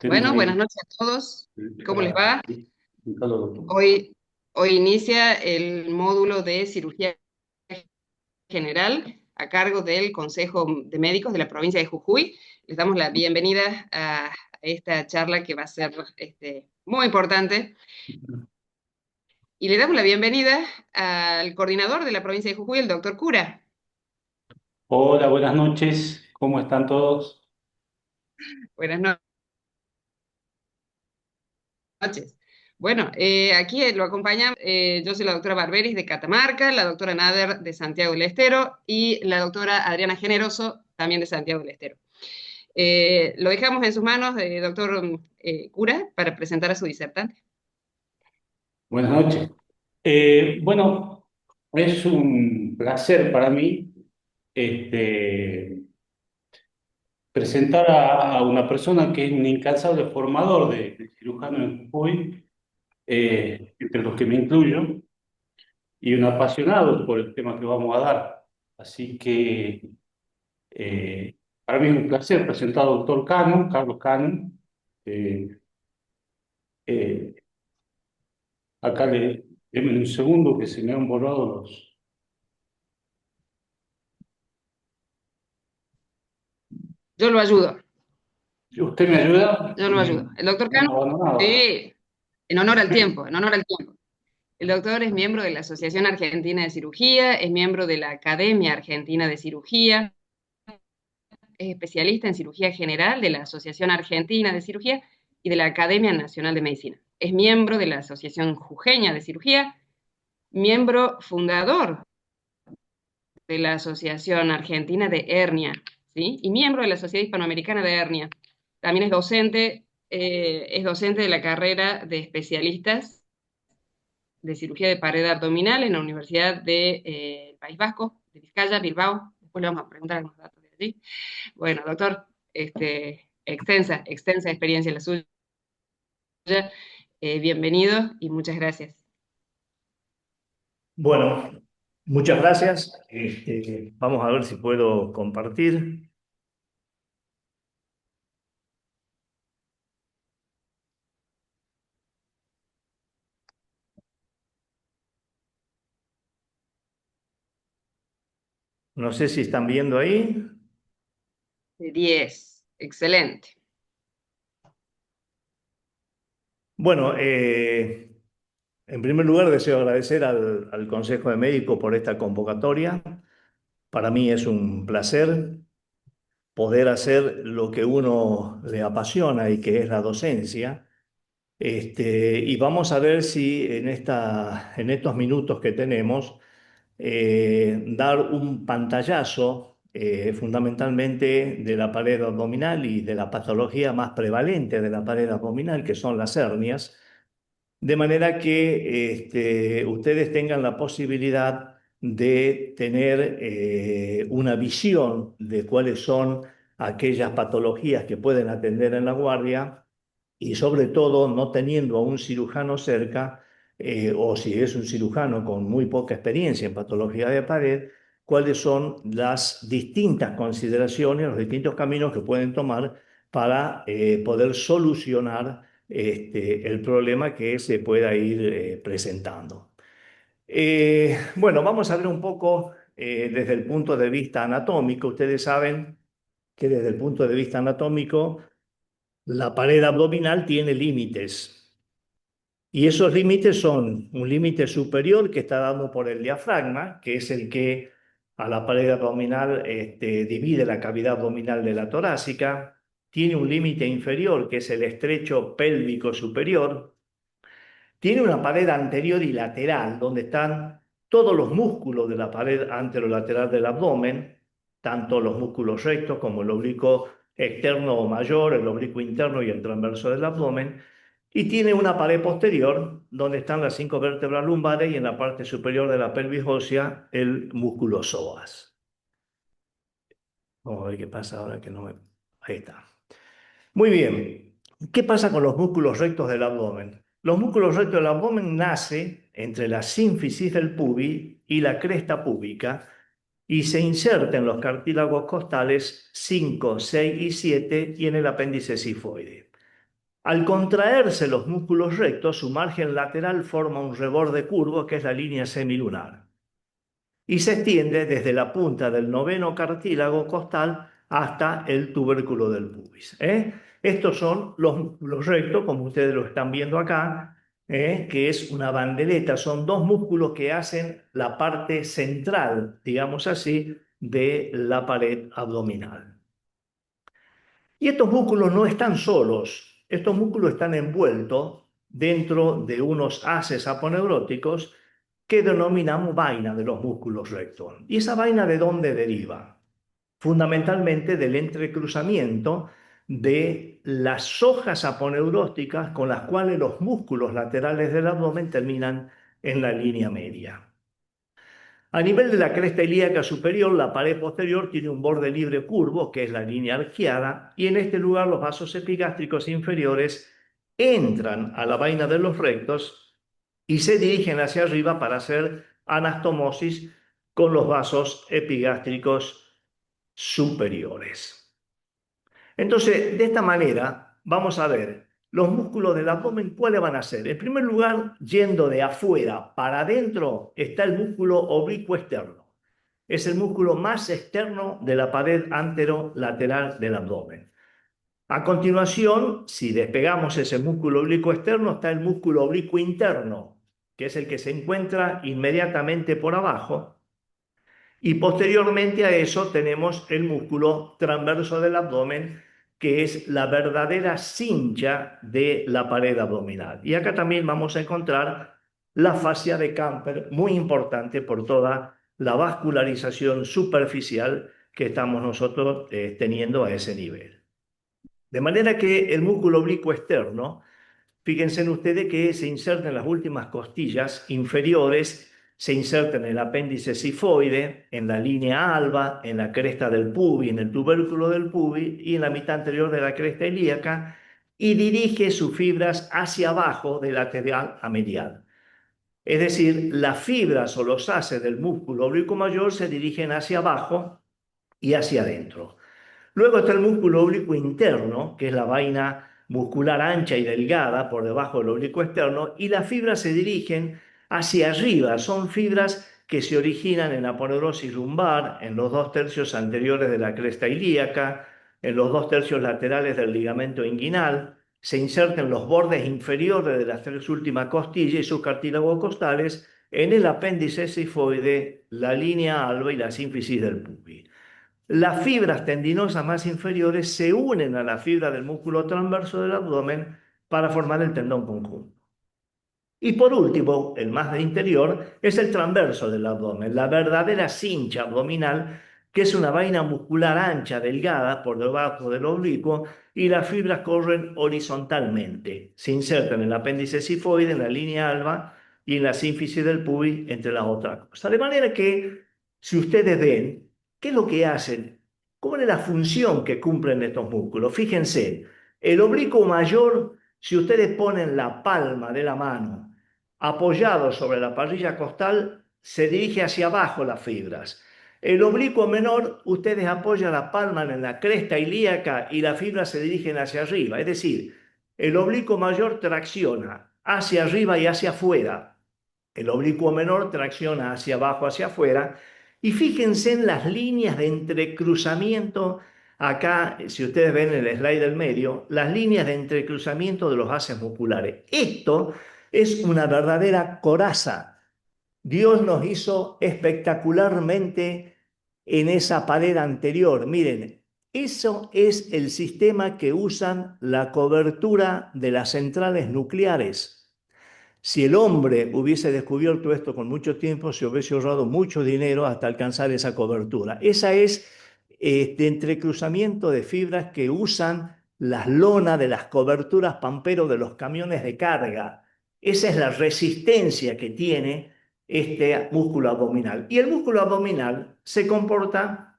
Tenemos Bueno, buenas ahí noches a todos. ¿Cómo les para va? un saludo. Hoy, hoy inicia el módulo de cirugía general a cargo del Consejo de Médicos de la provincia de Jujuy. Les damos la bienvenida a esta charla que va a ser muy importante. Y le damos la bienvenida al coordinador de la provincia de Jujuy, el doctor Cura. Hola, buenas noches. ¿Cómo están todos? Buenas noches. Bueno, aquí lo acompañan, yo soy la doctora Barberis de Catamarca, la doctora Nader de Santiago del Estero y la doctora Adriana Generoso, también de Santiago del Estero. Lo dejamos en sus manos, doctor Cura, para presentar a su disertante. Buenas noches. Bueno, es un placer para mí este, presentar a una persona que es un incansable formador de cirujanos en Jujuy, entre los que me incluyo, y un apasionado por el tema que vamos a dar. Así que para mí es un placer presentar al doctor Cano, Carlos Cano. Eh, eh, Acá denme un segundo que se me han borrado los. Yo lo ayudo, ¿Usted me ayuda? yo lo ayudo. El doctor Me han Cano, abandonado acá. sí, en honor al tiempo, en honor al tiempo. El doctor es miembro de la Asociación Argentina de Cirugía, es miembro de la Academia Argentina de Cirugía, es especialista en cirugía general de la Asociación Argentina de Cirugía y de la Academia Nacional de Medicina. Es miembro de la Asociación Jujeña de Cirugía, miembro fundador de la Asociación Argentina de Hernia, ¿sí? Y miembro de la Sociedad Hispanoamericana de Hernia. También es docente de la carrera de especialistas de cirugía de pared abdominal en la Universidad del País Vasco, de Vizcaya, Bilbao. Después le vamos a preguntar algunos datos de allí. Bueno, doctor, extensa experiencia la suya. Bienvenido y muchas gracias. Bueno, muchas gracias. Vamos a ver si puedo compartir. No sé si están viendo ahí. De 10, excelente. Bueno, en primer lugar deseo agradecer al Consejo de Médicos por esta convocatoria. Para mí es un placer poder hacer lo que uno le apasiona y que es la docencia. Y vamos a ver si en estos minutos que tenemos dar un pantallazo fundamentalmente de la pared abdominal y de la patología más prevalente de la pared abdominal, que son las hernias, de manera que ustedes tengan la posibilidad de tener una visión de cuáles son aquellas patologías que pueden atender en la guardia y sobre todo no teniendo a un cirujano cerca, o si es un cirujano con muy poca experiencia en patología de pared, cuáles son las distintas consideraciones, los distintos caminos que pueden tomar para poder solucionar el problema que se pueda ir presentando. Bueno, vamos a ver un poco desde el punto de vista anatómico. Ustedes saben que desde el punto de vista anatómico, la pared abdominal tiene límites y esos límites son un límite superior que está dado por el diafragma, que es el que a la pared abdominal divide la cavidad abdominal de la torácica. Tiene un límite inferior, que es el estrecho pélvico superior. Tiene una pared anterior y lateral, donde están todos los músculos de la pared anterolateral del abdomen, tanto los músculos rectos como el oblicuo externo o mayor, el oblicuo interno y el transverso del abdomen. Y tiene una pared posterior, donde están las 5 vértebras lumbares y en la parte superior de la pelvis ósea el músculo psoas. Vamos a ver qué pasa ahora que no me. Ahí está. Muy bien. ¿Qué pasa con los músculos rectos del abdomen? Los músculos rectos del abdomen nacen entre la sínfisis del pubis y la cresta púbica y se inserta en los cartílagos costales 5, 6 y 7 y en el apéndice cifoide. Al contraerse los músculos rectos, su margen lateral forma un reborde curvo que es la línea semilunar y se extiende desde la punta del noveno cartílago costal hasta el tubérculo del pubis. Estos son los músculos rectos, como ustedes lo están viendo acá, que es una bandeleta. Son dos músculos que hacen la parte central, digamos así, de la pared abdominal. Y estos músculos no están solos, estos músculos están envueltos dentro de unos haces aponeuróticos que denominamos vaina de los músculos rectos. ¿Y esa vaina de dónde deriva? Fundamentalmente del entrecruzamiento de las hojas aponeuróticas con las cuales los músculos laterales del abdomen terminan en la línea media. A nivel de la cresta ilíaca superior, la pared posterior tiene un borde libre curvo, que es la línea arqueada, y en este lugar los vasos epigástricos inferiores entran a la vaina de los rectos y se dirigen hacia arriba para hacer anastomosis con los vasos epigástricos superiores. Entonces, de esta manera, vamos a ver los músculos del abdomen, ¿cuáles van a ser? En primer lugar, yendo de afuera para adentro, está el músculo oblicuo externo. Es el músculo más externo de la pared anterolateral del abdomen. A continuación, si despegamos ese músculo oblicuo externo, está el músculo oblicuo interno, que es el que se encuentra inmediatamente por abajo. Y posteriormente a eso tenemos el músculo transverso del abdomen, que es la verdadera cincha de la pared abdominal. Y acá también vamos a encontrar la fascia de Camper, muy importante por toda la vascularización superficial que estamos nosotros teniendo a ese nivel. De manera que el músculo oblicuo externo, fíjense en ustedes que se inserta en las últimas costillas inferiores, se inserta en el apéndice sifoide, en la línea alba, en la cresta del pubis, en el tubérculo del pubis y en la mitad anterior de la cresta ilíaca y dirige sus fibras hacia abajo de lateral a medial. Es decir, las fibras o los haces del músculo oblicuo mayor se dirigen hacia abajo y hacia adentro. Luego está el músculo oblicuo interno, que es la vaina muscular ancha y delgada por debajo del oblicuo externo, y las fibras se dirigen hacia arriba. Son fibras que se originan en la aponeurosis lumbar, en los 2/3 anteriores de la cresta ilíaca, en los 2/3 laterales del ligamento inguinal, se insertan en los bordes inferiores de las 3 últimas costillas y sus cartílagos costales, en el apéndice sifoide, la línea alba y la sínfisis del pubis. Las fibras tendinosas más inferiores se unen a la fibra del músculo transverso del abdomen para formar el tendón conjunto. Y por último, el más de interior, es el transverso del abdomen, la verdadera cincha abdominal, que es una vaina muscular ancha, delgada, por debajo del oblicuo, y las fibras corren horizontalmente. Se insertan en el apéndice sifoide, en la línea alba y en la sínfisis del pubis, entre las otras cosas. De manera que, si ustedes ven, ¿qué es lo que hacen? ¿Cuál es la función que cumplen estos músculos? Fíjense, el oblicuo mayor, si ustedes ponen la palma de la mano apoyado sobre la parrilla costal, se dirige hacia abajo las fibras. El oblicuo menor, ustedes apoyan la palma en la cresta ilíaca y las fibras se dirigen hacia arriba. Es decir, el oblicuo mayor tracciona hacia arriba y hacia afuera. El oblicuo menor tracciona hacia abajo, hacia afuera. Y fíjense en las líneas de entrecruzamiento. Acá, si ustedes ven en el slide del medio, las líneas de entrecruzamiento de los haces musculares. Esto es una verdadera coraza. Dios nos hizo espectacularmente en esa pared anterior. Miren, eso es el sistema que usan la cobertura de las centrales nucleares. Si el hombre hubiese descubierto esto con mucho tiempo, se hubiese ahorrado mucho dinero hasta alcanzar esa cobertura. Esa es este entrecruzamiento de fibras que usan las lonas de las coberturas pamperos de los camiones de carga. Esa es la resistencia que tiene este músculo abdominal. Y el músculo abdominal se comporta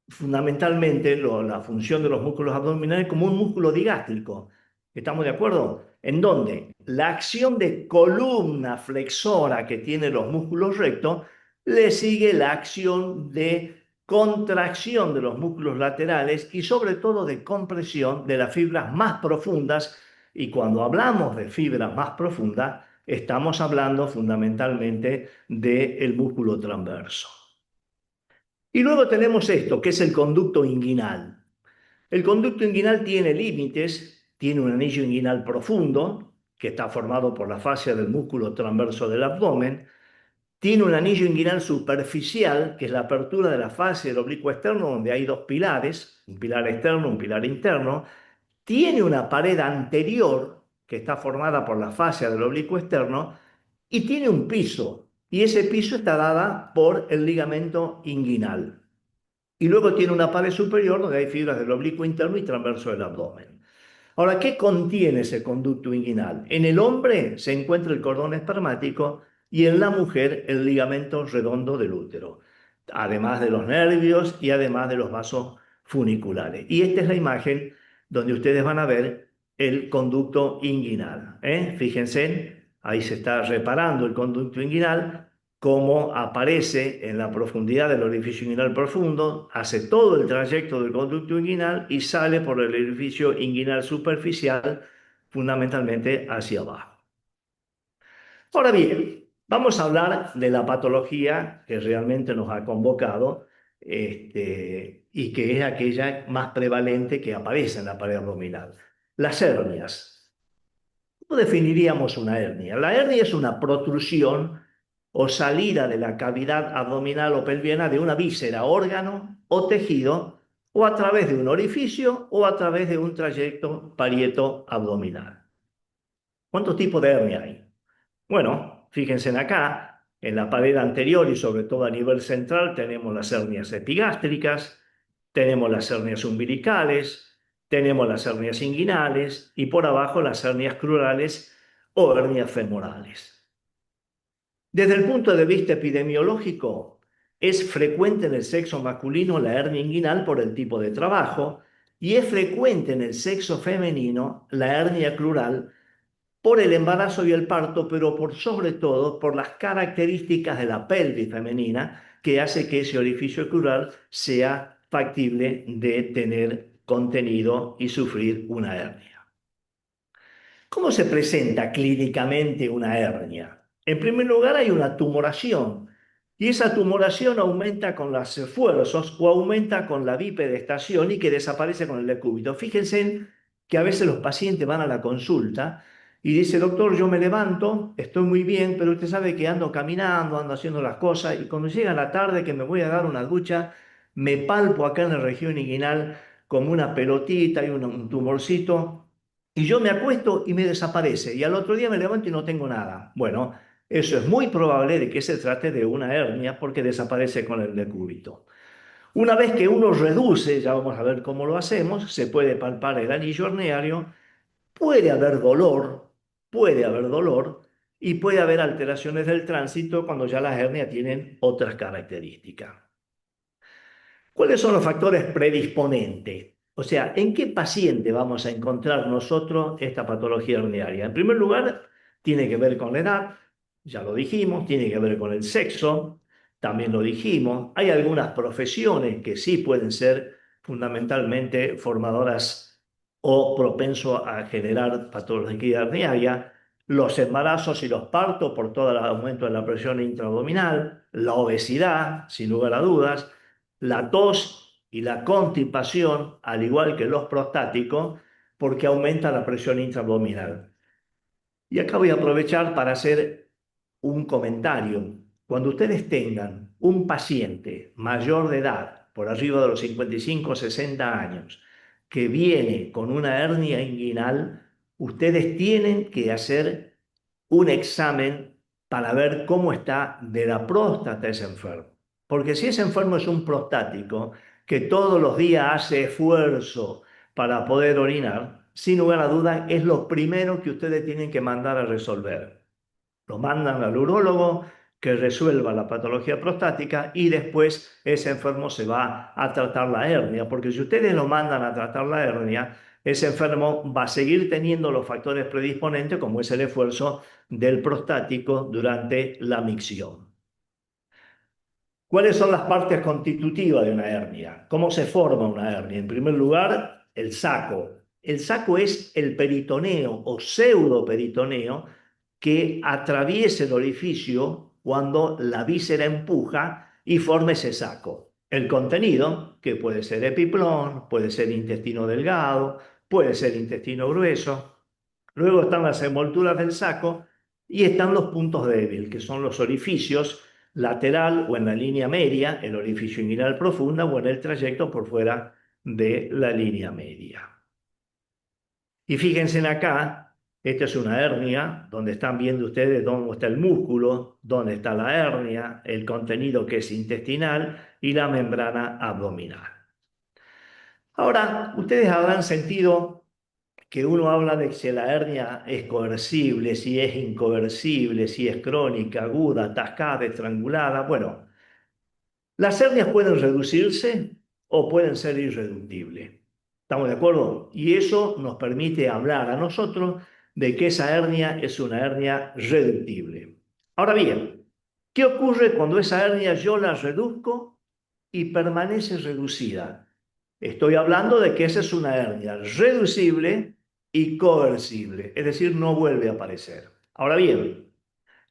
fundamentalmente, la función de los músculos abdominales, como un músculo digástrico. ¿Estamos de acuerdo? En donde la acción de columna flexora que tienen los músculos rectos le sigue la acción de contracción de los músculos laterales y sobre todo de compresión de las fibras más profundas Y cuando hablamos de fibra más profunda, estamos hablando fundamentalmente del músculo transverso. Y luego tenemos esto, que es el conducto inguinal. El conducto inguinal tiene límites, tiene un anillo inguinal profundo, que está formado por la fascia del músculo transverso del abdomen, tiene un anillo inguinal superficial, que es la apertura de la fascia del oblicuo externo, donde hay dos pilares, un pilar externo, un pilar interno, tiene una pared anterior, que está formada por la fascia del oblicuo externo, y tiene un piso, y ese piso está dada por el ligamento inguinal. Y luego tiene una pared superior donde hay fibras del oblicuo interno y transverso del abdomen. Ahora, ¿qué contiene ese conducto inguinal? En el hombre se encuentra el cordón espermático y en la mujer el ligamento redondo del útero, además de los nervios y además de los vasos funiculares. Y esta es la imagen donde ustedes van a ver el conducto inguinal. Fíjense, ahí se está reparando el conducto inguinal, cómo aparece en la profundidad del orificio inguinal profundo, hace todo el trayecto del conducto inguinal y sale por el orificio inguinal superficial, fundamentalmente hacia abajo. Ahora bien, vamos a hablar de la patología que realmente nos ha convocado y que es aquella más prevalente que aparece en la pared abdominal. Las hernias. ¿Cómo definiríamos una hernia? La hernia es una protrusión o salida de la cavidad abdominal o pelviana de una víscera, órgano o tejido, o a través de un orificio o a través de un trayecto parieto-abdominal. ¿Cuántos tipos de hernia hay? Bueno, fíjense en acá, en la pared anterior y sobre todo a nivel central tenemos las hernias epigástricas, tenemos las hernias umbilicales, tenemos las hernias inguinales y por abajo las hernias crurales o hernias femorales. Desde el punto de vista epidemiológico, es frecuente en el sexo masculino la hernia inguinal por el tipo de trabajo y es frecuente en el sexo femenino la hernia crural por el embarazo y el parto, pero por sobre todo por las características de la pelvis femenina que hace que ese orificio crural sea factible de tener contenido y sufrir una hernia. ¿Cómo se presenta clínicamente una hernia? En primer lugar, hay una tumoración y esa tumoración aumenta con los esfuerzos o aumenta con la bipedestación y que desaparece con el decúbito. Fíjense que a veces los pacientes van a la consulta y dice, doctor, yo me levanto, estoy muy bien, pero usted sabe que ando caminando, ando haciendo las cosas y cuando llega la tarde que me voy a dar una ducha, me palpo acá en la región inguinal como una pelotita y un tumorcito y yo me acuesto y me desaparece y al otro día me levanto y no tengo nada. Bueno, eso es muy probable de que se trate de una hernia porque desaparece con el decúbito. Una vez que uno reduce, ya vamos a ver cómo lo hacemos, se puede palpar el anillo herniario, puede haber dolor y puede haber alteraciones del tránsito cuando ya las hernias tienen otras características. ¿Cuáles son los factores predisponentes? O sea, ¿en qué paciente vamos a encontrar nosotros esta patología herniaria? En primer lugar, tiene que ver con la edad, ya lo dijimos, tiene que ver con el sexo, también lo dijimos. Hay algunas profesiones que sí pueden ser fundamentalmente formadoras o propenso a generar patología herniaria. Los embarazos y los partos por todo el aumento de la presión intraabdominal, la obesidad, sin lugar a dudas, la tos y la constipación, al igual que los prostáticos, porque aumenta la presión intraabdominal. Y acá voy a aprovechar para hacer un comentario. Cuando ustedes tengan un paciente mayor de edad, por arriba de los 55 o 60 años, que viene con una hernia inguinal, ustedes tienen que hacer un examen para ver cómo está de la próstata ese enfermo. Porque si ese enfermo es un prostático que todos los días hace esfuerzo para poder orinar, sin lugar a dudas es lo primero que ustedes tienen que mandar a resolver. Lo mandan al urólogo que resuelva la patología prostática y después ese enfermo se va a tratar la hernia, porque si ustedes lo mandan a tratar la hernia, ese enfermo va a seguir teniendo los factores predisponentes como es el esfuerzo del prostático durante la micción. ¿Cuáles son las partes constitutivas de una hernia? ¿Cómo se forma una hernia? En primer lugar, el saco. El saco es el peritoneo o pseudoperitoneo que atraviesa el orificio cuando la víscera empuja y forma ese saco. El contenido, que puede ser epiplón, puede ser intestino delgado, puede ser intestino grueso. Luego están las envolturas del saco y están los puntos débiles, que son los orificios lateral o en la línea media, el orificio inguinal profunda o en el trayecto por fuera de la línea media. Y fíjense en acá, esta es una hernia, donde están viendo ustedes dónde está el músculo, dónde está la hernia, el contenido que es intestinal y la membrana abdominal. Ahora, ustedes habrán sentido que uno habla de si la hernia es coercible, si es incoercible, si es crónica, aguda, atascada, estrangulada. Bueno, las hernias pueden reducirse o pueden ser irreductibles. ¿Estamos de acuerdo? Y eso nos permite hablar a nosotros de que esa hernia es una hernia reductible. Ahora bien, ¿qué ocurre cuando esa hernia yo la reduzco y permanece reducida? Estoy hablando de que esa es una hernia reducible y coercible, es decir, no vuelve a aparecer. Ahora bien,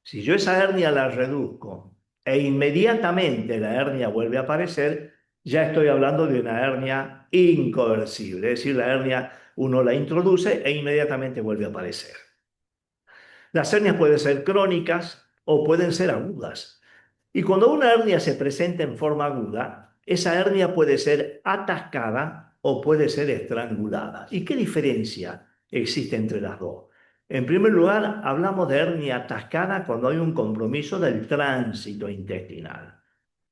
si yo esa hernia la reduzco e inmediatamente la hernia vuelve a aparecer, ya estoy hablando de una hernia incoercible, es decir, la hernia uno la introduce e inmediatamente vuelve a aparecer. Las hernias pueden ser crónicas o pueden ser agudas. Y cuando una hernia se presenta en forma aguda, esa hernia puede ser atascada o puede ser estrangulada. ¿Y qué diferencia existe entre las dos? En primer lugar, hablamos de hernia atascada cuando hay un compromiso del tránsito intestinal.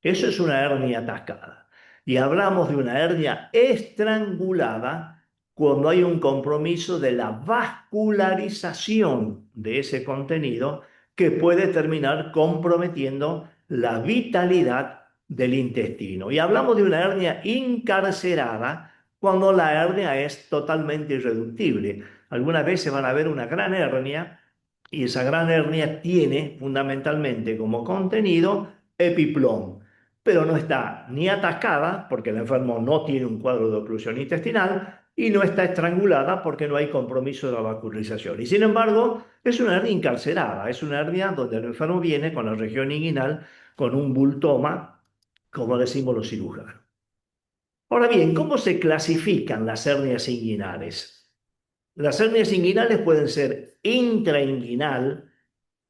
Eso es una hernia atascada. Y hablamos de una hernia estrangulada cuando hay un compromiso de la vascularización de ese contenido que puede terminar comprometiendo la vitalidad del intestino. Y hablamos de una hernia incarcerada cuando la hernia es totalmente irreductible. Algunas veces van a ver una gran hernia y esa gran hernia tiene fundamentalmente como contenido epiplón, pero no está ni atascada porque el enfermo no tiene un cuadro de oclusión intestinal y no está estrangulada porque no hay compromiso de la vascularización. Y sin embargo, es una hernia encarcerada, es una hernia donde el enfermo viene con la región inguinal con un bultoma, como decimos los cirujanos. Ahora bien, ¿cómo se clasifican las hernias inguinales? Las hernias inguinales pueden ser intrainguinal,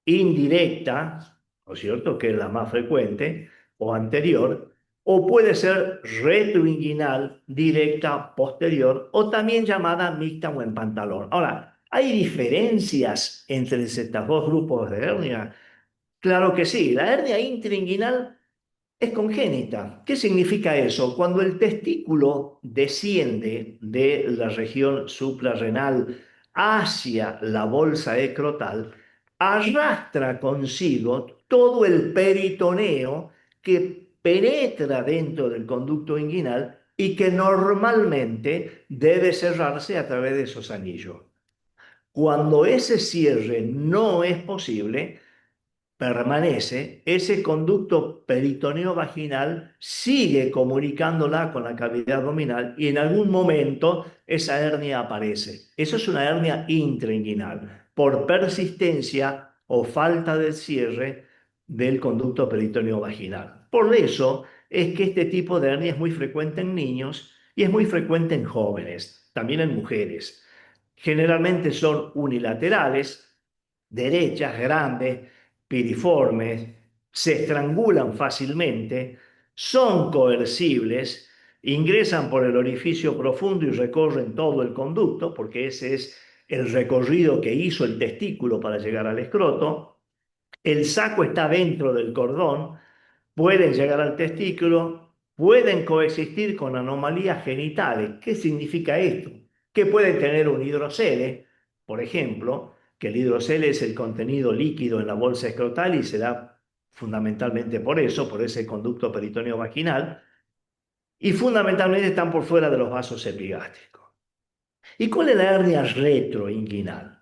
indirecta, ¿no es cierto?, que es la más frecuente, o anterior, o puede ser retroinguinal, directa, posterior, o también llamada mixta o en pantalón. Ahora, ¿hay diferencias entre estos dos grupos de hernia? Claro que sí. La hernia intrainguinal es congénita. ¿Qué significa eso? Cuando el testículo desciende de la región suprarrenal hacia la bolsa escrotal, arrastra consigo todo el peritoneo que penetra dentro del conducto inguinal y que normalmente debe cerrarse a través de esos anillos. Cuando ese cierre no es posible, permanece, ese conducto peritoneo vaginal sigue comunicándola con la cavidad abdominal y en algún momento esa hernia aparece. Eso es una hernia intrainguinal por persistencia o falta de cierre del conducto peritoneo vaginal. Por eso es que este tipo de hernia es muy frecuente en niños y es muy frecuente en jóvenes, también en mujeres. Generalmente son unilaterales, derechas, grandes, piriformes, se estrangulan fácilmente, son coercibles, ingresan por el orificio profundo y recorren todo el conducto, porque ese es el recorrido que hizo el testículo para llegar al escroto. El saco está dentro del cordón, pueden llegar al testículo, pueden coexistir con anomalías genitales. ¿Qué significa esto? Que pueden tener un hidrocele, por ejemplo, que el hidrocele es el contenido líquido en la bolsa escrotal y se da fundamentalmente por eso, por ese conducto peritoneo vaginal, y fundamentalmente están por fuera de los vasos epigástricos. ¿Y cuál es la hernia retroinguinal?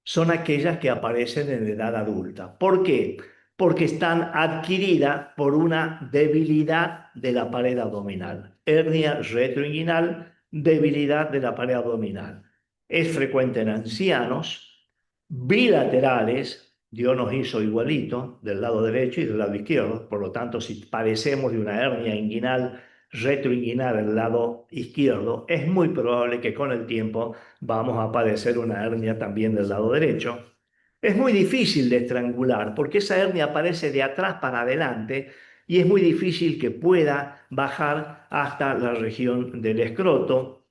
Son aquellas que aparecen en la edad adulta. ¿Por qué? Porque están adquiridas por una debilidad de la pared abdominal. Hernia retroinguinal debilidad de la pared abdominal. Es frecuente en ancianos, bilaterales. Dios nos hizo igualito del lado derecho y del lado izquierdo. Por lo tanto, si padecemos de una hernia inguinal, retroinguinal del lado izquierdo, es muy probable que con el tiempo vamos a padecer una hernia también del lado derecho. Es muy difícil de estrangular porque esa hernia aparece de atrás para adelante y es muy difícil que pueda bajar hasta la región del escroto.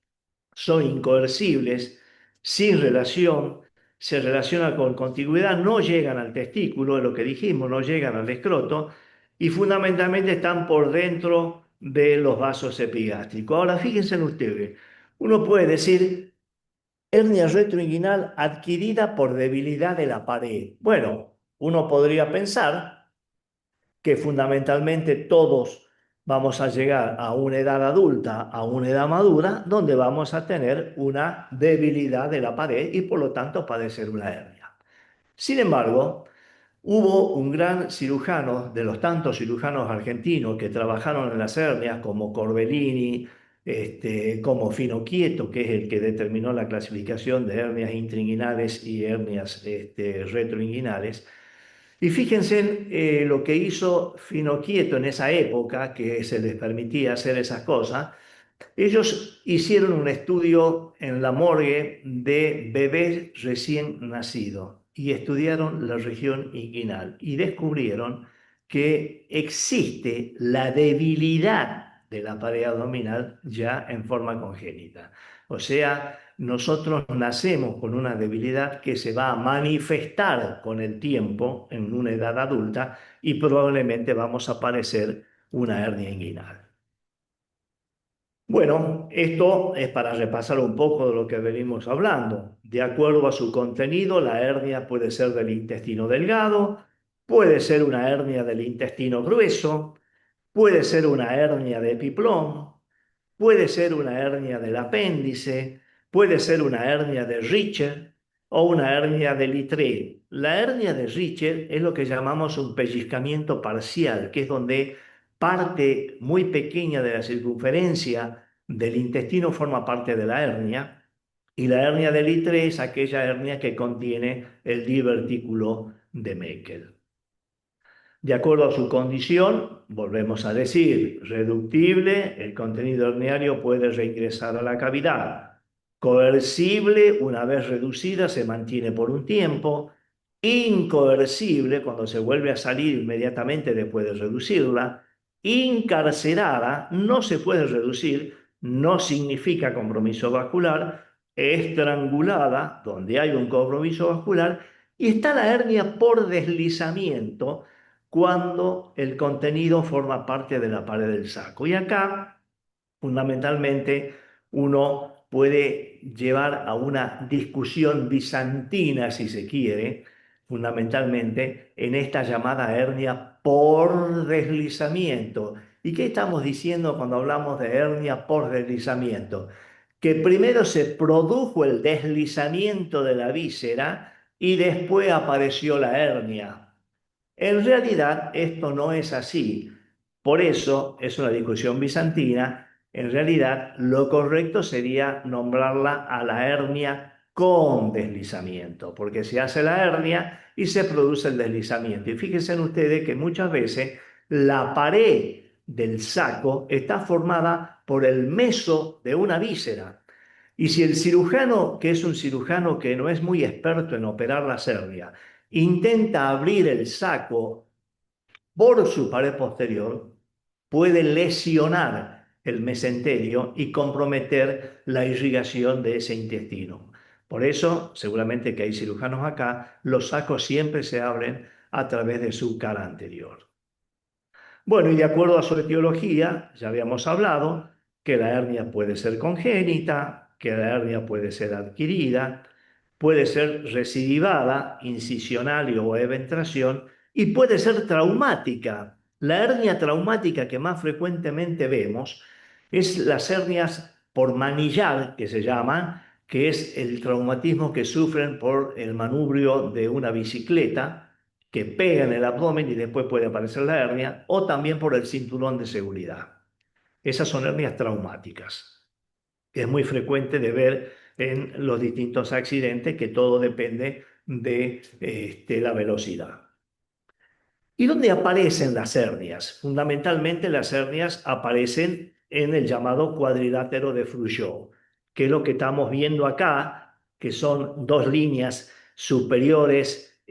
Son incoercibles, sin relación, se relacionan con contigüidad, no llegan al testículo, es lo que dijimos, no llegan al escroto y fundamentalmente están por dentro de los vasos epigástricos. Ahora, fíjense en ustedes, uno puede decir hernia retroinguinal adquirida por debilidad de la pared. Bueno, uno podría pensar que fundamentalmente todos vamos a llegar a una edad adulta, a una edad madura, donde vamos a tener una debilidad de la pared y por lo tanto padecer una hernia. Sin embargo, hubo un gran cirujano, de los tantos cirujanos argentinos que trabajaron en las hernias, como Corbellini, como Finocchieto, que es el que determinó la clasificación de hernias intrainguinales y hernias retroinguinales. Y fíjense lo que hizo Finocchieto en esa época, que se les permitía hacer esas cosas. Ellos hicieron un estudio en la morgue de bebés recién nacidos y estudiaron la región inguinal y descubrieron que existe la debilidad de la pared abdominal ya en forma congénita. O sea, nosotros nacemos con una debilidad que se va a manifestar con el tiempo en una edad adulta y probablemente vamos a padecer una hernia inguinal. Bueno, esto es para repasar un poco de lo que venimos hablando. De acuerdo a su contenido, la hernia puede ser del intestino delgado, puede ser una hernia del intestino grueso, puede ser una hernia de epiplón, puede ser una hernia del apéndice, puede ser una hernia de Richter o una hernia de Littré. La hernia de Richter es lo que llamamos un pellizcamiento parcial, que es donde parte muy pequeña de la circunferencia del intestino forma parte de la hernia, y la hernia de Littré es aquella hernia que contiene el divertículo de Meckel. De acuerdo a su condición, volvemos a decir, reductible, el contenido herniario puede reingresar a la cavidad. Coercible, una vez reducida, se mantiene por un tiempo. Incoercible, cuando se vuelve a salir inmediatamente después de reducirla. Incarcerada, no se puede reducir, no significa compromiso vascular. Estrangulada, donde hay un compromiso vascular. Y está la hernia por deslizamiento, cuando el contenido forma parte de la pared del saco. Y acá, fundamentalmente, uno puede llevar a una discusión bizantina, si se quiere, fundamentalmente en esta llamada hernia por deslizamiento. ¿Y qué estamos diciendo cuando hablamos de hernia por deslizamiento? Que primero se produjo el deslizamiento de la víscera y después apareció la hernia. En realidad esto no es así. Por eso es una discusión bizantina. En realidad lo correcto sería nombrarla a la hernia con deslizamiento, porque se hace la hernia y se produce el deslizamiento. Y fíjense ustedes que muchas veces la pared del saco está formada por el meso de una víscera. Y si el cirujano, que es un cirujano que no es muy experto en operar la hernias, intenta abrir el saco por su pared posterior, puede lesionar el mesenterio y comprometer la irrigación de ese intestino. Por eso, seguramente que hay cirujanos acá, los sacos siempre se abren a través de su cara anterior. Bueno, y de acuerdo a su etiología, ya habíamos hablado que la hernia puede ser congénita, que la hernia puede ser adquirida, puede ser recidivada, incisional o eventración, y puede ser traumática. La hernia traumática que más frecuentemente vemos es las hernias por manillar, que se llama, que es el traumatismo que sufren por el manubrio de una bicicleta que pega en el abdomen y después puede aparecer la hernia, o también por el cinturón de seguridad. Esas son hernias traumáticas. que es muy frecuente de ver en los distintos accidentes, que todo depende de la velocidad. ¿Y dónde aparecen las hernias? Fundamentalmente las hernias aparecen en el llamado cuadrilátero de Froujeux, que es lo que estamos viendo acá, que son dos líneas superiores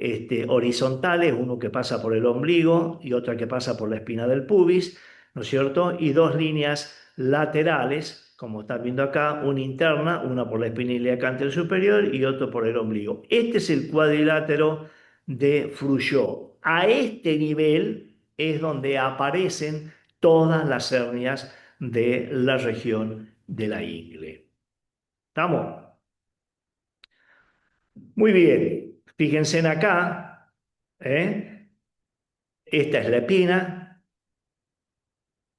horizontales, uno que pasa por el ombligo y otra que pasa por la espina del pubis, ¿no es cierto? Y dos líneas laterales, como están viendo acá, una interna, una por la espina ilíaca superior y otro por el ombligo. Este es el cuadrilátero de Froujeux. A este nivel es donde aparecen todas las hernias de la región de la ingle. ¿Estamos? Muy bien. Fíjense en acá. ¿eh? Esta es la espina.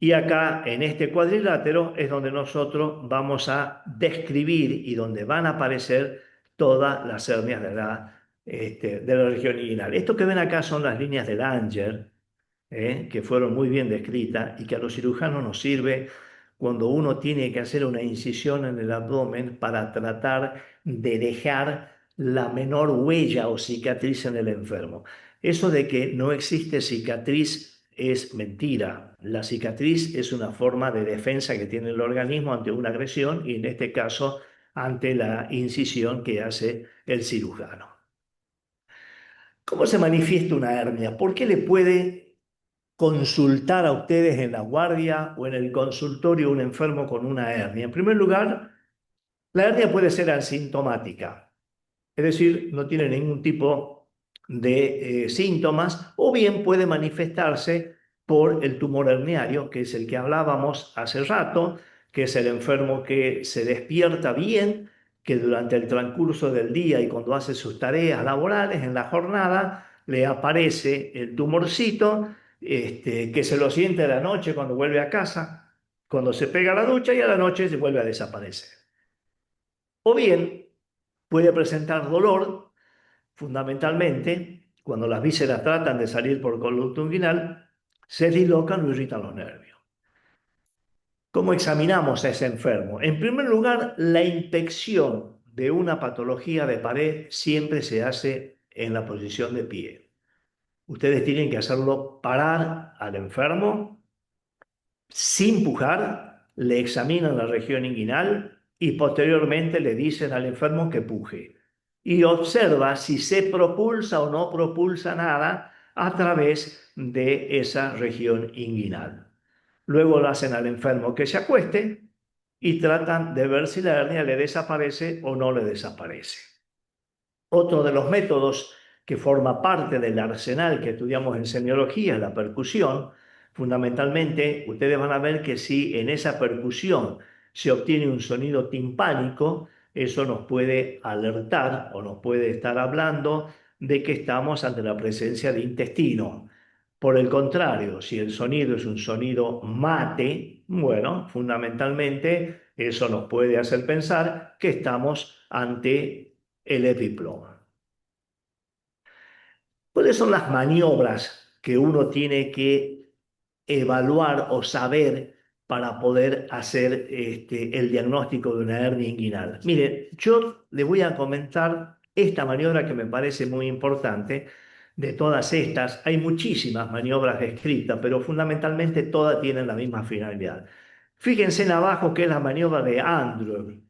Y acá, en este cuadrilátero, es donde nosotros vamos a describir y donde van a aparecer todas las hernias de la región inguinal. Esto que ven acá son las líneas de Langer, que fueron muy bien descritas y que a los cirujanos nos sirve cuando uno tiene que hacer una incisión en el abdomen para tratar de dejar la menor huella o cicatriz en el enfermo. Eso de que no existe cicatriz es mentira. La cicatriz es una forma de defensa que tiene el organismo ante una agresión y en este caso ante la incisión que hace el cirujano. ¿Cómo se manifiesta una hernia? ¿Por qué le puede consultar a ustedes en la guardia o en el consultorio un enfermo con una hernia? En primer lugar, la hernia puede ser asintomática, es decir, no tiene ningún tipo de síntomas, o bien puede manifestarse por el tumor herniario, que es el que hablábamos hace rato, que es el enfermo que se despierta bien, que durante el transcurso del día y cuando hace sus tareas laborales en la jornada, le aparece el tumorcito, que se lo siente a la noche cuando vuelve a casa, cuando se pega la ducha y a la noche se vuelve a desaparecer. O bien puede presentar dolor, fundamentalmente cuando las vísceras tratan de salir por conducto inguinal, se dislocan o irritan los nervios. ¿Cómo examinamos a ese enfermo? En primer lugar, la inspección de una patología de pared siempre se hace en la posición de pie. Ustedes tienen que hacerlo parar al enfermo sin pujar, le examinan la región inguinal y posteriormente le dicen al enfermo que puje. Y observa si se propulsa o no propulsa nada a través de esa región inguinal. Luego lo hacen al enfermo que se acueste y tratan de ver si la hernia le desaparece o no le desaparece. Otro de los métodos que forma parte del arsenal que estudiamos en semiología es la percusión. Fundamentalmente, ustedes van a ver que si en esa percusión se obtiene un sonido timpánico, eso nos puede alertar o nos puede estar hablando de que estamos ante la presencia de intestino. Por el contrario, si el sonido es un sonido mate, bueno, fundamentalmente eso nos puede hacer pensar que estamos ante el epiploma. ¿Cuáles son las maniobras que uno tiene que evaluar o saber para poder hacer el diagnóstico de una hernia inguinal? Mire, yo le voy a comentar esta maniobra que me parece muy importante. De todas estas, hay muchísimas maniobras descritas, pero fundamentalmente todas tienen la misma finalidad. Fíjense en abajo que es la maniobra de Andrew.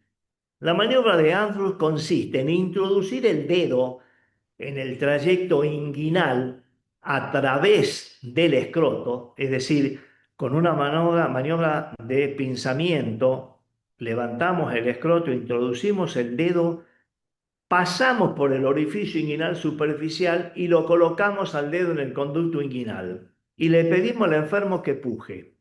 La maniobra de Andrew consiste en introducir el dedo en el trayecto inguinal a través del escroto, es decir, con una maniobra de pinzamiento, levantamos el escroto, introducimos el dedo, pasamos por el orificio inguinal superficial y lo colocamos al dedo en el conducto inguinal. Y le pedimos al enfermo que puje.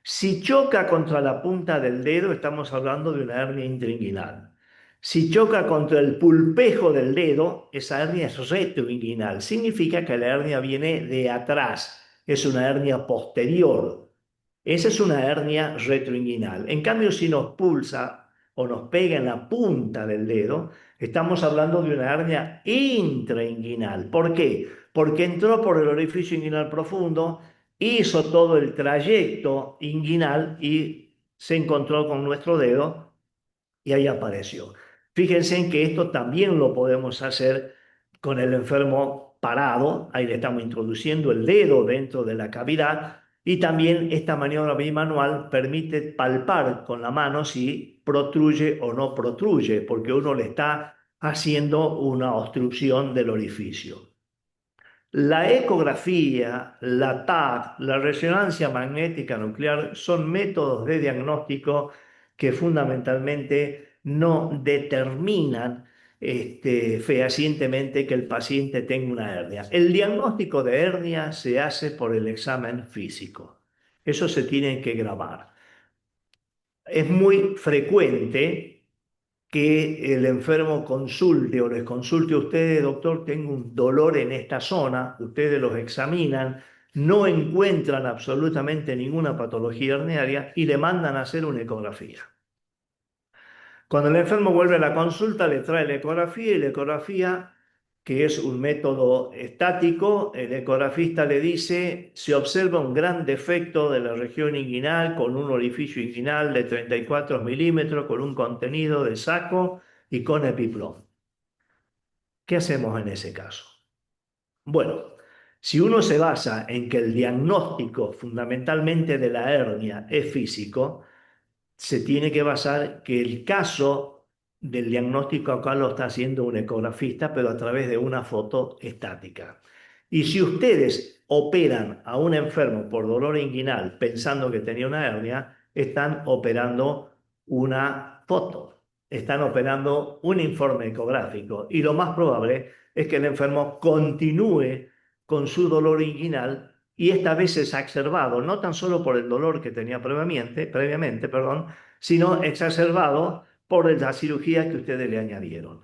Si choca contra la punta del dedo, estamos hablando de una hernia intrainguinal. Si choca contra el pulpejo del dedo, esa hernia es retroinguinal. Significa que la hernia viene de atrás, es una hernia posterior. Esa es una hernia retroinguinal. En cambio, si nos pulsa o nos pega en la punta del dedo, estamos hablando de una hernia intrainguinal. ¿Por qué? Porque entró por el orificio inguinal profundo, hizo todo el trayecto inguinal y se encontró con nuestro dedo y ahí apareció. Fíjense en que esto también lo podemos hacer con el enfermo parado, ahí le estamos introduciendo el dedo dentro de la cavidad y también esta maniobra bimanual permite palpar con la mano si protruye o no protruye, porque uno le está haciendo una obstrucción del orificio. La ecografía, la TAC, la resonancia magnética nuclear son métodos de diagnóstico que fundamentalmente no determinan fehacientemente que el paciente tenga una hernia. El diagnóstico de hernia se hace por el examen físico. Eso se tiene que grabar. Es muy frecuente que el enfermo consulte o les consulte a ustedes, doctor, tengo un dolor en esta zona, ustedes los examinan, no encuentran absolutamente ninguna patología herniaria y le mandan a hacer una ecografía. Cuando el enfermo vuelve a la consulta, le trae la ecografía y la ecografía, que es un método estático, el ecografista le dice, se observa un gran defecto de la región inguinal con un orificio inguinal de 34 milímetros, con un contenido de saco y con epiplom. ¿Qué hacemos en ese caso? Bueno, si uno se basa en que el diagnóstico fundamentalmente de la hernia es físico, se tiene que basar que el caso del diagnóstico acá lo está haciendo un ecografista, pero a través de una foto estática. Y si ustedes operan a un enfermo por dolor inguinal pensando que tenía una hernia, están operando una foto, están operando un informe ecográfico. Y lo más probable es que el enfermo continúe con su dolor inguinal y esta vez exacerbado, no tan solo por el dolor que tenía previamente, perdón, sino exacerbado por la cirugía que ustedes le añadieron.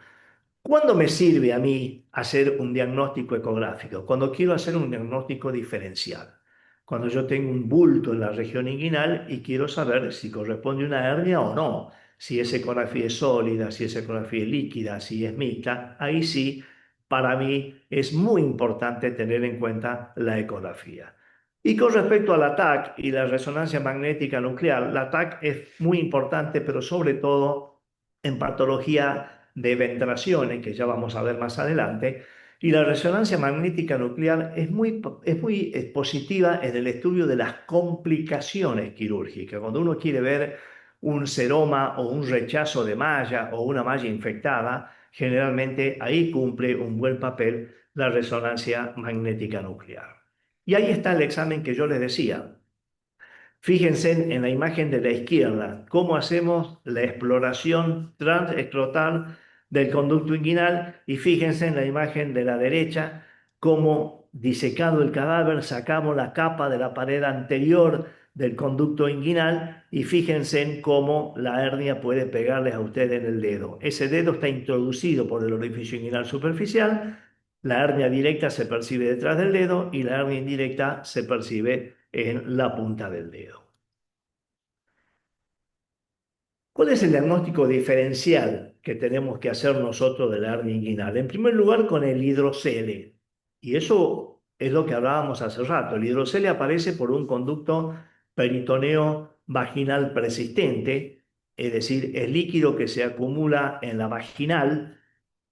¿Cuándo me sirve a mí hacer un diagnóstico ecográfico? Cuando quiero hacer un diagnóstico diferencial. Cuando yo tengo un bulto en la región inguinal y quiero saber si corresponde a una hernia o no, si esa ecografía es sólida, si esa ecografía es líquida, si es mixta, ahí sí, para mí es muy importante tener en cuenta la ecografía. Y con respecto a la TAC y la resonancia magnética nuclear, la TAC es muy importante, pero sobre todo en patología de ventraciones, que ya vamos a ver más adelante, y la resonancia magnética nuclear es muy positiva en el estudio de las complicaciones quirúrgicas. Cuando uno quiere ver un seroma o un rechazo de malla o una malla infectada, generalmente ahí cumple un buen papel la resonancia magnética nuclear. Y ahí está el examen que yo les decía. Fíjense en la imagen de la izquierda, cómo hacemos la exploración transescrotal del conducto inguinal y fíjense en la imagen de la derecha, cómo disecado el cadáver sacamos la capa de la pared anterior del conducto inguinal y fíjense en cómo la hernia puede pegarles a ustedes en el dedo. Ese dedo está introducido por el orificio inguinal superficial, la hernia directa se percibe detrás del dedo y la hernia indirecta se percibe en la punta del dedo. ¿Cuál es el diagnóstico diferencial que tenemos que hacer nosotros de la hernia inguinal? En primer lugar, con el hidrocele. Y eso es lo que hablábamos hace rato. El hidrocele aparece por un conducto peritoneo vaginal persistente, es decir, el líquido que se acumula en la vaginal.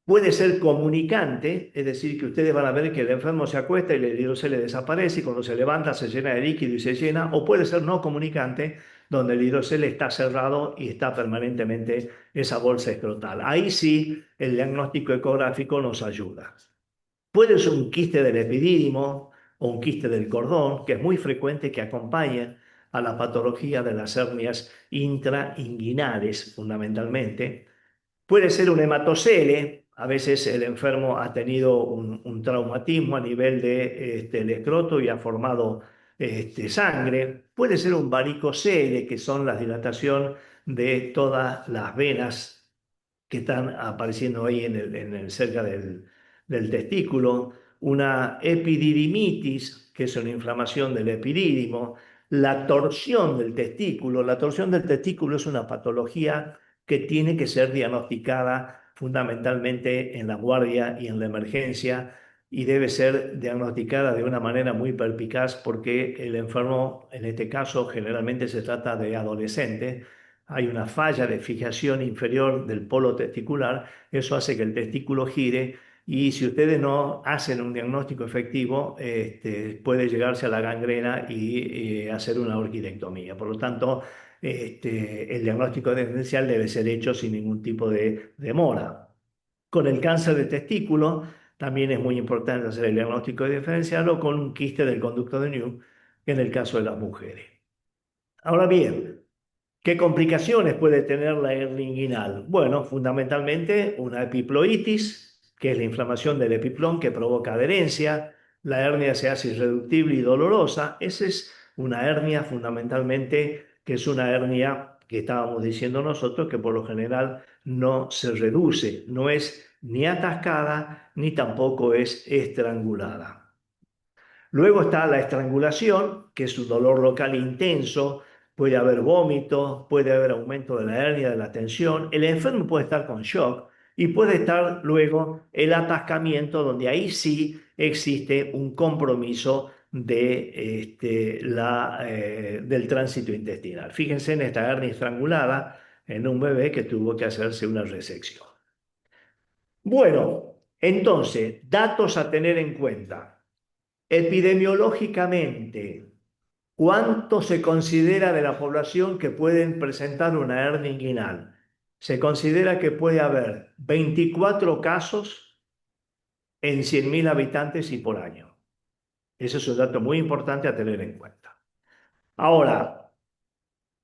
Puede ser comunicante, es decir, que ustedes van a ver que el enfermo se acuesta y el hidrocele desaparece y cuando se levanta se llena de líquido y se llena, o puede ser no comunicante, donde el hidrocele está cerrado y está permanentemente esa bolsa escrotal. Ahí sí el diagnóstico ecográfico nos ayuda. Puede ser un quiste del epidídimo o un quiste del cordón, que es muy frecuente que acompañe a la patología de las hernias intrainguinales, fundamentalmente. Puede ser un hematocele, a veces el enfermo ha tenido un traumatismo a nivel de, el escroto y ha formado sangre. Puede ser un varicocele, que son la dilatación de todas las venas que están apareciendo ahí cerca del testículo. Una epididimitis, que es una inflamación del epidídimo. La torsión del testículo. La torsión del testículo es una patología que tiene que ser diagnosticada fundamentalmente en la guardia y en la emergencia. y debe ser diagnosticada de una manera muy perspicaz porque el enfermo, en este caso, generalmente se trata de adolescentes. Hay una falla de fijación inferior del polo testicular, eso hace que el testículo gire y si ustedes no hacen un diagnóstico efectivo, puede llegarse a la gangrena y hacer una orquidectomía. Por lo tanto, el diagnóstico diferencial debe ser hecho sin ningún tipo de demora. Con el cáncer de testículo también es muy importante hacer el diagnóstico diferencial o con un quiste del conducto de New, en el caso de las mujeres. Ahora bien, ¿qué complicaciones puede tener la hernia inguinal? Bueno, fundamentalmente una epiploitis, que es la inflamación del epiplón que provoca adherencia. La hernia se hace irreductible y dolorosa. Esa es una hernia fundamentalmente, que es una hernia que estábamos diciendo nosotros, que por lo general no se reduce, no es ni atascada ni tampoco es estrangulada. Luego está la estrangulación, que es un dolor local intenso, puede haber vómito, puede haber aumento de la hernia, de la tensión. El enfermo puede estar con shock y puede estar luego el atascamiento, donde ahí sí existe un compromiso del tránsito intestinal. Fíjense en esta hernia estrangulada en un bebé que tuvo que hacerse una resección. Bueno, entonces, datos a tener en cuenta. Epidemiológicamente, ¿cuánto se considera de la población que pueden presentar una hernia inguinal? Se considera que puede haber 24 casos en 100.000 habitantes y por año. Ese es un dato muy importante a tener en cuenta. Ahora,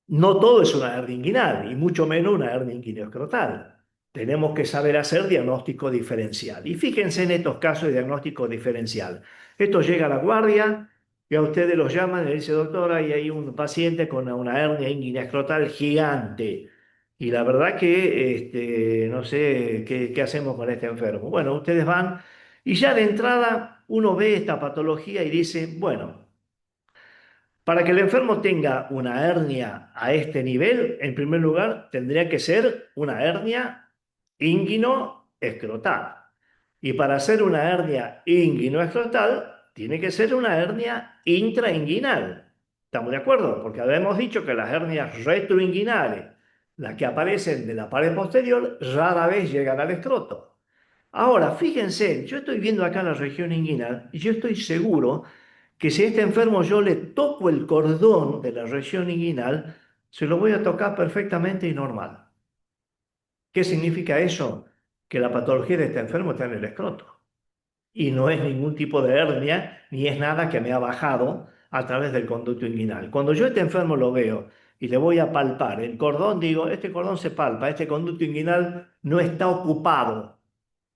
no todo es una hernia inguinal y mucho menos una hernia inguinoescrotal. Tenemos que saber hacer diagnóstico diferencial. Y fíjense en estos casos de diagnóstico diferencial. Esto llega a la guardia y a ustedes los llaman y le dice, doctora, y hay un paciente con una hernia inguinoescrotal gigante. Y la verdad que no sé qué hacemos con este enfermo. Bueno, ustedes van y ya de entrada uno ve esta patología y dice, bueno, para que el enfermo tenga una hernia a este nivel, en primer lugar, tendría que ser una hernia inguinoescrotal. Y para hacer una hernia inguinoescrotal, tiene que ser una hernia intrainguinal. ¿Estamos de acuerdo? Porque habíamos dicho que las hernias retroinguinales, las que aparecen de la pared posterior, rara vez llegan al escroto. Ahora, fíjense, yo estoy viendo acá la región inguinal y yo estoy seguro que si a este enfermo yo le toco el cordón de la región inguinal, se lo voy a tocar perfectamente y normal. ¿Qué significa eso? Que la patología de este enfermo está en el escroto. Y no es ningún tipo de hernia, ni es nada que me ha bajado a través del conducto inguinal. Cuando yo a este enfermo lo veo y le voy a palpar el cordón, digo, este cordón se palpa, este conducto inguinal no está ocupado.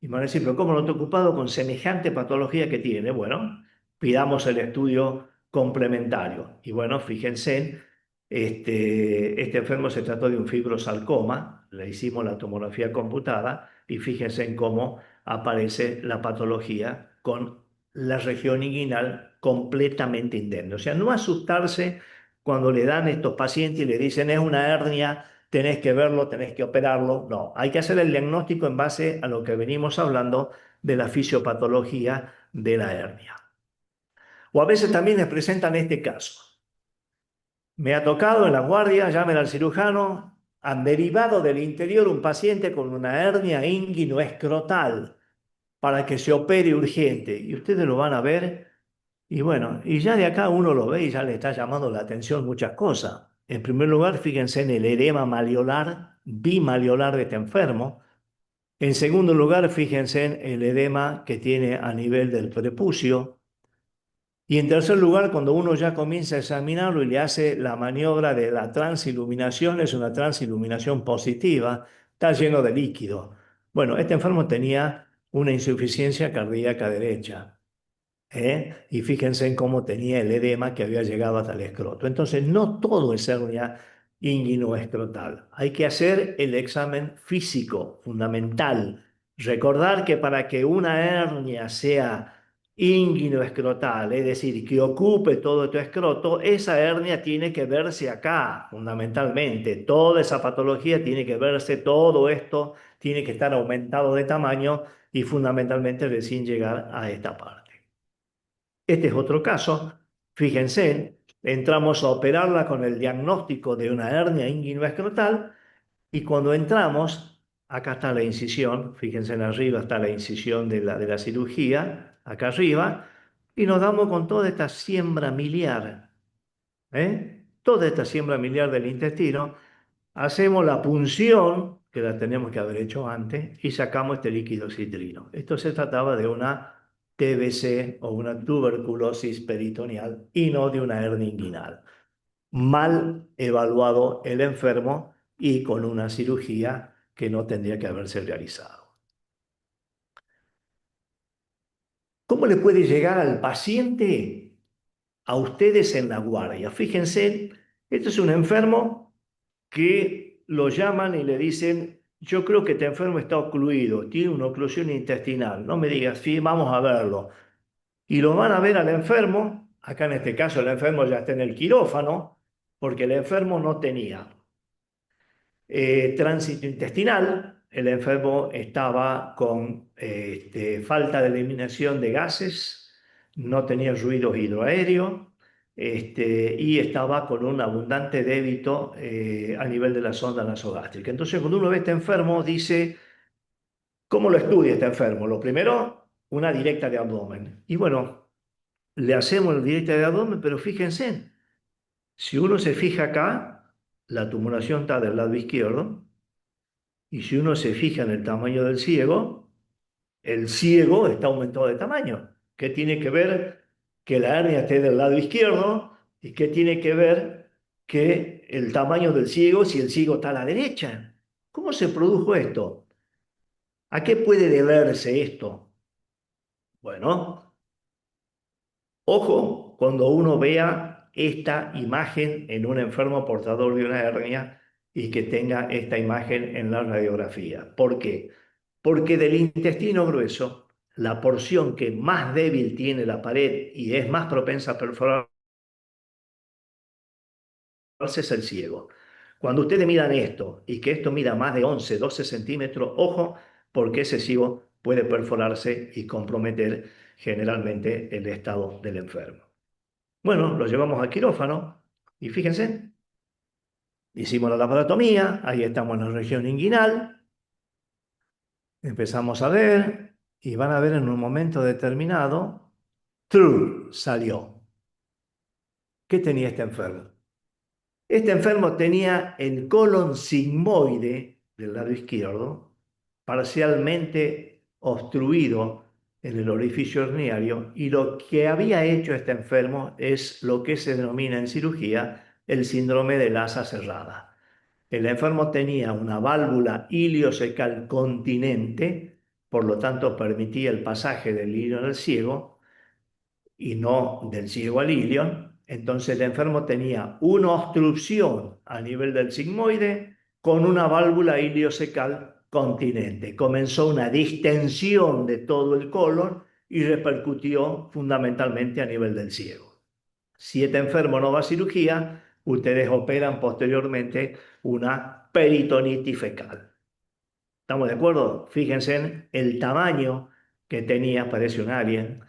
Y me van a decir, pero ¿cómo no está ocupado con semejante patología que tiene? Bueno, pidamos el estudio complementario. Y bueno, fíjense, este enfermo se trató de un fibrosarcoma, le hicimos la tomografía computada y fíjense en cómo aparece la patología con la región inguinal completamente indemne. O sea, no asustarse cuando le dan estos pacientes y le dicen es una hernia, tenés que verlo, tenés que operarlo. No, hay que hacer el diagnóstico en base a lo que venimos hablando de la fisiopatología de la hernia. O a veces también les presentan este caso. Me ha tocado en la guardia, llamen al cirujano, han derivado del interior un paciente con una hernia inguinoescrotal para que se opere urgente. Y ustedes lo van a ver y bueno, y ya de acá uno lo ve y ya le está llamando la atención muchas cosas. En primer lugar, fíjense en el edema maliolar, bimaliolar de este enfermo. En segundo lugar, fíjense en el edema que tiene a nivel del prepucio. Y en tercer lugar, cuando uno ya comienza a examinarlo y le hace la maniobra de la transiluminación, es una transiluminación positiva, está lleno de líquido. Bueno, este enfermo tenía una insuficiencia cardíaca derecha. Y fíjense en cómo tenía el edema que había llegado hasta el escroto. Entonces, no todo es hernia inguinoescrotal. Hay que hacer el examen físico, fundamental. Recordar que para que una hernia sea inguinoescrotal, es decir, que ocupe todo tu escroto, esa hernia tiene que verse acá, fundamentalmente. Toda esa patología tiene que verse, todo esto tiene que estar aumentado de tamaño y fundamentalmente recién llegar a esta parte. Este es otro caso. Fíjense, entramos a operarla con el diagnóstico de una hernia inguinoescrotal y cuando entramos, acá está la incisión, fíjense en arriba está la incisión de la cirugía, acá arriba, y nos damos con toda esta siembra miliar, toda esta siembra miliar del intestino, hacemos la punción, que la tenemos que haber hecho antes, y sacamos este líquido citrino. Esto se trataba de una TBC o una tuberculosis peritoneal y no de una hernia inguinal. Mal evaluado el enfermo y con una cirugía que no tendría que haberse realizado. ¿Cómo le puede llegar al paciente a ustedes en la guardia? Fíjense, este es un enfermo que lo llaman y le dicen, yo creo que este enfermo está ocluido, tiene una oclusión intestinal. No me digas, sí, vamos a verlo. Y lo van a ver al enfermo, acá en este caso el enfermo ya está en el quirófano, porque el enfermo no tenía tránsito intestinal, el enfermo estaba con falta de eliminación de gases, no tenía ruido hidroaéreo y estaba con un abundante débito a nivel de la sonda nasogástrica. Entonces, cuando uno ve a este enfermo, dice, ¿cómo lo estudia este enfermo? Lo primero, una directa de abdomen. Y bueno, le hacemos la directa de abdomen, pero fíjense, si uno se fija acá, la tumoración está del lado izquierdo. Y si uno se fija en el tamaño del ciego, el ciego está aumentado de tamaño. ¿Qué tiene que ver que la hernia esté del lado izquierdo? ¿Y qué tiene que ver que el tamaño del ciego si el ciego está a la derecha? ¿Cómo se produjo esto? ¿A qué puede deberse esto? Bueno, ojo cuando uno vea esta imagen en un enfermo portador de una hernia y que tenga esta imagen en la radiografía. ¿Por qué? Porque del intestino grueso, la porción que más débil tiene la pared y es más propensa a perforarse es el ciego. Cuando ustedes miran esto y que esto mida más de 11, 12 centímetros, ojo, porque ese ciego puede perforarse y comprometer generalmente el estado del enfermo. Bueno, lo llevamos al quirófano y fíjense, hicimos la laparotomía, ahí estamos en la región inguinal, empezamos a ver y van a ver en un momento determinado, true, salió. ¿Qué tenía este enfermo? Este enfermo tenía el colon sigmoide del lado izquierdo, parcialmente obstruido en el orificio herniario, y lo que había hecho este enfermo es lo que se denomina en cirugía el síndrome del asa cerrada. El enfermo tenía una válvula iliocecal continente, por lo tanto permitía el pasaje del ilion al ciego, y no del ciego al ilion. Entonces el enfermo tenía una obstrucción a nivel del sigmoide con una válvula iliocecal continente. Comenzó una distensión de todo el colon y repercutió fundamentalmente a nivel del ciego. Si este enfermo no va a cirugía, ustedes operan posteriormente una peritonitis fecal. ¿Estamos de acuerdo? Fíjense en el tamaño que tenía, parece un alien,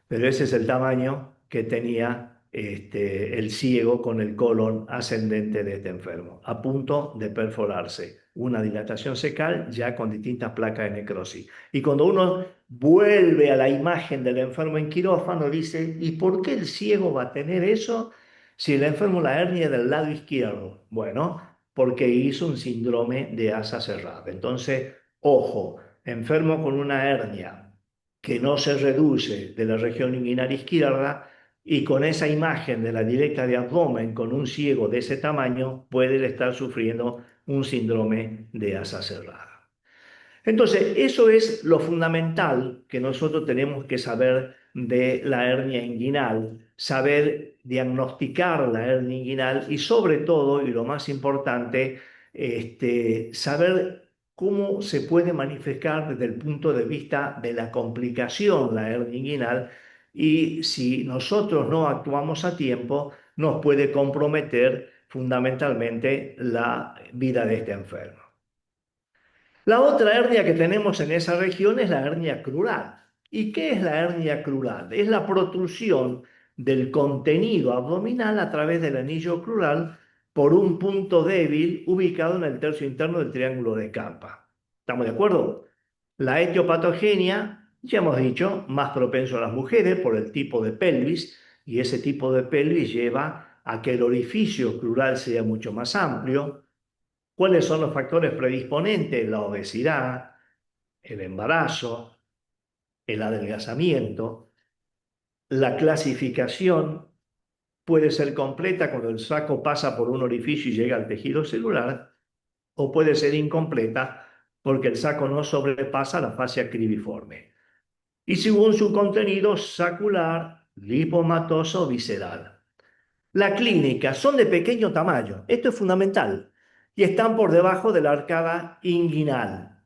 pero ese es el tamaño que tenía el ciego con el colon ascendente de este enfermo, a punto de perforarse. Una dilatación secal ya con distintas placas de necrosis. Y cuando uno vuelve a la imagen del enfermo en quirófano, dice, ¿y por qué el ciego va a tener eso si el enfermo la hernia del lado izquierdo? Bueno, porque hizo un síndrome de asa cerrada. Entonces, ojo, enfermo con una hernia que no se reduce de la región inguinal izquierda y con esa imagen de la directa de abdomen con un ciego de ese tamaño puede estar sufriendo un síndrome de asa cerrada. Entonces, eso es lo fundamental que nosotros tenemos que saber de la hernia inguinal, saber diagnosticar la hernia inguinal y sobre todo, y lo más importante, saber cómo se puede manifestar desde el punto de vista de la complicación la hernia inguinal y si nosotros no actuamos a tiempo, nos puede comprometer fundamentalmente la vida de este enfermo. La otra hernia que tenemos en esa región es la hernia crural. ¿Y qué es la hernia crural? Es la protrusión del contenido abdominal a través del anillo crural por un punto débil ubicado en el tercio interno del triángulo de Campa. ¿Estamos de acuerdo? La etiopatogenia, ya hemos dicho, más propenso a las mujeres por el tipo de pelvis, y ese tipo de pelvis lleva a que el orificio crural sea mucho más amplio. ¿Cuáles son los factores predisponentes? La obesidad, el embarazo, el adelgazamiento. La clasificación puede ser completa cuando el saco pasa por un orificio y llega al tejido celular, o puede ser incompleta porque el saco no sobrepasa la fascia cribiforme. Y según su contenido sacular, lipomatoso, visceral. La clínica son de pequeño tamaño, esto es fundamental, y están por debajo de la arcada inguinal.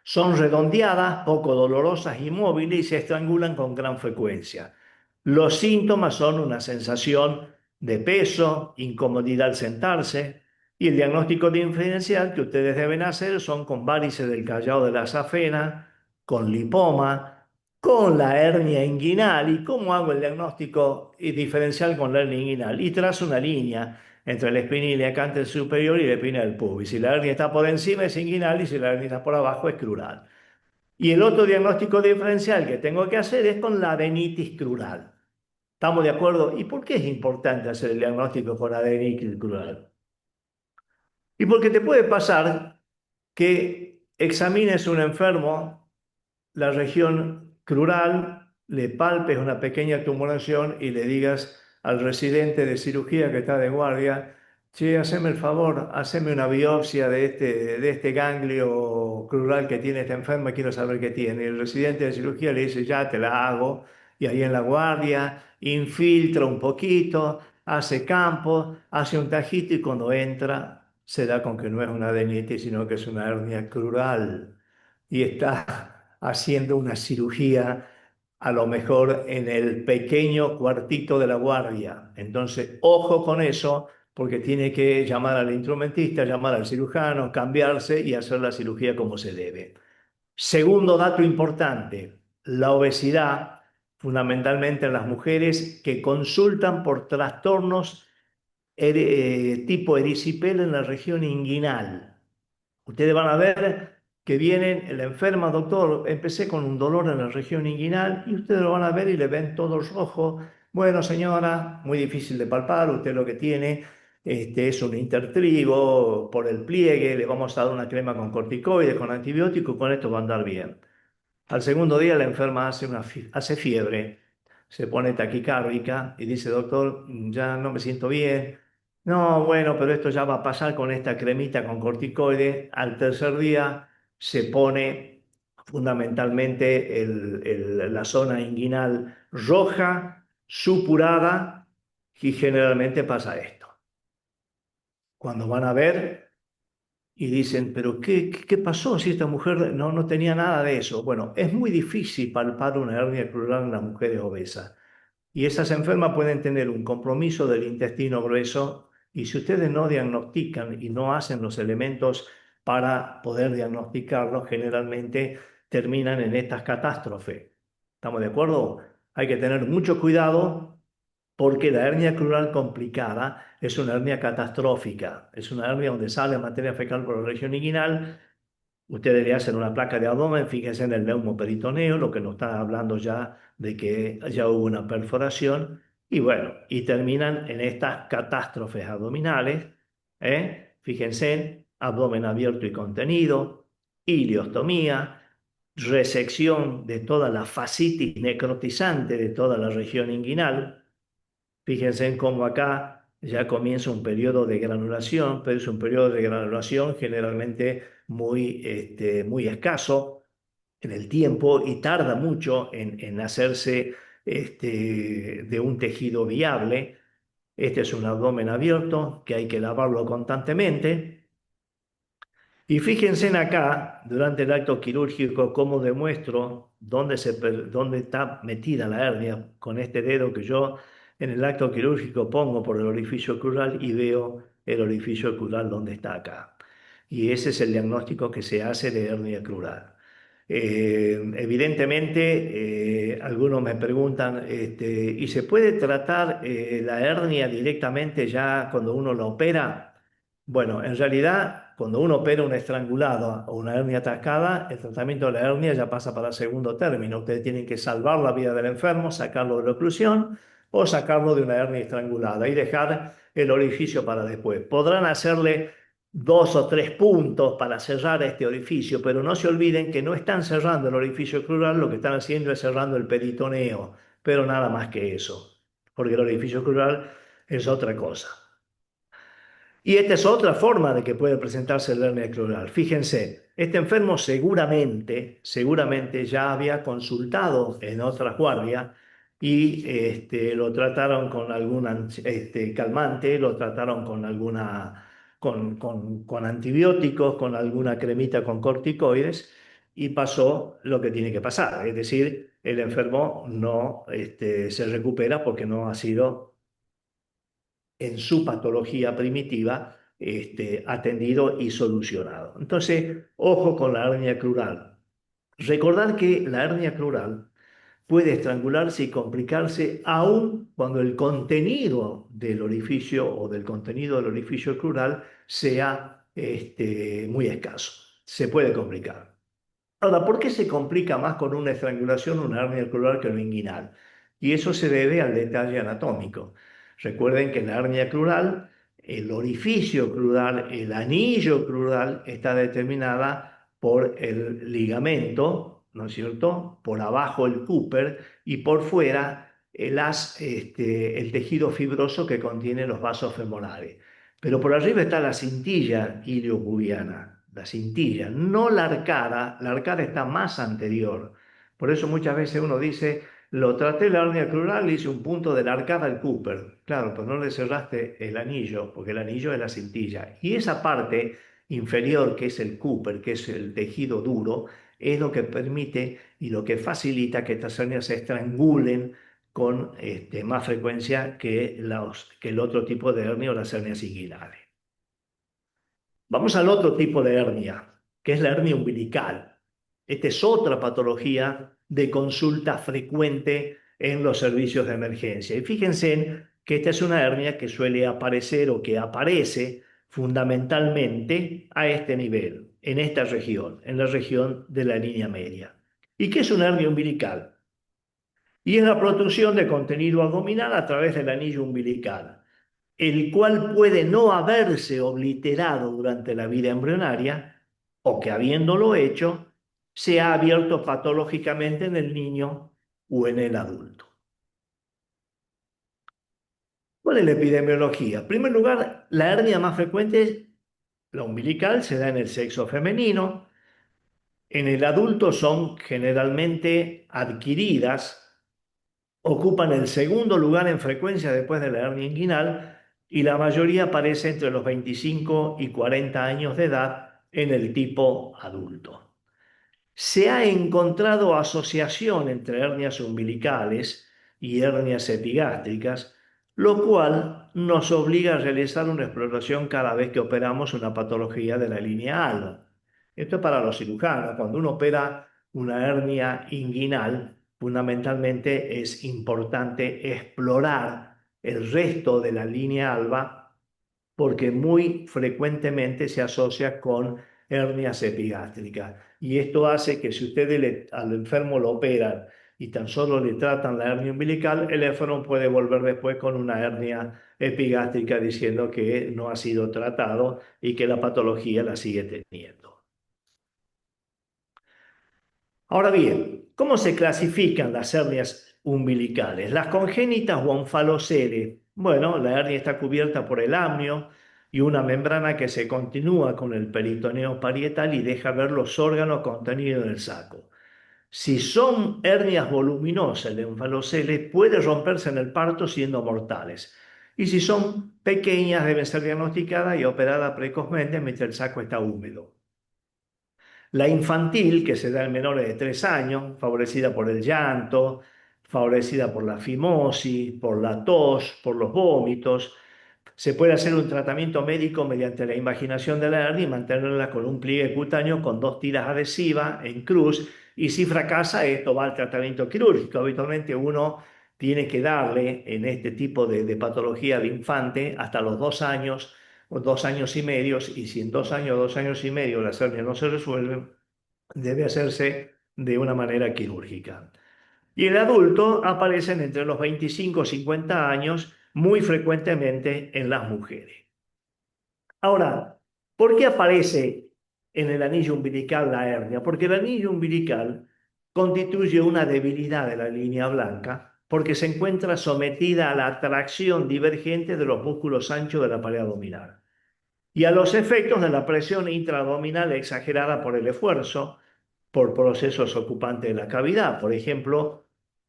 Son redondeadas, poco dolorosas y móviles y se estrangulan con gran frecuencia. Los síntomas son una sensación de peso, incomodidad al sentarse, y el diagnóstico diferencial que ustedes deben hacer son con varices del callado de la safena, con lipoma, con la hernia inguinal. ¿Y cómo hago el diagnóstico diferencial con la hernia inguinal? Y trazo una línea entre la espina ilíaca superior y la espina del pubis. Si la hernia está por encima es inguinal y si la hernia está por abajo es crural. Y el otro diagnóstico diferencial que tengo que hacer es con la adenitis crural. ¿Estamos de acuerdo? ¿Y por qué es importante hacer el diagnóstico con adenitis crural? Y porque te puede pasar que examines un enfermo la región crural, le palpes una pequeña tumoración y le digas al residente de cirugía que está de guardia: che, haceme el favor, haceme una biopsia de este ganglio crural que tiene esta enferma, quiero saber qué tiene. Y el residente de cirugía le dice: ya te la hago. Y ahí en la guardia infiltra un poquito, hace campo, hace un tajito y cuando entra se da con que no es una adenitis, sino que es una hernia crural. Y está haciendo una cirugía a lo mejor en el pequeño cuartito de la guardia. Entonces, ojo con eso, porque tiene que llamar al instrumentista, llamar al cirujano, cambiarse y hacer la cirugía como se debe. Segundo dato importante, la obesidad, fundamentalmente en las mujeres que consultan por trastornos tipo erisipela en la región inguinal. Ustedes van a ver que vienen, la enferma, doctor, empecé con un dolor en la región inguinal, y ustedes lo van a ver y le ven todo rojo. Bueno, señora, muy difícil de palpar, usted lo que tiene es un intertrigo por el pliegue, le vamos a dar una crema con corticoides, con antibióticos, con esto va a andar bien. Al segundo día la enferma hace fiebre, se pone taquicárdica y dice: doctor, ya no me siento bien. No, bueno, pero esto ya va a pasar con esta cremita con corticoide. Al tercer día se pone fundamentalmente la zona inguinal roja, supurada, y generalmente pasa esto. Cuando van a ver y dicen: pero ¿qué pasó si esta mujer no tenía nada de eso? Bueno, es muy difícil palpar una hernia crural en las mujeres obesas. Y esas enfermas pueden tener un compromiso del intestino grueso, y si ustedes no diagnostican y no hacen los elementos para poder diagnosticarlo, generalmente terminan en estas catástrofes. ¿Estamos de acuerdo? Hay que tener mucho cuidado porque la hernia crural complicada es una hernia catastrófica, es una hernia donde sale materia fecal por la región inguinal. Ustedes le hacen una placa de abdomen, fíjense en el neumoperitoneo, lo que nos está hablando ya de que ya hubo una perforación, y bueno, y terminan en estas catástrofes abdominales, ¿eh? Fíjense, abdomen abierto y contenido, ileostomía, resección de toda la fascitis necrotizante de toda la región inguinal. Fíjense en cómo acá ya comienza un periodo de granulación, pero es un periodo de granulación generalmente muy escaso en el tiempo y tarda mucho en hacerse de un tejido viable. Este es un abdomen abierto que hay que lavarlo constantemente. Y fíjense en acá, durante el acto quirúrgico, cómo demuestro dónde está metida la hernia con este dedo que yo en el acto quirúrgico pongo por el orificio crural y veo el orificio crural donde está acá. Y ese es el diagnóstico que se hace de hernia crural. Evidentemente, algunos me preguntan, ¿y se puede tratar la hernia directamente ya cuando uno la opera? Bueno, en realidad, cuando uno opera un estrangulado o una hernia atascada, el tratamiento de la hernia ya pasa para segundo término. Ustedes tienen que salvar la vida del enfermo, sacarlo de la oclusión o sacarlo de una hernia estrangulada y dejar el orificio para después. Podrán hacerle 2 o 3 puntos para cerrar este orificio, pero no se olviden que no están cerrando el orificio crural, lo que están haciendo es cerrando el peritoneo, pero nada más que eso, porque el orificio crural es otra cosa. Y esta es otra forma de que puede presentarse el hernia crural. Fíjense, este enfermo seguramente ya había consultado en otra guardia y lo trataron con algún calmante, lo trataron con con antibióticos, con alguna cremita con corticoides y pasó lo que tiene que pasar. Es decir, el enfermo no se recupera porque no ha sido en su patología primitiva atendido y solucionado. Entonces, ojo con la hernia crural. Recordar que la hernia crural puede estrangularse y complicarse aún cuando el contenido del orificio o del contenido del orificio crural sea muy escaso. Se puede complicar. Ahora, ¿por qué se complica más con una estrangulación, una hernia crural que una inguinal? Y eso se debe al detalle anatómico. Recuerden que en la hernia crural, el orificio crural, el anillo crural está determinada por el ligamento, ¿no es cierto? Por abajo el Cooper y por fuera el tejido fibroso que contiene los vasos femorales. Pero por arriba está la cintilla iliocubiana, la cintilla, no la arcada está más anterior. Por eso muchas veces uno dice, lo traté la hernia crural, le hice un punto de la arcada al Cooper. Claro, pues no le cerraste el anillo, porque el anillo es la cintilla. Y esa parte inferior, que es el Cooper, que es el tejido duro, es lo que permite y lo que facilita que estas hernias se estrangulen con más frecuencia que el otro tipo de hernia o las hernias inguinales. Vamos al otro tipo de hernia, que es la hernia umbilical. Esta es otra patología de consulta frecuente en los servicios de emergencia. Y fíjense en que esta es una hernia que suele aparecer o que aparece fundamentalmente a este nivel, en esta región, en la región de la línea media. ¿Y qué es una hernia umbilical? Y es la protrusión de contenido abdominal a través del anillo umbilical, el cual puede no haberse obliterado durante la vida embrionaria o que habiéndolo hecho, se ha abierto patológicamente en el niño o en el adulto. ¿Cuál es la epidemiología? En primer lugar, la hernia más frecuente, la umbilical, se da en el sexo femenino. En el adulto son generalmente adquiridas, ocupan el segundo lugar en frecuencia después de la hernia inguinal y la mayoría aparece entre los 25 y 40 años de edad en el tipo adulto. Se ha encontrado asociación entre hernias umbilicales y hernias epigástricas, lo cual nos obliga a realizar una exploración cada vez que operamos una patología de la línea alba. Esto es para los cirujanos. Cuando uno opera una hernia inguinal, fundamentalmente es importante explorar el resto de la línea alba porque muy frecuentemente se asocia con hernias epigástricas. Y esto hace que si ustedes al enfermo lo operan y tan solo le tratan la hernia umbilical, el enfermo puede volver después con una hernia epigástrica diciendo que no ha sido tratado y que la patología la sigue teniendo. Ahora bien, ¿cómo se clasifican las hernias umbilicales? Las congénitas o onfaloceles. Bueno, la hernia está cubierta por el amnio y una membrana que se continúa con el peritoneo parietal y deja ver los órganos contenidos en el saco. Si son hernias voluminosas de onfaloceles, puede romperse en el parto siendo mortales. Y si son pequeñas, deben ser diagnosticadas y operadas precozmente mientras el saco está húmedo. La infantil, que se da en menores de 3 años, favorecida por el llanto, favorecida por la fimosis, por la tos, por los vómitos. Se puede hacer un tratamiento médico mediante la imaginación de la hernia y mantenerla con un pliegue cutáneo con 2 tiras adhesivas en cruz. Y si fracasa, esto va al tratamiento quirúrgico. Habitualmente uno tiene que darle en este tipo de patología de infante hasta los 2 años o 2 años y medio. Y si en 2 años, 2 años y medio la hernia no se resuelve, debe hacerse de una manera quirúrgica. Y el adulto aparecen entre los 25 y 50 años, muy frecuentemente en las mujeres. Ahora, ¿por qué aparece en el anillo umbilical la hernia? Porque el anillo umbilical constituye una debilidad de la línea blanca porque se encuentra sometida a la tracción divergente de los músculos anchos de la pared abdominal y a los efectos de la presión intraabdominal exagerada por el esfuerzo, por procesos ocupantes de la cavidad, por ejemplo,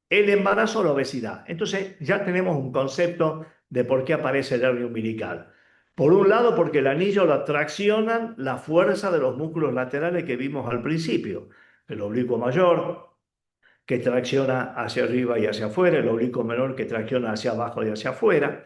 el embarazo o la obesidad. Entonces ya tenemos un concepto de por qué aparece el hernia umbilical. Por un lado, porque el anillo lo traccionan la fuerza de los músculos laterales que vimos al principio, el oblicuo mayor, que tracciona hacia arriba y hacia afuera, el oblicuo menor que tracciona hacia abajo y hacia afuera,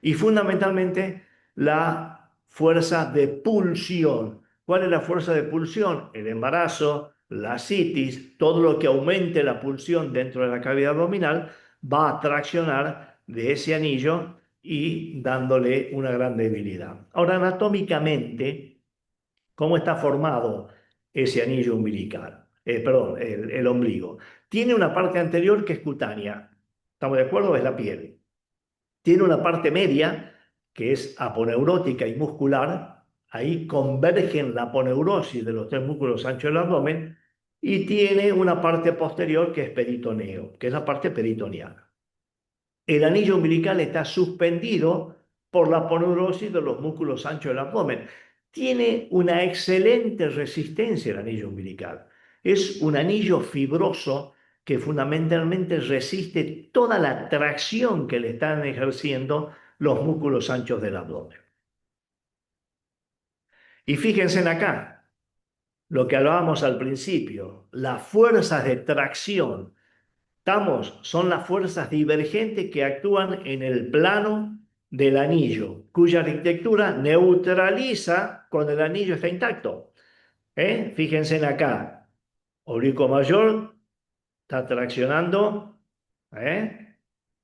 y fundamentalmente la fuerza de pulsión. ¿Cuál es la fuerza de pulsión? El embarazo, la ascitis, todo lo que aumente la pulsión dentro de la cavidad abdominal va a traccionar de ese anillo y dándole una gran debilidad. Ahora, anatómicamente, ¿cómo está formado ese anillo umbilical? Perdón, el ombligo. Tiene una parte anterior que es cutánea. ¿Estamos de acuerdo? Es la piel. Tiene una parte media que es aponeurótica y muscular. Ahí convergen la aponeurosis de los 3 músculos anchos del abdomen. Y tiene una parte posterior que es peritoneo, que es la parte peritoneal. El anillo umbilical está suspendido por la aponeurosis de los músculos anchos del abdomen. Tiene una excelente resistencia el anillo umbilical. Es un anillo fibroso que fundamentalmente resiste toda la tracción que le están ejerciendo los músculos anchos del abdomen. Y fíjense en acá, lo que hablábamos al principio, las fuerzas de tracción. Son las fuerzas divergentes que actúan en el plano del anillo, cuya arquitectura neutraliza cuando el anillo está intacto. Fíjense en acá, oblicuo mayor está traccionando, ¿eh?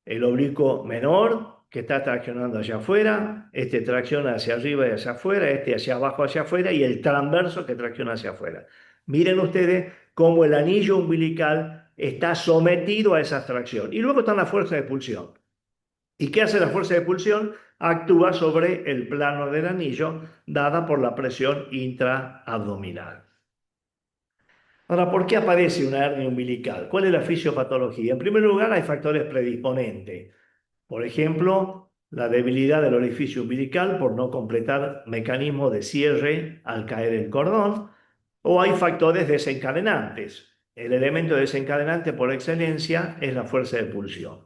El oblicuo menor que está traccionando hacia afuera, este tracciona hacia arriba y hacia afuera, este hacia abajo hacia afuera y el transverso que tracciona hacia afuera. Miren ustedes cómo el anillo umbilical está sometido a esa tracción. Y luego está la fuerza de pulsión. ¿Y qué hace la fuerza de pulsión? Actúa sobre el plano del anillo dada por la presión intraabdominal. Ahora, ¿por qué aparece una hernia umbilical? ¿Cuál es la fisiopatología? En primer lugar, hay factores predisponentes. Por ejemplo, la debilidad del orificio umbilical por no completar mecanismo de cierre al caer el cordón, o hay factores desencadenantes. El elemento desencadenante por excelencia es la fuerza de pulsión.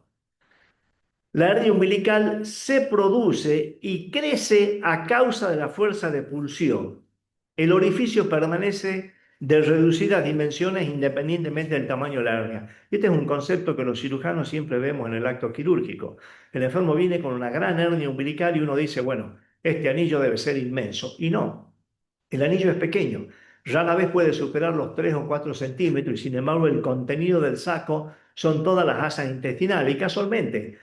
La hernia umbilical se produce y crece a causa de la fuerza de pulsión. El orificio permanece de reducidas dimensiones independientemente del tamaño de la hernia. Este es un concepto que los cirujanos siempre vemos en el acto quirúrgico. El enfermo viene con una gran hernia umbilical y uno dice, bueno, este anillo debe ser inmenso. Y no, el anillo es pequeño. Rara vez puede superar los 3 o 4 centímetros y sin embargo el contenido del saco son todas las asas intestinales. Y casualmente,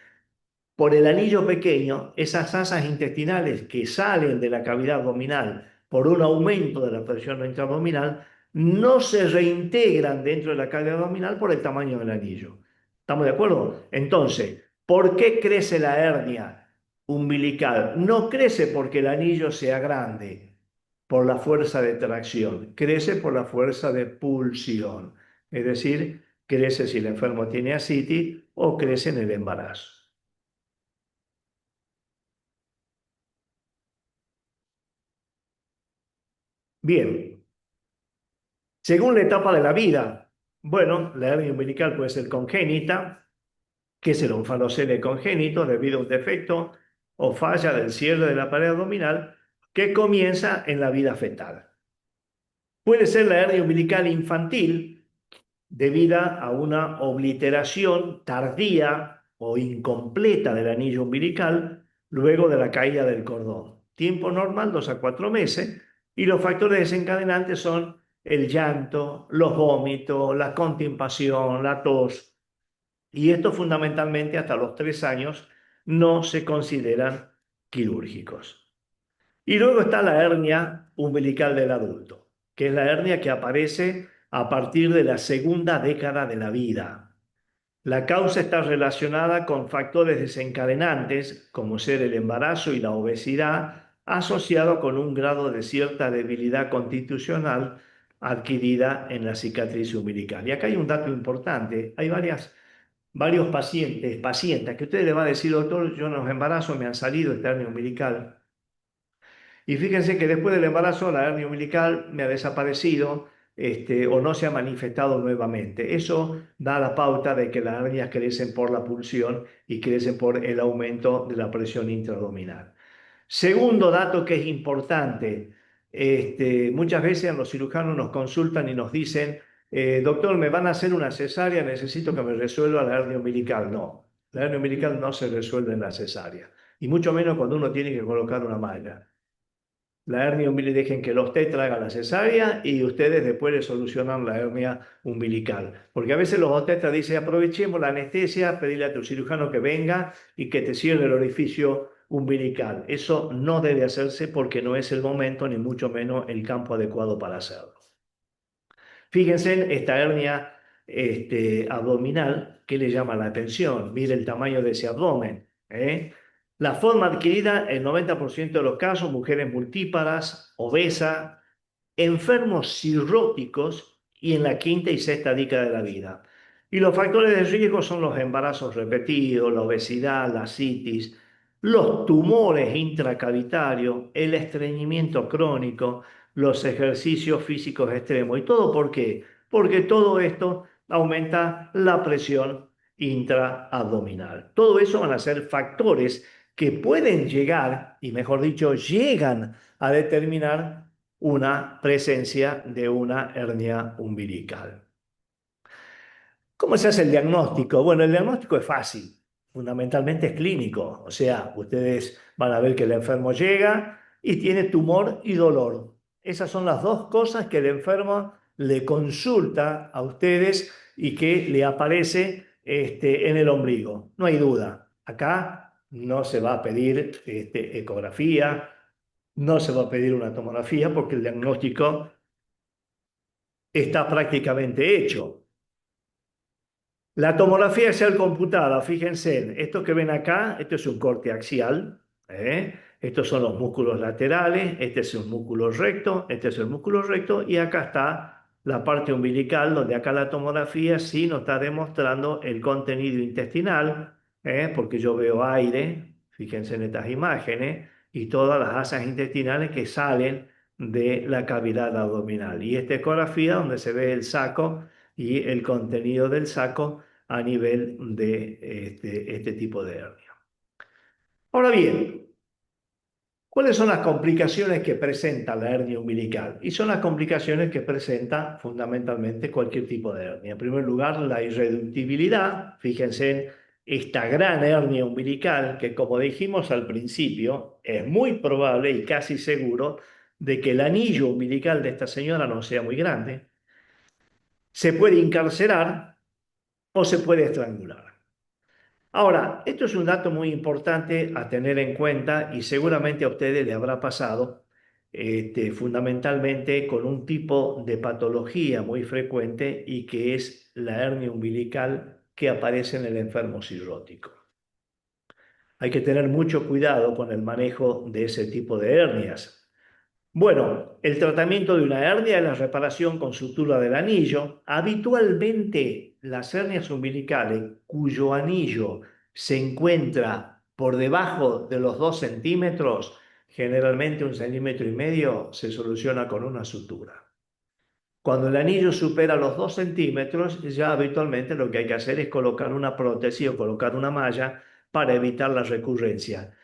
por el anillo pequeño, esas asas intestinales que salen de la cavidad abdominal por un aumento de la presión intraabdominal no se reintegran dentro de la cavidad abdominal por el tamaño del anillo. ¿Estamos de acuerdo? Entonces, ¿por qué crece la hernia umbilical? No crece porque el anillo sea grande, por la fuerza de tracción, crece por la fuerza de pulsión. Es decir, crece si el enfermo tiene ascitis o crece en el embarazo. Bien, según la etapa de la vida, bueno, la hernia umbilical puede ser congénita, que es el onfalocele congénito debido a un defecto o falla del cierre de la pared abdominal que comienza en la vida fetal. Puede ser la hernia umbilical infantil debida a una obliteración tardía o incompleta del anillo umbilical luego de la caída del cordón. Tiempo normal, 2 a 4 meses, y los factores desencadenantes son el llanto, los vómitos, la constipación, la tos, y esto fundamentalmente hasta los 3 años no se consideran quirúrgicos. Y luego está la hernia umbilical del adulto, que es la hernia que aparece a partir de la segunda década de la vida. La causa está relacionada con factores desencadenantes, como ser el embarazo y la obesidad, asociado con un grado de cierta debilidad constitucional adquirida en la cicatriz umbilical. Y acá hay un dato importante. Hay varios pacientes que usted le va a decir, doctor, yo en los embarazos me han salido esta hernia umbilical. Y fíjense que después del embarazo la hernia umbilical me ha desaparecido, o no se ha manifestado nuevamente. Eso da la pauta de que las hernias crecen por la pulsión y crecen por el aumento de la presión intraabdominal. Segundo dato que es importante, muchas veces los cirujanos nos consultan y nos dicen, doctor, me van a hacer una cesárea, necesito que me resuelva la hernia umbilical. No, la hernia umbilical no se resuelve en la cesárea, y mucho menos cuando uno tiene que colocar una malla. La hernia umbilical, dejen que los TET hagan la cesárea y ustedes después le solucionan la hernia umbilical. Porque a veces los obstetras dicen, aprovechemos la anestesia, pedirle a tu cirujano que venga y que te cierre el orificio umbilical. Eso no debe hacerse porque no es el momento, ni mucho menos el campo adecuado para hacerlo. Fíjense en esta hernia abdominal que le llama la atención. Mire el tamaño de ese abdomen. La forma adquirida, el 90% de los casos, mujeres multíparas, obesas, enfermos cirróticos y en la quinta y sexta década de la vida. Y los factores de riesgo son los embarazos repetidos, la obesidad, la citis, los tumores intracavitarios, el estreñimiento crónico, los ejercicios físicos extremos. ¿Y todo por qué? Porque todo esto aumenta la presión intraabdominal. Todo eso van a ser factores que pueden llegar, y mejor dicho, llegan a determinar una presencia de una hernia umbilical. ¿Cómo se hace el diagnóstico? Bueno, el diagnóstico es fácil, fundamentalmente es clínico, o sea, ustedes van a ver que el enfermo llega y tiene tumor y dolor. Esas son las dos cosas que el enfermo le consulta a ustedes y que le aparece en el ombligo. No hay duda, acá no se va a pedir ecografía, no se va a pedir una tomografía porque el diagnóstico está prácticamente hecho. La tomografía axial computada, fíjense, esto que ven acá, esto es un corte axial, estos son los músculos laterales, este es un músculo recto, este es el músculo recto, y acá está la parte umbilical, donde acá la tomografía sí nos está demostrando el contenido intestinal, porque yo veo aire, fíjense en estas imágenes, y todas las asas intestinales que salen de la cavidad abdominal. Y esta ecografía donde se ve el saco y el contenido del saco a nivel de este tipo de hernia. Ahora bien, ¿cuáles son las complicaciones que presenta la hernia umbilical? Y son las complicaciones que presenta fundamentalmente cualquier tipo de hernia. En primer lugar, la irreductibilidad. Fíjense en esta gran hernia umbilical que, como dijimos al principio, es muy probable y casi seguro de que el anillo umbilical de esta señora no sea muy grande. Se puede encarcerar o se puede estrangular. Ahora, esto es un dato muy importante a tener en cuenta y seguramente a ustedes les habrá pasado, fundamentalmente con un tipo de patología muy frecuente y que es la hernia umbilical que aparece en el enfermo cirrótico. Hay que tener mucho cuidado con el manejo de ese tipo de hernias. Bueno, el tratamiento de una hernia es la reparación con sutura del anillo. Habitualmente, las hernias umbilicales cuyo anillo se encuentra por debajo de los 2 centímetros, generalmente 1,5 centímetros, se soluciona con una sutura. Cuando el anillo supera los 2 centímetros, ya habitualmente lo que hay que hacer es colocar una prótesis o colocar una malla para evitar la recurrencia.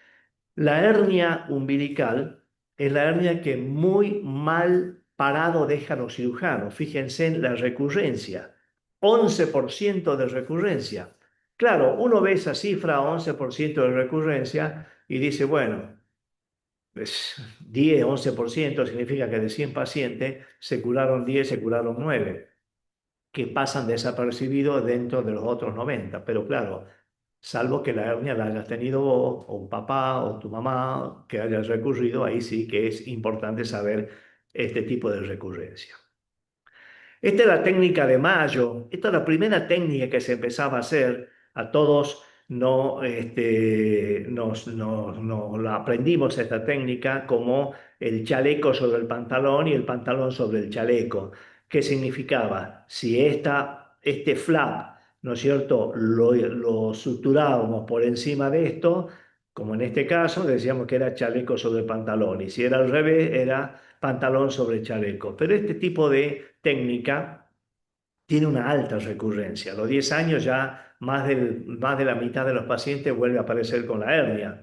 La hernia umbilical es la hernia que muy mal parado deja a los cirujanos. Fíjense en la recurrencia, 11% de recurrencia. Claro, uno ve esa cifra, 11% de recurrencia, y dice, bueno, pues 10, 11% significa que de 100 pacientes se curaron 10, se curaron 9 que pasan desapercibidos dentro de los otros 90. Pero claro, salvo que la hernia la hayas tenido vos, o un papá, o tu mamá, que hayas recurrido, ahí sí que es importante saber este tipo de recurrencia. Esta es la técnica de Mayo. Esta es la primera técnica que se empezaba a hacer. A todos no, nos la aprendimos esta técnica como el chaleco sobre el pantalón y el pantalón sobre el chaleco. ¿Qué significaba? Si este flap, ¿no es cierto?, lo suturábamos por encima de esto, como en este caso, decíamos que era chaleco sobre pantalón. Y si era al revés, era pantalón sobre chaleco. Pero este tipo de técnica tiene una alta recurrencia. A los 10 años ya más de la mitad de los pacientes vuelve a aparecer con la hernia.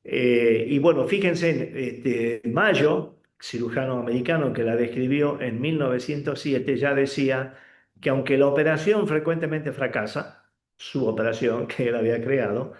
Y bueno, fíjense, Mayo, cirujano americano que la describió en 1907, ya decía que aunque la operación frecuentemente fracasa, su operación que él había creado,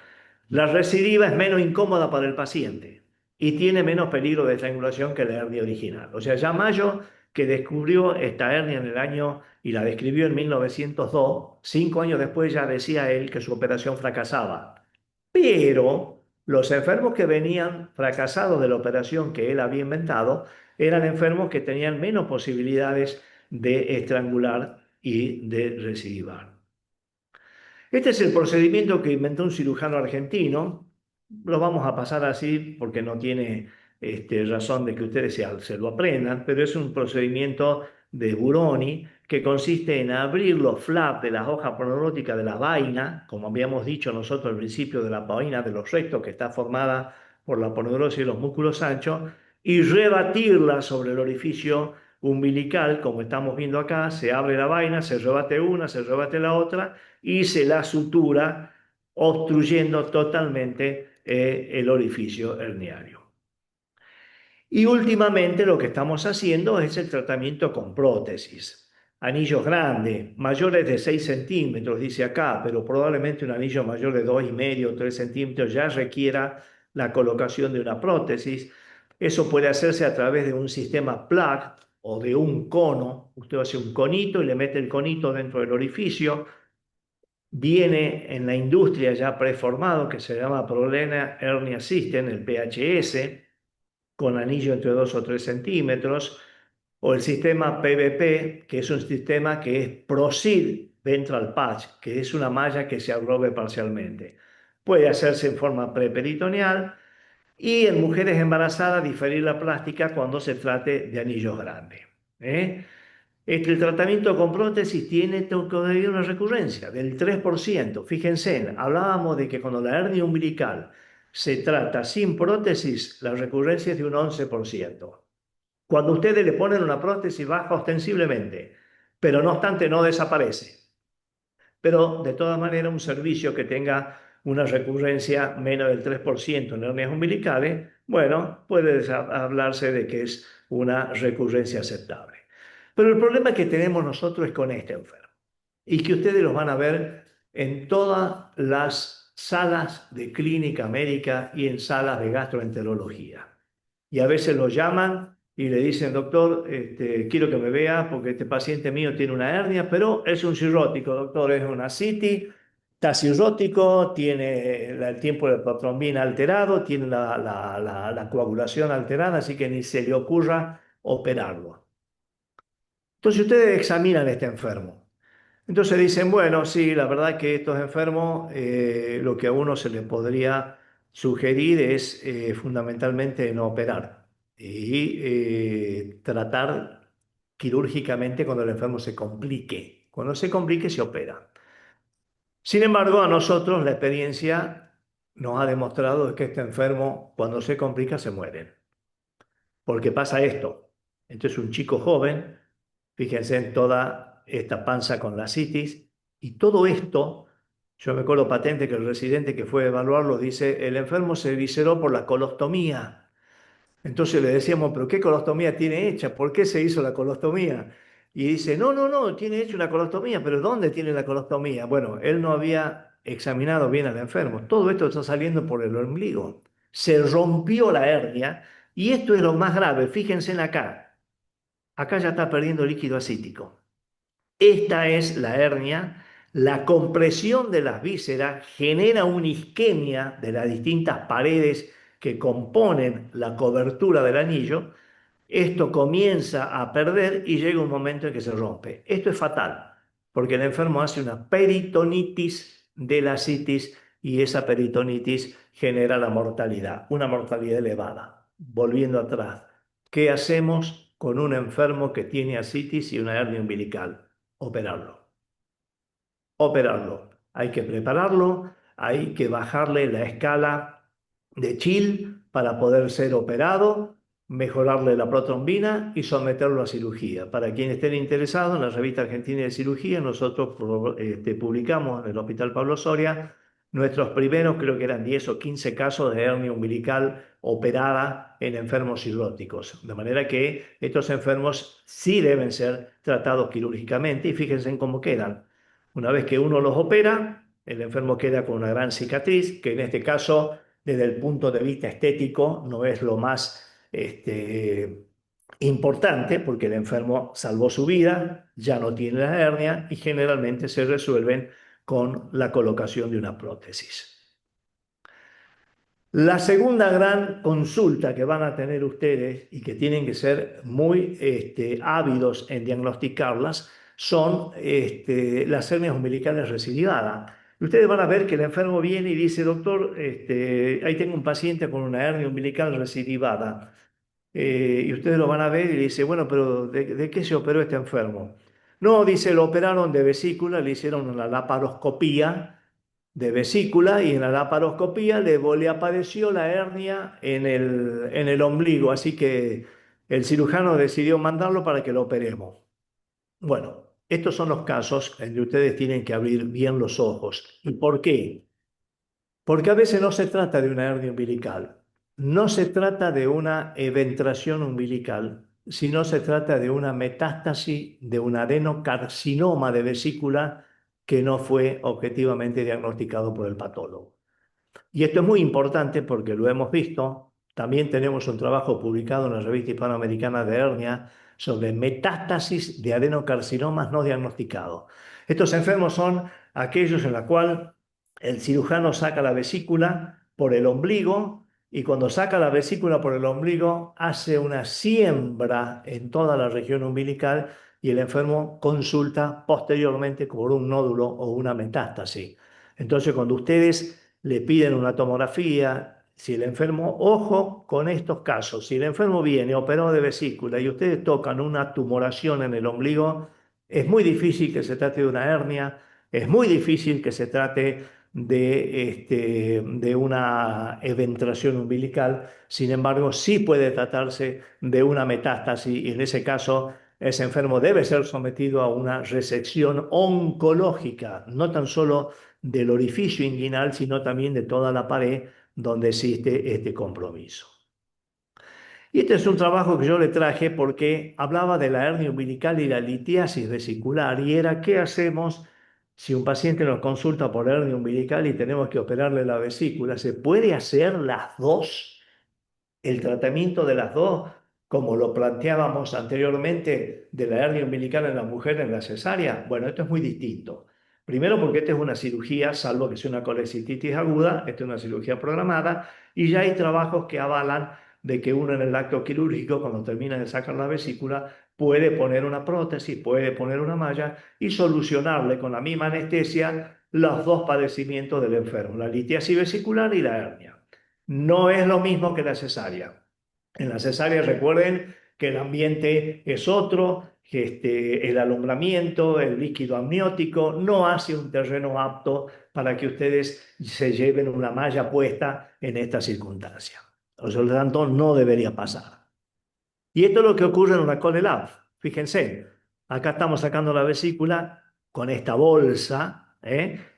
la recidiva es menos incómoda para el paciente y tiene menos peligro de estrangulación que la hernia original. O sea, ya Mayo, que descubrió esta hernia en el año y la describió en 1902, 5 años después ya decía él que su operación fracasaba. Pero los enfermos que venían fracasados de la operación que él había inventado eran enfermos que tenían menos posibilidades de estrangular y de recidivar. Este es el procedimiento que inventó un cirujano argentino. Lo vamos a pasar así porque no tiene razón de que ustedes se lo aprendan, pero es un procedimiento de Buroni que consiste en abrir los flaps de las hojas proneuróticas de la vaina, como habíamos dicho nosotros al principio, de la vaina de los rectos, que está formada por la poneurosis y los músculos anchos, y rebatirla sobre el orificio umbilical, como estamos viendo acá. Se abre la vaina, se rebate una, se rebate la otra, y se la sutura obstruyendo totalmente el orificio herniario. Y últimamente lo que estamos haciendo es el tratamiento con prótesis. Anillos grandes, mayores de 6 centímetros, dice acá, pero probablemente un anillo mayor de 2,5 o 3 centímetros ya requiera la colocación de una prótesis. Eso puede hacerse a través de un sistema plug o de un cono. Usted hace un conito y le mete el conito dentro del orificio. Viene en la industria ya preformado que se llama Prolena Hernia System, el PHS, con anillo entre 2 o 3 centímetros, o el sistema PVP, que es un sistema que es Proceed Ventral Patch, que es una malla que se adrobe parcialmente. Puede hacerse en forma preperitoneal y en mujeres embarazadas diferir la plástica cuando se trate de anillos grandes. ¿eh? El tratamiento con prótesis tiene todavía una recurrencia del 3%. Fíjense, hablábamos de que cuando la hernia umbilical se trata sin prótesis, la recurrencia es de un 11%. Cuando ustedes le ponen una prótesis baja ostensiblemente, pero no obstante no desaparece. Pero de todas maneras un servicio que tenga una recurrencia menos del 3% en hernias umbilicales, bueno, puede hablarse de que es una recurrencia aceptable. Pero el problema que tenemos nosotros es con este enfermo y que ustedes los van a ver en todas las salas de clínica médica y en salas de gastroenterología. Y a veces lo llaman y le dicen, doctor, quiero que me vea porque este paciente mío tiene una hernia, pero es un cirrótico, doctor, es una CITI, está cirrótico, tiene el tiempo de protrombina alterado, tiene la coagulación alterada, así que ni se le ocurra operarlo. Entonces ustedes examinan a este enfermo. Entonces dicen, bueno, sí, la verdad que estos enfermos, lo que a uno se les podría sugerir es fundamentalmente no operar y tratar quirúrgicamente cuando el enfermo se complique. Cuando se complique se opera. Sin embargo, a nosotros la experiencia nos ha demostrado que este enfermo cuando se complica se muere. Porque pasa esto. Entonces un chico joven, fíjense en toda esta panza con la citis, y todo esto, yo me acuerdo patente que el residente que fue a evaluarlo dice, el enfermo se visceró por la colostomía. Entonces le decíamos, ¿pero qué colostomía tiene hecha? ¿Por qué se hizo la colostomía? Y dice, no, no, no, tiene hecha una colostomía, pero ¿dónde tiene la colostomía? Bueno, él no había examinado bien al enfermo. Todo esto está saliendo por el ombligo. Se rompió la hernia y esto es lo más grave. Fíjense en acá. Acá ya está perdiendo líquido acítico. Esta es la hernia. La compresión de las vísceras genera una isquemia de las distintas paredes que componen la cobertura del anillo. Esto comienza a perder y llega un momento en que se rompe. Esto es fatal, porque el enfermo hace una peritonitis de la citis y esa peritonitis genera la mortalidad, una mortalidad elevada. Volviendo atrás, ¿qué hacemos con un enfermo que tiene ascitis y una hernia umbilical? Operarlo. Operarlo. Hay que prepararlo, hay que bajarle la escala de chill para poder ser operado, mejorarle la protrombina y someterlo a cirugía. Para quienes estén interesados, en la Revista Argentina de Cirugía, nosotros publicamos en el Hospital Pablo Soria nuestros primeros, creo que eran 10 o 15 casos de hernia umbilical operada en enfermos cirróticos. De manera que estos enfermos sí deben ser tratados quirúrgicamente y fíjense en cómo quedan. Una vez que uno los opera, el enfermo queda con una gran cicatriz, que en este caso, desde el punto de vista estético, no es lo más importante, porque el enfermo salvó su vida, ya no tiene la hernia y generalmente se resuelven con la colocación de una prótesis. La segunda gran consulta que van a tener ustedes y que tienen que ser muy ávidos en diagnosticarlas son las hernias umbilicales recidivadas. Ustedes van a ver que el enfermo viene y dice, doctor, ahí tengo un paciente con una hernia umbilical recidivada. Y ustedes lo van a ver y dice, bueno, pero ¿de qué se operó este enfermo? No, dice, lo operaron de vesícula, le hicieron una laparoscopía de vesícula y en la laparoscopía le apareció la hernia en el ombligo, así que el cirujano decidió mandarlo para que lo operemos. Bueno, estos son los casos en que ustedes tienen que abrir bien los ojos. ¿Y por qué? Porque a veces no se trata de una hernia umbilical, no se trata de una eventración umbilical, sino se trata de una metástasis de un adenocarcinoma de vesícula que no fue objetivamente diagnosticado por el patólogo. Y esto es muy importante porque lo hemos visto. También tenemos un trabajo publicado en la Revista Hispanoamericana de Hernia sobre metástasis de adenocarcinomas no diagnosticados. Estos enfermos son aquellos en los cuales el cirujano saca la vesícula por el ombligo y cuando saca la vesícula por el ombligo hace una siembra en toda la región umbilical y el enfermo consulta posteriormente por un nódulo o una metástasis. Entonces, cuando ustedes le piden una tomografía, si el enfermo, ojo con estos casos, si el enfermo viene operado de vesícula y ustedes tocan una tumoración en el ombligo, es muy difícil que se trate de una hernia, es muy difícil que se trate de una eventración umbilical, sin embargo, sí puede tratarse de una metástasis y en ese caso ese enfermo debe ser sometido a una resección oncológica, no tan solo del orificio inguinal, sino también de toda la pared donde existe este compromiso. Y este es un trabajo que yo le traje porque hablaba de la hernia umbilical y la litiasis vesicular, y era qué hacemos si un paciente nos consulta por hernia umbilical y tenemos que operarle la vesícula. ¿Se puede hacer las dos? El tratamiento de las dos, como lo planteábamos anteriormente de la hernia umbilical en la mujer en la cesárea, bueno, esto es muy distinto. Primero porque esta es una cirugía, salvo que sea una colecititis aguda, esta es una cirugía programada y ya hay trabajos que avalan de que uno en el acto quirúrgico, cuando termina de sacar la vesícula, puede poner una prótesis, puede poner una malla y solucionarle con la misma anestesia los dos padecimientos del enfermo, la litiasis vesicular y la hernia. No es lo mismo que la cesárea. En la cesárea recuerden que el ambiente es otro, que el alumbramiento, el líquido amniótico no hace un terreno apto para que ustedes se lleven una malla puesta en esta circunstancia. Por lo tanto, no debería pasar. Y esto es lo que ocurre en una ColeLab. Fíjense, acá estamos sacando la vesícula con esta bolsa,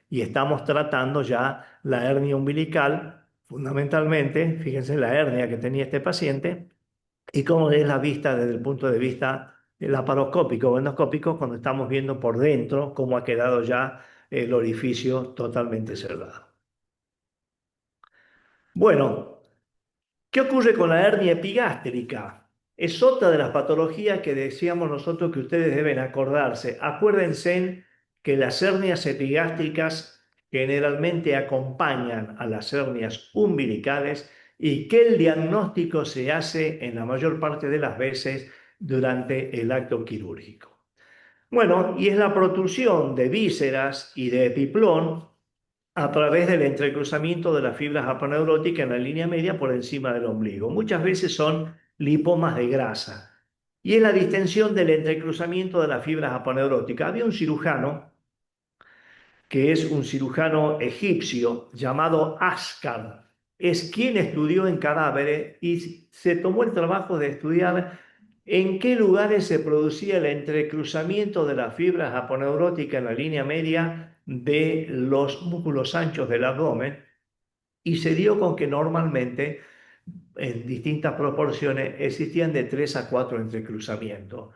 y estamos tratando ya la hernia umbilical, fundamentalmente, fíjense la hernia que tenía este paciente, y cómo es la vista desde el punto de vista laparoscópico o endoscópico cuando estamos viendo por dentro cómo ha quedado ya el orificio totalmente cerrado. Bueno, ¿qué ocurre con la hernia epigástrica? Es otra de las patologías que decíamos nosotros que ustedes deben acordarse. Acuérdense que las hernias epigástricas generalmente acompañan a las hernias umbilicales y que el diagnóstico se hace en la mayor parte de las veces durante el acto quirúrgico. Bueno, y es la protrusión de vísceras y de epiplón a través del entrecruzamiento de las fibras aponeuróticas en la línea media por encima del ombligo. Muchas veces son lipomas de grasa. Y es la distensión del entrecruzamiento de las fibras aponeuróticas. Había un cirujano, que es un cirujano egipcio llamado Ascar. Es quien estudió en cadáveres y se tomó el trabajo de estudiar en qué lugares se producía el entrecruzamiento de las fibras aponeuróticas en la línea media de los músculos anchos del abdomen y se dio con que normalmente en distintas proporciones existían de 3 a 4 entrecruzamientos.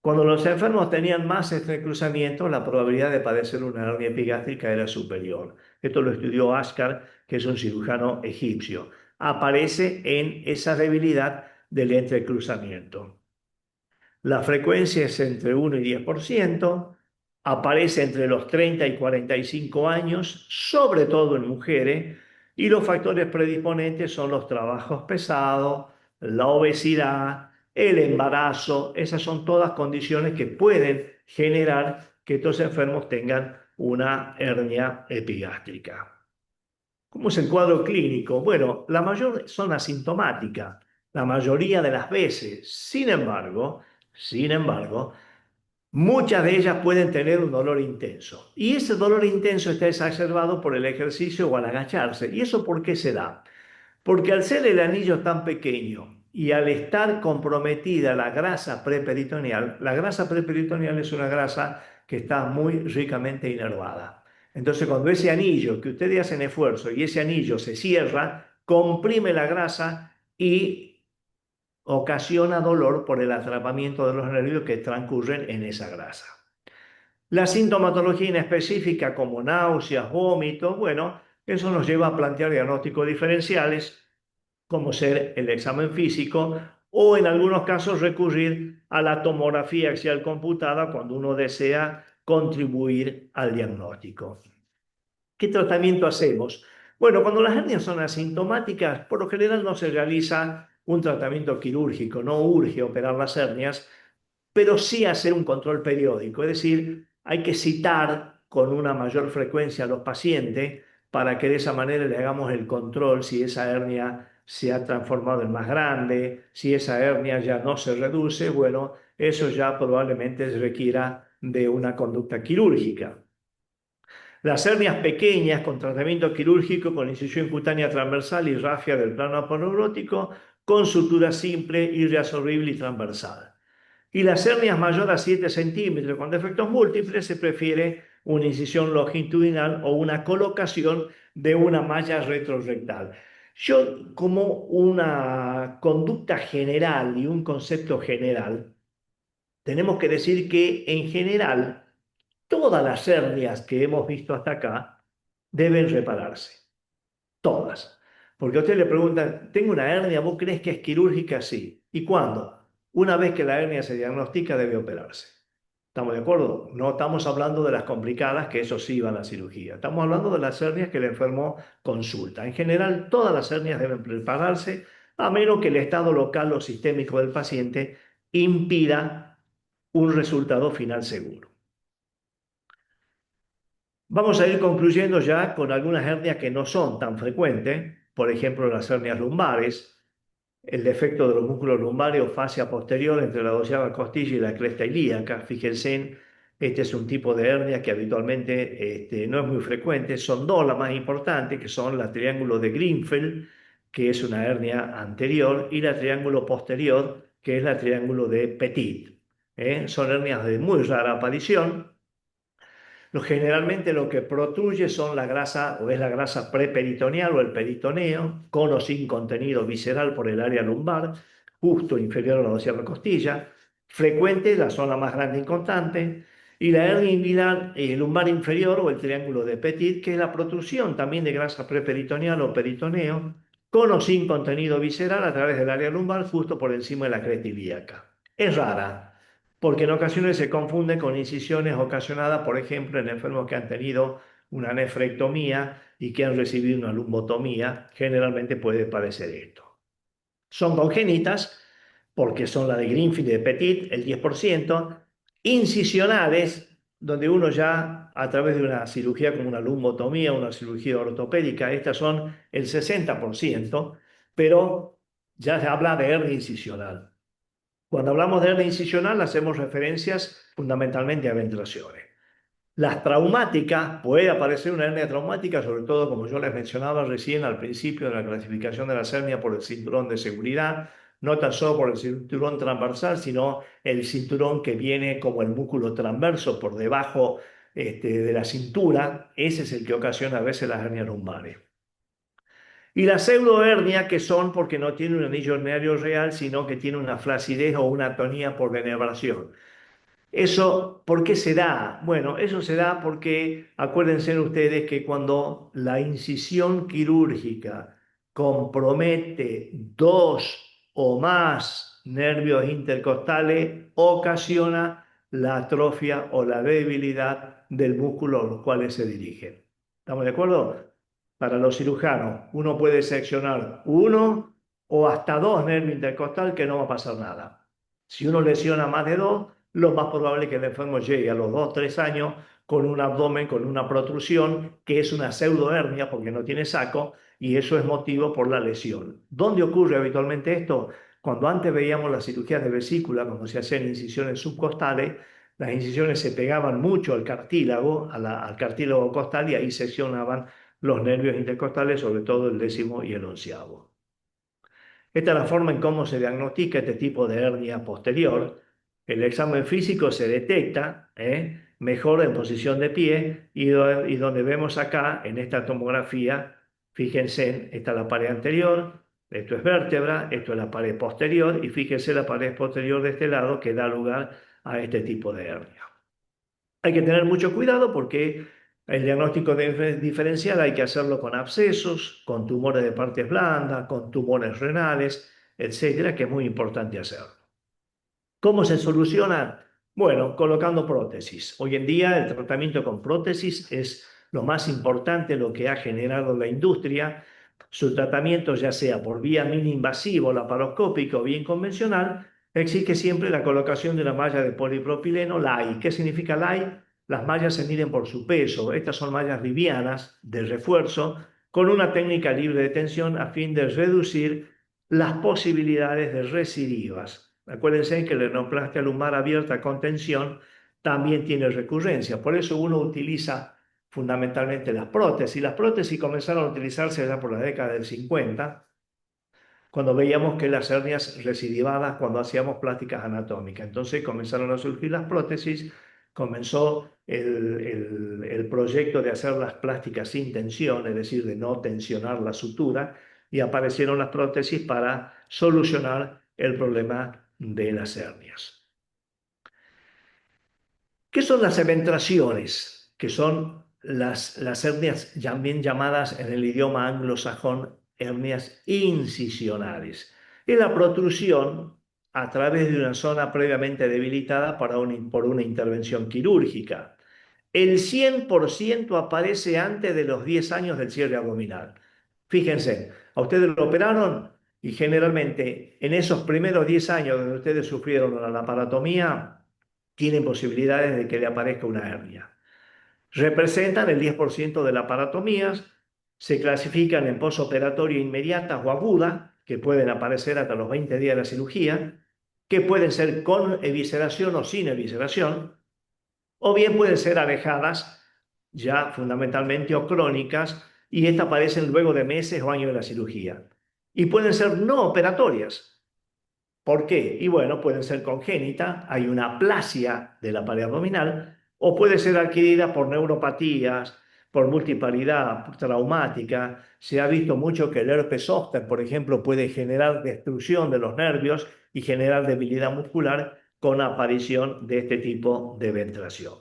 Cuando los enfermos tenían más entrecruzamientos, la probabilidad de padecer una hernia epigástrica era superior. Esto lo estudió Ascar, que es un cirujano egipcio. Aparece en esa debilidad del entrecruzamiento. La frecuencia es entre 1 y 10%, aparece entre los 30 y 45 años, sobre todo en mujeres, y los factores predisponentes son los trabajos pesados, la obesidad, el embarazo. Esas son todas condiciones que pueden generar que estos enfermos tengan una hernia epigástrica. ¿Cómo es el cuadro clínico? Bueno, la mayor son asintomáticas, la mayoría de las veces. Sin embargo, muchas de ellas pueden tener un dolor intenso. Y ese dolor intenso está exacerbado por el ejercicio o al agacharse. ¿Y eso por qué se da? Porque al ser el anillo tan pequeño y al estar comprometida la grasa preperitoneal es una grasa que está muy ricamente inervada. Entonces, cuando ese anillo, que ustedes hacen esfuerzo y ese anillo se cierra, comprime la grasa y ocasiona dolor por el atrapamiento de los nervios que transcurren en esa grasa. La sintomatología inespecífica como náuseas, vómitos, bueno, eso nos lleva a plantear diagnósticos diferenciales como ser el examen físico o en algunos casos recurrir a la tomografía axial computada cuando uno desea contribuir al diagnóstico. ¿Qué tratamiento hacemos? Bueno, cuando las hernias son asintomáticas, por lo general no se realiza un tratamiento quirúrgico, no urge operar las hernias, pero sí hacer un control periódico, es decir, hay que citar con una mayor frecuencia a los pacientes para que de esa manera le hagamos el control si esa hernia se ha transformado en más grande, si esa hernia ya no se reduce, bueno, eso ya probablemente requiera de una conducta quirúrgica. Las hernias pequeñas con tratamiento quirúrgico con incisión cutánea transversal y rafia del plano aponeurótico con sutura simple y reabsorbible y transversal. Y las hernias mayores a 7 centímetros con defectos múltiples se prefiere una incisión longitudinal o una colocación de una malla retrorectal. Yo, como una conducta general y un concepto general, tenemos que decir que en general todas las hernias que hemos visto hasta acá deben repararse. Todas. Porque a usted le preguntan, tengo una hernia, ¿vos crees que es quirúrgica? Sí. ¿Y cuándo? Una vez que la hernia se diagnostica, debe operarse. ¿Estamos de acuerdo? No estamos hablando de las complicadas, que eso sí va a la cirugía. Estamos hablando de las hernias que el enfermo consulta. En general, todas las hernias deben prepararse, a menos que el estado local o sistémico del paciente impida un resultado final seguro. Vamos a ir concluyendo ya con algunas hernias que no son tan frecuentes, por ejemplo las hernias lumbares, el defecto de los músculos lumbares o fascia posterior entre la doceava costilla y la cresta ilíaca. Fíjense, este es un tipo de hernia que habitualmente no es muy frecuente. Son dos las más importantes, que son la triángulo de Greenfeld, que es una hernia anterior, y la triángulo posterior, que es la triángulo de Petit. Son hernias de muy rara aparición. Generalmente lo que protruye son la grasa o es la grasa preperitoneal o el peritoneo, con o sin contenido visceral por el área lumbar. justo inferior a la doceava costilla, frecuente, la zona más grande y constante, y la hernia inguinal lumbar inferior o el triángulo de Petit, que es la protrusión también de grasa preperitoneal o peritoneo, con o sin contenido visceral a través del área lumbar justo por encima de la cresta ilíaca. Es rara, porque en ocasiones se confunde con incisiones ocasionadas, por ejemplo, en enfermos que han tenido una nefrectomía y que han recibido una lumbotomía. Generalmente puede padecer esto. Son congénitas, porque son la de Greenfield y de Petit, el 10%, incisionales, donde uno ya a través de una cirugía como una lumbotomía, una cirugía ortopédica, estas son el 60%, pero ya se habla de hernia incisional. Cuando hablamos de hernia incisional, hacemos referencias fundamentalmente a venturaciones. Las traumáticas, puede aparecer una hernia traumática, sobre todo como yo les mencionaba recién al principio de la clasificación de la hernia por el cinturón de seguridad, no tan solo por el cinturón transversal, sino el cinturón que viene como el músculo transverso por debajo de la cintura. Ese es el que ocasiona a veces las hernias lumbares. Y la pseudohernia, que son porque no tiene un anillo herniario real, sino que tiene una flacidez o una atonía por denervación. Eso, ¿por qué se da? Bueno, eso se da porque acuérdense ustedes que cuando la incisión quirúrgica compromete dos o más nervios intercostales, ocasiona la atrofia o la debilidad del músculo a los cuales se dirigen. ¿Estamos de acuerdo? Para los cirujanos, uno puede seccionar uno o hasta dos nervios intercostales que no va a pasar nada. Si uno lesiona más de dos, lo más probable es que el enfermo llegue a los 2 o 3 años con un abdomen, con una protrusión, que es una pseudohernia porque no tiene saco, y eso es motivo por la lesión. ¿Dónde ocurre habitualmente esto? Cuando antes veíamos las cirugías de vesícula, cuando se hacían incisiones subcostales, las incisiones se pegaban mucho al cartílago, al cartílago costal, y ahí seccionaban los nervios intercostales, sobre todo el 10º y el 11º. Esta es la forma en cómo se diagnostica este tipo de hernia posterior. El examen físico se detecta mejor en posición de pie y donde vemos acá en esta tomografía, fíjense, esta es la pared anterior, esto es vértebra, esto es la pared posterior y fíjense la pared posterior de este lado que da lugar a este tipo de hernia. Hay que tener mucho cuidado porque el diagnóstico diferencial hay que hacerlo con abscesos, con tumores de partes blandas, con tumores renales, etcétera, que es muy importante hacerlo. ¿Cómo se soluciona? Bueno, colocando prótesis. Hoy en día el tratamiento con prótesis es lo más importante, lo que ha generado la industria. Su tratamiento, ya sea por vía mini-invasivo, laparoscópico o bien convencional, exige siempre la colocación de una malla de polipropileno LAI. ¿Qué significa LAI? Las mallas se miden por su peso. Estas son mallas livianas de refuerzo con una técnica libre de tensión a fin de reducir las posibilidades de recidivas. Acuérdense que la rinoplastia lumbar abierta con tensión también tiene recurrencia. Por eso uno utiliza fundamentalmente las prótesis. Las prótesis comenzaron a utilizarse ya por la década del 50, cuando veíamos que las hernias recidivadas cuando hacíamos plásticas anatómicas. Entonces comenzaron a surgir las prótesis, comenzó el proyecto de hacer las plásticas sin tensión, es decir, de no tensionar la sutura, y aparecieron las prótesis para solucionar el problema de las hernias. ¿Qué son las eventraciones? Que son las hernias también llamadas en el idioma anglosajón hernias incisionales. Es la protrusión a través de una zona previamente debilitada por una intervención quirúrgica. El 100% aparece antes de los 10 años del cierre abdominal. Fíjense, a ustedes lo operaron y generalmente en esos primeros 10 años donde ustedes sufrieron la laparotomía, tienen posibilidades de que le aparezca una hernia. Representan el 10% de las laparotomías, se clasifican en posoperatoria inmediata o aguda, que pueden aparecer hasta los 20 días de la cirugía, que pueden ser con evisceración o sin evisceración, o bien pueden ser alejadas, ya fundamentalmente o crónicas, y estas aparecen luego de meses o años de la cirugía. Y pueden ser no operatorias. ¿Por qué? Y bueno, pueden ser congénitas, hay una aplasia de la pared abdominal, o puede ser adquirida por neuropatías, por multiparidad traumática. Se ha visto mucho que el herpes zóster, por ejemplo, puede generar destrucción de los nervios y generar debilidad muscular con aparición de este tipo de eventración.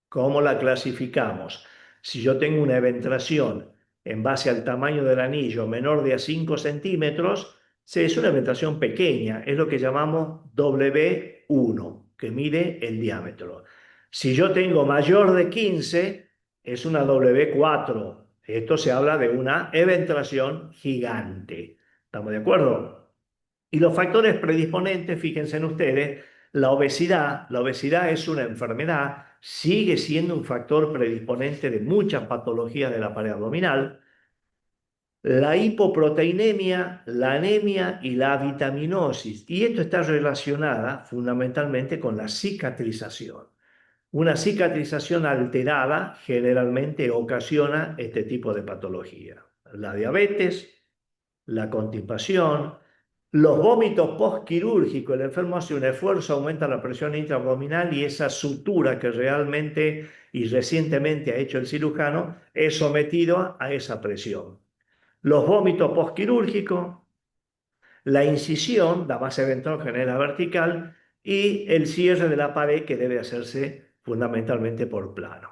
¿Cómo la clasificamos? Si yo tengo una eventración en base al tamaño del anillo menor de a 5 centímetros, es una eventración pequeña, es lo que llamamos W1, que mide el diámetro. Si yo tengo mayor de 15, es una W4. Esto se habla de una eventración gigante. ¿Estamos de acuerdo? Y los factores predisponentes, fíjense en ustedes, la obesidad es una enfermedad, sigue siendo un factor predisponente de muchas patologías de la pared abdominal. La hipoproteinemia, la anemia y la vitaminosis. Y esto está relacionada fundamentalmente con la cicatrización. Una cicatrización alterada generalmente ocasiona este tipo de patología. La diabetes, la constipación, los vómitos postquirúrgicos. El enfermo hace un esfuerzo, aumenta la presión intraabdominal y esa sutura que realmente y recientemente ha hecho el cirujano es sometido a esa presión. Los vómitos postquirúrgicos, la incisión, la base ventral genera vertical y el cierre de la pared que debe hacerse fundamentalmente por plano.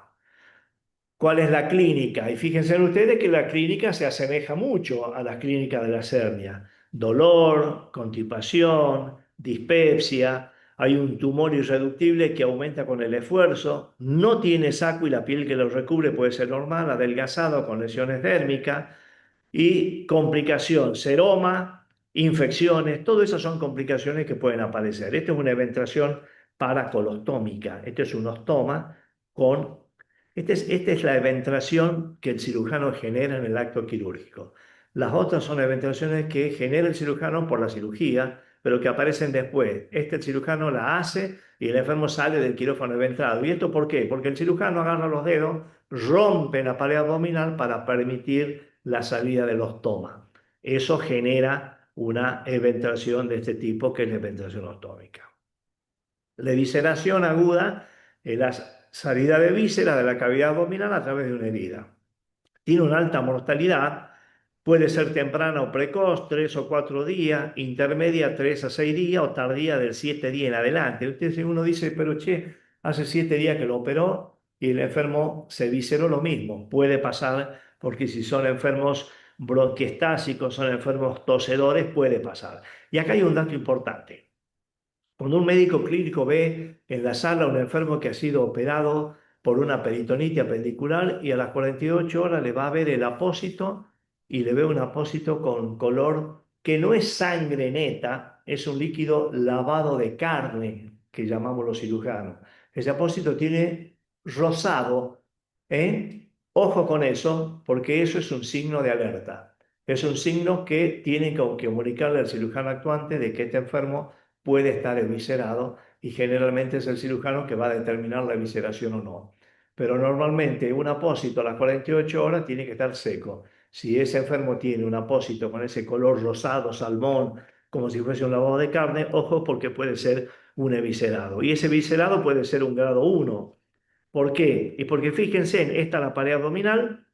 ¿Cuál es la clínica? Y fíjense ustedes que la clínica se asemeja mucho a las clínicas de la hernia. Dolor, constipación, dispepsia, hay un tumor irreductible que aumenta con el esfuerzo, no tiene saco y la piel que lo recubre puede ser normal, adelgazado con lesiones dérmicas y complicación, seroma, infecciones, todas esas son complicaciones que pueden aparecer. Esta es una eventración paracolostómica, este es un ostoma con esta es la eventración que el cirujano genera en el acto quirúrgico. Las otras son eventraciones que genera el cirujano por la cirugía, pero que aparecen después. El cirujano la hace y el enfermo sale del quirófano eventrado. ¿Y esto por qué? Porque el cirujano agarra los dedos, rompe la pared abdominal para permitir la salida del ostoma. Eso genera una eventración de este tipo, que es la eventración ostómica. La evisceración aguda es la salida de vísceras de la cavidad abdominal a través de una herida. Tiene una alta mortalidad, puede ser temprana o precoz, 3 o 4 días, intermedia 3 a 6 días o tardía del 7 días en adelante. Uno dice, pero che, hace 7 días que lo operó y el enfermo se visceró, lo mismo. Puede pasar porque si son enfermos bronquiestásicos, son enfermos tosedores, puede pasar. Y acá hay un dato importante. Cuando un médico clínico ve en la sala a un enfermo que ha sido operado por una peritonitis apendicular y a las 48 horas le va a ver el apósito y le ve un apósito con color que no es sangre neta, es un líquido lavado de carne que llamamos los cirujanos. Ese apósito tiene rosado, ¿eh? Ojo con eso, porque eso es un signo de alerta. Es un signo que tiene que comunicarle al cirujano actuante de que este enfermo puede estar eviscerado y generalmente es el cirujano que va a determinar la evisceración o no. Pero normalmente un apósito a las 48 horas tiene que estar seco. Si ese enfermo tiene un apósito con ese color rosado, salmón, como si fuese un lavado de carne, ojo porque puede ser un eviscerado. Y ese eviscerado puede ser un grado 1. ¿Por qué? Y porque fíjense, esta es la pared abdominal,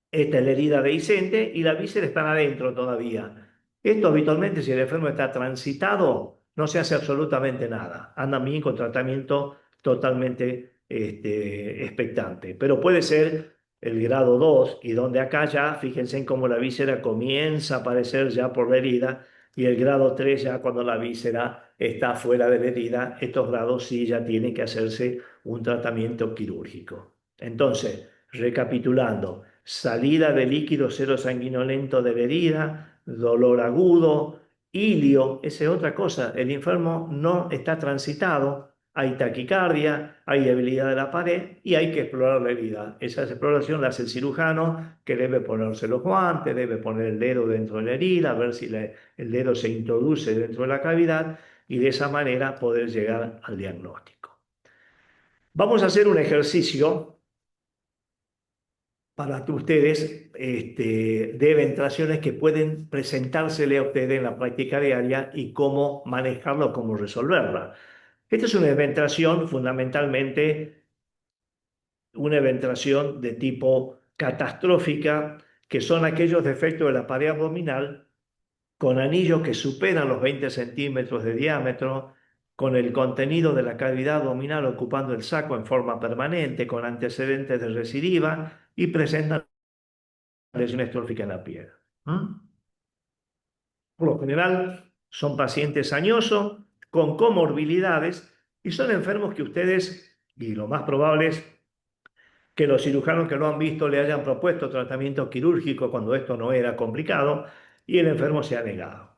esta es la herida dehiscente y la víscera están adentro todavía. Esto habitualmente, si el enfermo está transitado, no se hace absolutamente nada. Andan bien con tratamiento totalmente expectante. Pero puede ser el grado 2 y donde acá ya, fíjense en cómo la víscera comienza a aparecer ya por la herida y el grado 3 ya cuando la víscera está fuera de la herida, estos grados sí ya tienen que hacerse un tratamiento quirúrgico. Entonces, recapitulando, salida de líquido cero sanguinolento de la herida, dolor agudo, ilio, esa es otra cosa, el enfermo no está transitado, hay taquicardia, hay debilidad de la pared y hay que explorar la herida. Esa exploración la hace el cirujano, que debe ponerse los guantes, debe poner el dedo dentro de la herida, ver si el dedo se introduce dentro de la cavidad y de esa manera poder llegar al diagnóstico. Vamos a hacer un ejercicio para ustedes de eventraciones que pueden presentársele a ustedes en la práctica diaria y cómo manejarlo, cómo resolverla. Esta es una eventración fundamentalmente una eventración de tipo catastrófica, que son aquellos defectos de la pared abdominal con anillos que superan los 20 centímetros de diámetro, con el contenido de la cavidad abdominal ocupando el saco en forma permanente, con antecedentes de recidiva y presentan lesiones tróficas en la piel. ¿Mm? Por lo general, son pacientes añosos, con comorbilidades, y son enfermos que ustedes, y lo más probable es que los cirujanos que lo han visto le hayan propuesto tratamiento quirúrgico cuando esto no era complicado, y el enfermo se ha negado.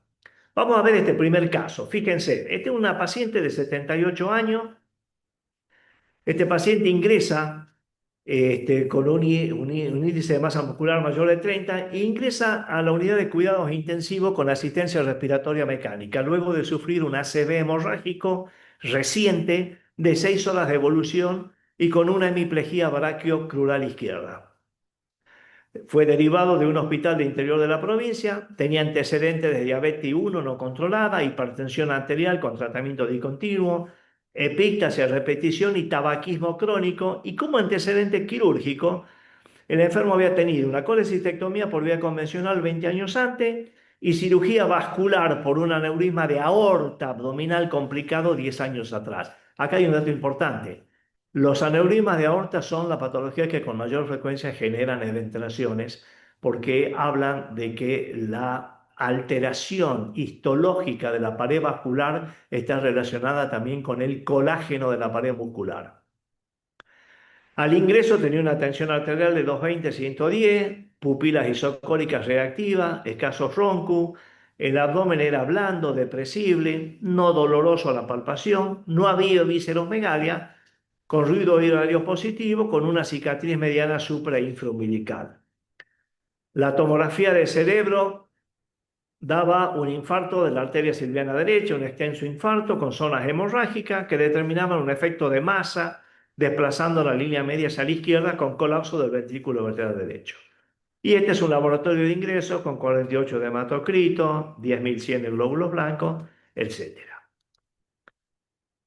Vamos a ver este primer caso. Fíjense, esta es una paciente de 78 años. Este paciente ingresa con un índice de masa muscular mayor de 30 e ingresa a la unidad de cuidados intensivos con asistencia respiratoria mecánica, luego de sufrir un ACV hemorrágico reciente de 6 horas de evolución y con una hemiplegia brachiocrural izquierda. Fue derivado de un hospital de interior de la provincia, tenía antecedentes de diabetes 1 no controlada, hipertensión arterial con tratamiento discontinuo, epíctasis a repetición y tabaquismo crónico, y como antecedente quirúrgico, el enfermo había tenido una colecistectomía por vía convencional 20 años antes y cirugía vascular por un aneurisma de aorta abdominal complicado 10 años atrás. Acá hay un dato importante. Los aneurismas de aorta son la patología que con mayor frecuencia generan eventraciones porque hablan de que la alteración histológica de la pared vascular está relacionada también con el colágeno de la pared muscular. Al ingreso tenía una tensión arterial de 220-110, pupilas isocóricas reactivas, escasos roncus, el abdomen era blando, depresible, no doloroso a la palpación, no había visceromegalia, con ruido horario positivo, con una cicatriz mediana supra e infraumbilical. La tomografía de cerebro daba un infarto de la arteria silviana derecha, un extenso infarto con zonas hemorrágicas que determinaban un efecto de masa desplazando la línea media hacia la izquierda con colapso del ventrículo vertebral derecho. Y este es un laboratorio de ingreso con 48 de hematocrito, 10.100 de glóbulos blancos, etc.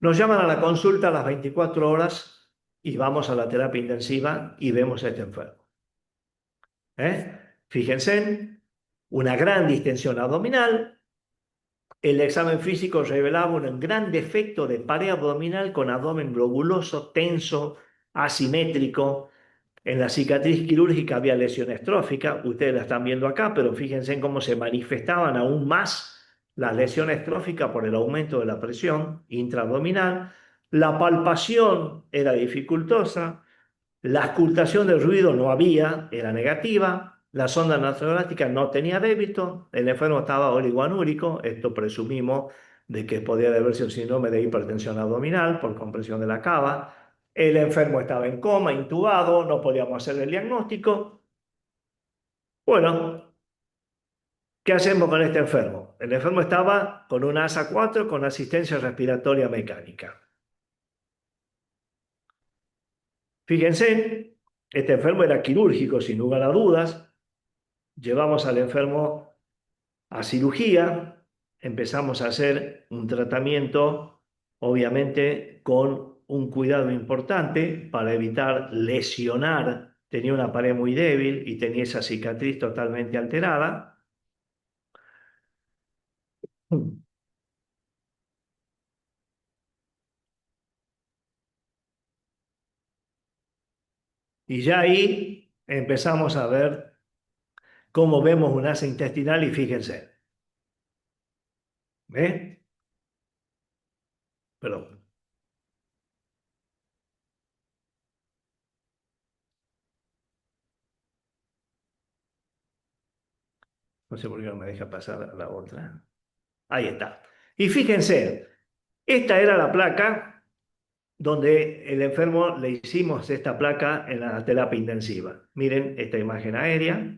Nos llaman a la consulta a las 24 horas y vamos a la terapia intensiva y vemos a este enfermo. Fíjense, una gran distensión abdominal. El examen físico revelaba un gran defecto de pared abdominal con abdomen globuloso, tenso, asimétrico. En la cicatriz quirúrgica había lesión estrófica, ustedes la están viendo acá, pero fíjense en cómo se manifestaban aún más las lesiones estróficas por el aumento de la presión intraabdominal. La palpación era dificultosa, la auscultación del ruido no había, era negativa. La sonda nasogástrica no tenía débito. El enfermo estaba oligoanúrico. Esto presumimos de que podía deberse a un síndrome de hipertensión abdominal por compresión de la cava. El enfermo estaba en coma, intubado. No podíamos hacer el diagnóstico. Bueno, ¿qué hacemos con este enfermo? El enfermo estaba con una ASA 4 con asistencia respiratoria mecánica. Fíjense, este enfermo era quirúrgico, sin lugar a dudas. Llevamos al enfermo a cirugía, empezamos a hacer un tratamiento, obviamente con un cuidado importante para evitar lesionar. Tenía una pared muy débil y tenía esa cicatriz totalmente alterada. Y ya ahí empezamos a ver cómo vemos un asa intestinal y fíjense. ¿Ve? Perdón. No sé por qué no me deja pasar a la otra. Ahí está. Y fíjense, esta era la placa donde el enfermo le hicimos esta placa en la terapia intensiva. Miren esta imagen aérea.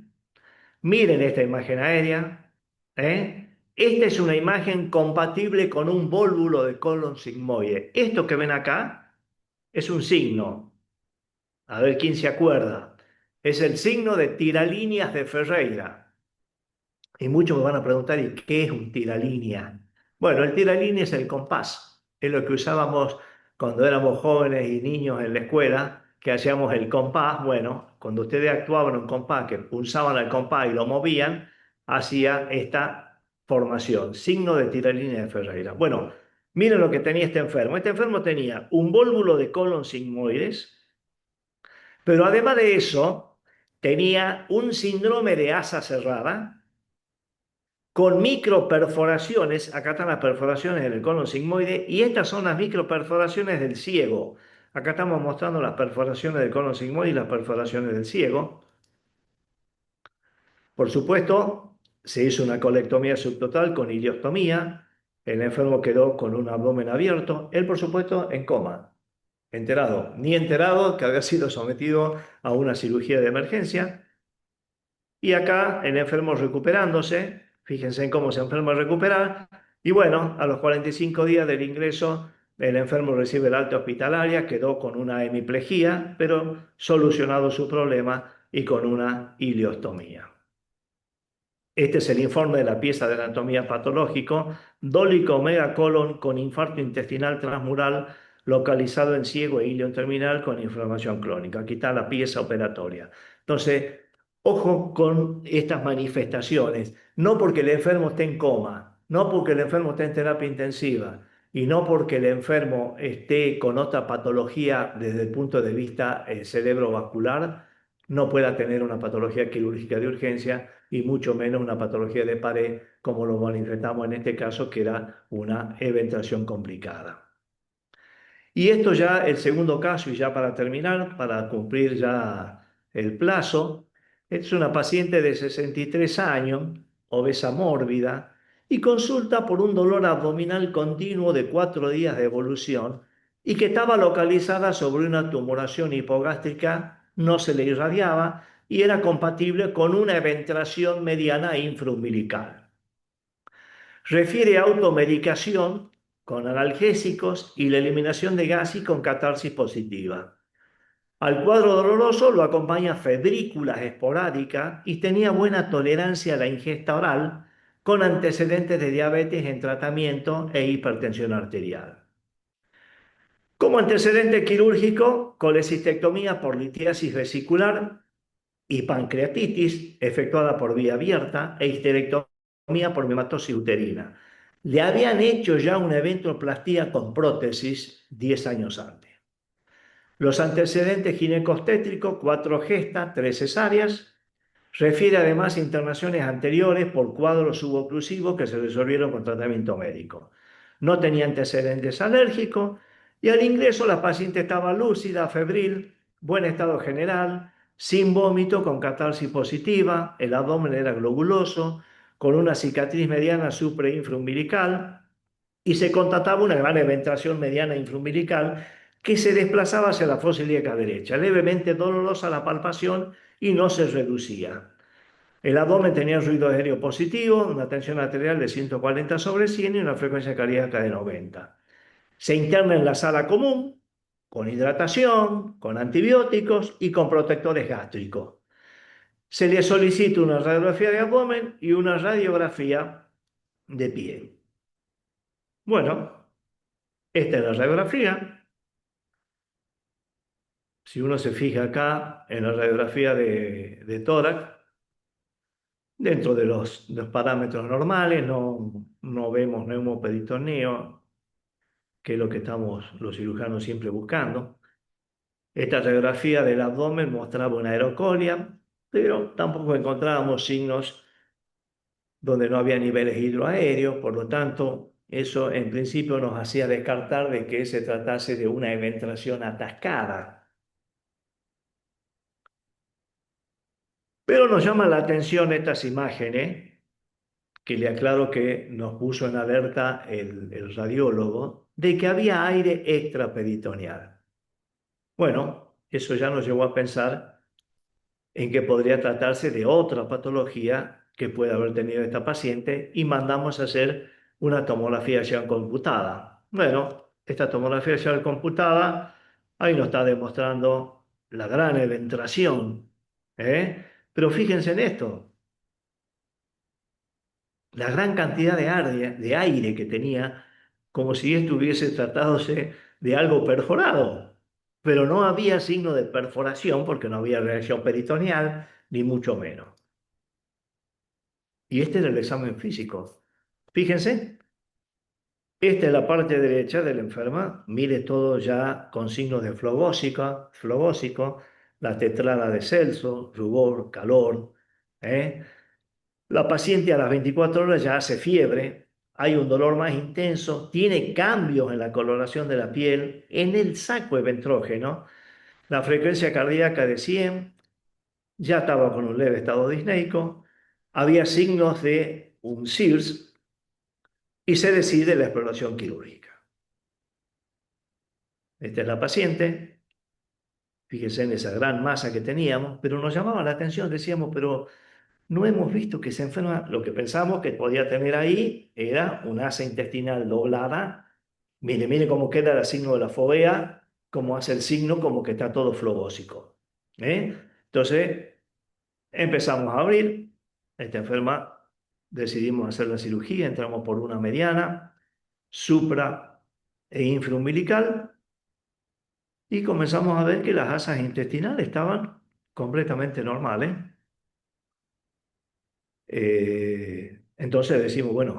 Miren esta imagen aérea. Esta es una imagen compatible con un vólvulo de colon sigmoide. Esto que ven acá es un signo. A ver quién se acuerda. Es el signo de tiralíneas de Ferreira. Y muchos me van a preguntar, ¿y qué es un tiralínea? Bueno, el tiralínea es el compás. Es lo que usábamos cuando éramos jóvenes y niños en la escuela que hacíamos el compás. Bueno, cuando ustedes actuaban un compás, que pulsaban el compás y lo movían, hacía esta formación, signo de tiralínea de Ferreira. Bueno, miren lo que tenía este enfermo. Este enfermo tenía un vólvulo de colon sigmoides, pero además de eso, tenía un síndrome de asa cerrada con microperforaciones. Acá están las perforaciones en el colon sigmoide y estas son las microperforaciones del ciego. Acá estamos mostrando las perforaciones del colon sigmoide y las perforaciones del ciego. Por supuesto, se hizo una colectomía subtotal con ileostomía. El enfermo quedó con un abdomen abierto. Él, por supuesto, en coma, enterado, ni enterado que había sido sometido a una cirugía de emergencia. Y acá el enfermo recuperándose, fíjense en cómo se enferma a recuperar, y bueno, a los 45 días del ingreso, el enfermo recibe el alta hospitalaria, quedó con una hemiplegia, pero solucionado su problema y con una ileostomía. Este es el informe de la pieza de anatomía patológico, dólico megacolon con infarto intestinal transmural localizado en ciego e ilion terminal con inflamación crónica. Aquí está la pieza operatoria. Entonces, ojo con estas manifestaciones, no porque el enfermo esté en coma, no porque el enfermo esté en terapia intensiva y no porque el enfermo esté con otra patología desde el punto de vista cerebrovascular, no pueda tener una patología quirúrgica de urgencia y mucho menos una patología de pared, como lo manifestamos en este caso, que era una eventuación complicada. Y esto ya, el segundo caso, y ya para terminar, para cumplir ya el plazo, es una paciente de 63 años, obesa mórbida, y consulta por un dolor abdominal continuo de 4 días de evolución y que estaba localizada sobre una tumoración hipogástrica, no se le irradiaba y era compatible con una eventración mediana infraumbilical. Refiere a automedicación con analgésicos y la eliminación de gas y con catarsis positiva. Al cuadro doloroso lo acompaña febrículas esporádicas y tenía buena tolerancia a la ingesta oral con antecedentes de diabetes en tratamiento e hipertensión arterial. Como antecedente quirúrgico, colecistectomía por litiasis vesicular y pancreatitis efectuada por vía abierta e histerectomía por hematosis uterina. Le habían hecho ya una eventroplastía con prótesis 10 años antes. Los antecedentes ginecostétricos, 4 gestas, 3 cesáreas. Refiere además a internaciones anteriores por cuadros suboclusivos que se resolvieron con tratamiento médico. No tenía antecedentes alérgicos y al ingreso la paciente estaba lúcida, febril, buen estado general, sin vómito, con catarsis positiva, el abdomen era globuloso, con una cicatriz mediana supra e infraumbilical y se constataba una gran eventración mediana infraumbilical que se desplazaba hacia la fosa ilíaca derecha, levemente dolorosa la palpación y no se reducía. El abdomen tenía ruido aéreo positivo, una tensión arterial de 140/100 y una frecuencia cardíaca de 90. Se interna en la sala común, con hidratación, con antibióticos y con protectores gástricos. Se le solicita una radiografía de abdomen y una radiografía de pie. Bueno, esta es la radiografía. Si uno se fija acá en la radiografía de tórax, dentro de los parámetros normales, no vemos neumoperitoneo, que es lo que estamos los cirujanos siempre buscando. Esta radiografía del abdomen mostraba una aerocolia, pero tampoco encontrábamos signos donde no había niveles hidroaéreos, por lo tanto, eso en principio nos hacía descartar de que se tratase de una eventración atascada. Pero nos llama la atención estas imágenes, que le aclaro que nos puso en alerta el radiólogo, de que había aire extraperitoneal. Bueno, eso ya nos llevó a pensar en que podría tratarse de otra patología que puede haber tenido esta paciente y mandamos a hacer una tomografía ya computada. Bueno, esta tomografía ya computada, ahí nos está demostrando la gran eventración, ¿eh? Pero fíjense en esto, la gran cantidad de aire que tenía, como si estuviese tratándose de algo perforado. pero no había signo de perforación porque no había reacción peritoneal, ni mucho menos. Y este era el examen físico. Fíjense, esta es la parte derecha de la enferma. Mire todo ya con signos de flogósico, la tetrada de Celso, rubor, calor. ¿eh? La paciente a las 24 horas ya hace fiebre, hay un dolor más intenso, tiene cambios en la coloración de la piel, en el saco ventrógeno, la frecuencia cardíaca de 100, ya estaba con un leve estado disneico, había signos de un SIRS y se decide la exploración quirúrgica. Esta es la paciente, fíjense en esa gran masa que teníamos, pero nos llamaba la atención, decíamos, pero no hemos visto que se enferma. Lo que pensamos que podía tener ahí era una asa intestinal doblada. Mire, mire cómo queda el signo de la fovea, cómo hace el signo, como que está todo flogósico. Entonces, empezamos a abrir. Esta enferma, decidimos hacer la cirugía, entramos por una mediana, supra e infraumbilical, y comenzamos a ver que las asas intestinales estaban completamente normales. Entonces decimos, bueno,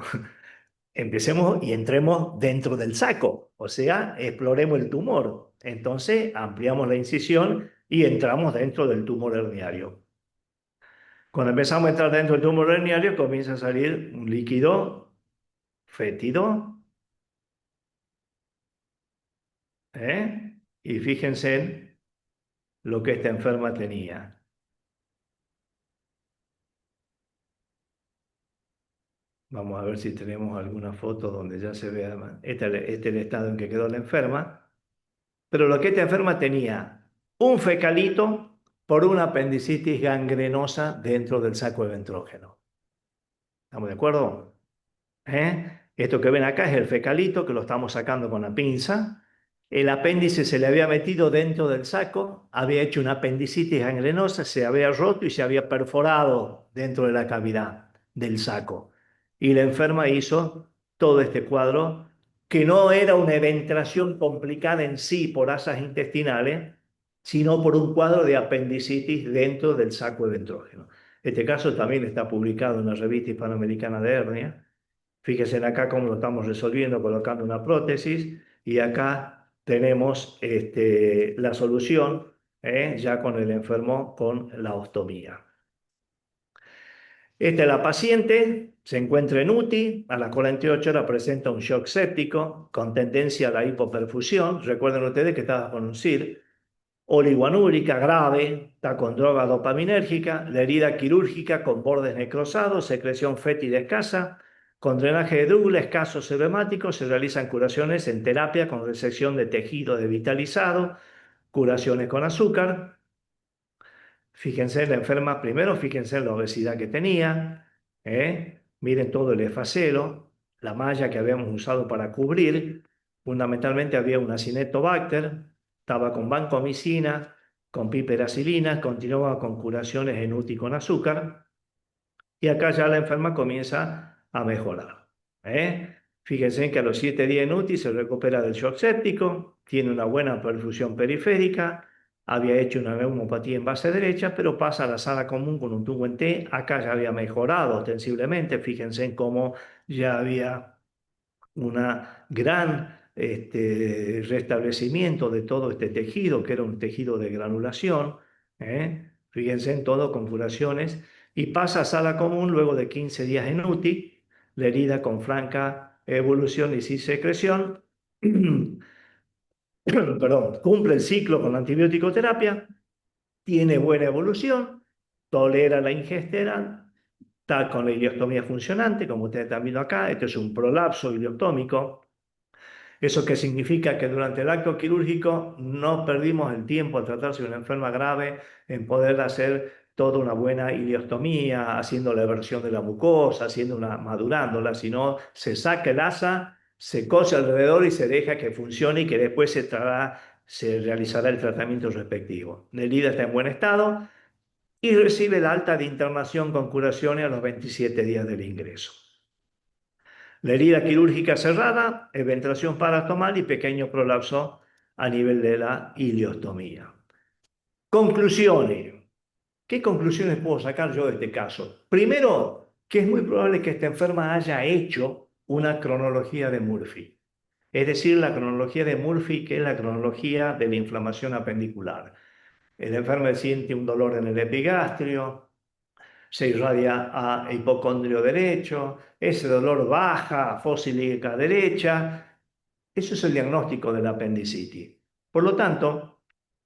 empecemos y entremos dentro del saco, o sea, exploremos el tumor. Entonces ampliamos la incisión y entramos dentro del tumor herniario. Cuando empezamos a entrar dentro del tumor herniario, comienza a salir un líquido fétido, y fíjense en lo que esta enferma tenía. Vamos a ver si tenemos alguna foto donde ya se vea. Este es el estado en que quedó la enferma. Pero lo que esta enferma tenía, un fecalito por una apendicitis gangrenosa dentro del saco de ventrógeno. ¿Estamos de acuerdo? Esto que ven acá es el fecalito, que lo estamos sacando con la pinza. El apéndice se le había metido dentro del saco, había hecho una apendicitis gangrenosa, se había roto y se había perforado dentro de la cavidad del saco. Y la enferma hizo todo este cuadro, que no era una eventración complicada en sí por asas intestinales, sino por un cuadro de apendicitis dentro del saco de ventrógeno. Este caso también está publicado en la Revista Hispanoamericana de Hernia. Fíjense en acá cómo lo estamos resolviendo colocando una prótesis, y acá tenemos la solución, ya con el enfermo con la ostomía. Esta es la paciente, se encuentra en UTI, a las 48 horas presenta un shock séptico con tendencia a la hipoperfusión. Recuerden ustedes que estaba con un SIR, oligoanúrica grave, está con droga dopaminérgica, la herida quirúrgica con bordes necrosados, secreción fétida escasa, con drenaje de drújula escaso serohemático. Se realizan curaciones en terapia con resección de tejido devitalizado, curaciones con azúcar. Fíjense en la enferma primero, fíjense en la obesidad que tenía, miren todo el esfacelo, la malla que habíamos usado para cubrir. Fundamentalmente había una Acinetobacter, estaba con vancomicina, con piperacilina, continuaba con curaciones en UTI con azúcar, y acá ya la enferma comienza a mejorar. Fíjense que a los 7 días en UTI se recupera del shock séptico, tiene una buena perfusión periférica, había hecho una neumopatía en base derecha, pero pasa a la sala común con un tubo en T. Acá ya había mejorado ostensiblemente. Fíjense en cómo ya había una gran restablecimiento de todo este tejido, que era un tejido de granulación. Fíjense en todo con curaciones. Y pasa a sala común luego de 15 días en UTI, la herida con franca evolución y sin secreción. Perdón, cumple el ciclo con la antibiótico terapia, tiene buena evolución, tolera la ingesta, está con la ileostomía funcionante, como ustedes están viendo acá. Esto es un prolapso ileostómico. ¿Eso qué significa? Que durante el acto quirúrgico no perdimos el tiempo al tratarse de una enferma grave en poder hacer toda una buena ileostomía, haciendo la eversión de la mucosa, madurándola, sino se saca el asa, se cose alrededor y se deja que funcione, y que después se realizará el tratamiento respectivo. La herida está en buen estado y recibe la alta de internación con curaciones a los 27 días del ingreso. La herida quirúrgica cerrada, eventración parastomal y pequeño prolapso a nivel de la ileostomía. Conclusiones. ¿Qué conclusiones puedo sacar yo de este caso? Primero, que es muy probable que esta enferma haya hecho una cronología de Murphy. Es decir, la cronología de Murphy, que es la cronología de la inflamación apendicular. El enfermo siente un dolor en el epigastrio, se irradia a hipocondrio derecho, ese dolor baja a fosa ilíaca derecha. Eso es el diagnóstico de la apendicitis. Por lo tanto,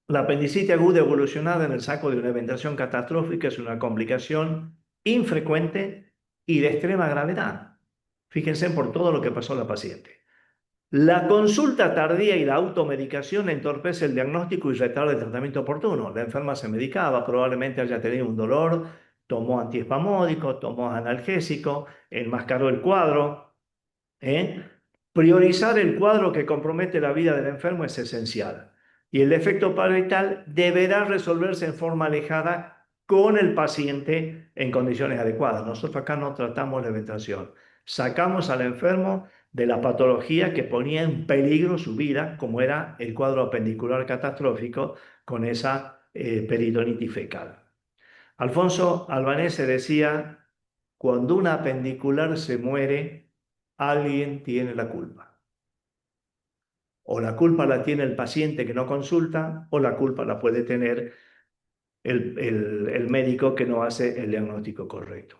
la apendicitis aguda evolucionada en el saco de una eventación catastrófica es una complicación infrecuente y de extrema gravedad. Fíjense por todo lo que pasó a la paciente. La consulta tardía y la automedicación entorpece el diagnóstico y retarda el tratamiento oportuno. La enferma se medicaba, probablemente haya tenido un dolor, tomó antiespasmódico, tomó analgésico, enmascaró el cuadro. ¿eh? Priorizar el cuadro que compromete la vida del enfermo es esencial. Y el defecto parietal deberá resolverse en forma alejada con el paciente en condiciones adecuadas. Nosotros acá no tratamos la eventación. Sacamos al enfermo de la patología que ponía en peligro su vida, como era el cuadro apendicular catastrófico con esa peritonitis fecal. Alfonso Albanese decía, cuando una apendicular se muere, alguien tiene la culpa. O la culpa la tiene el paciente que no consulta, o la culpa la puede tener el médico que no hace el diagnóstico correcto.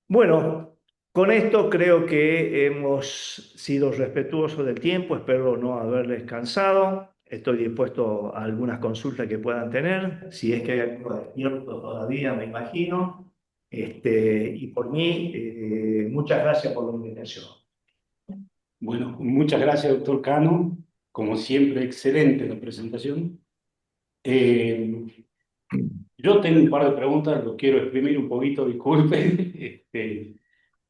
Bueno, con esto creo que hemos sido respetuosos del tiempo, espero no haberles cansado. Estoy dispuesto a algunas consultas que puedan tener, si es que hay algo despierto todavía, me imagino. Y por mí, muchas gracias por la invitación. Bueno, muchas gracias, doctor Cano. Como siempre, excelente la presentación. Eh, yo tengo un par de preguntas, lo quiero exprimir un poquito, disculpe.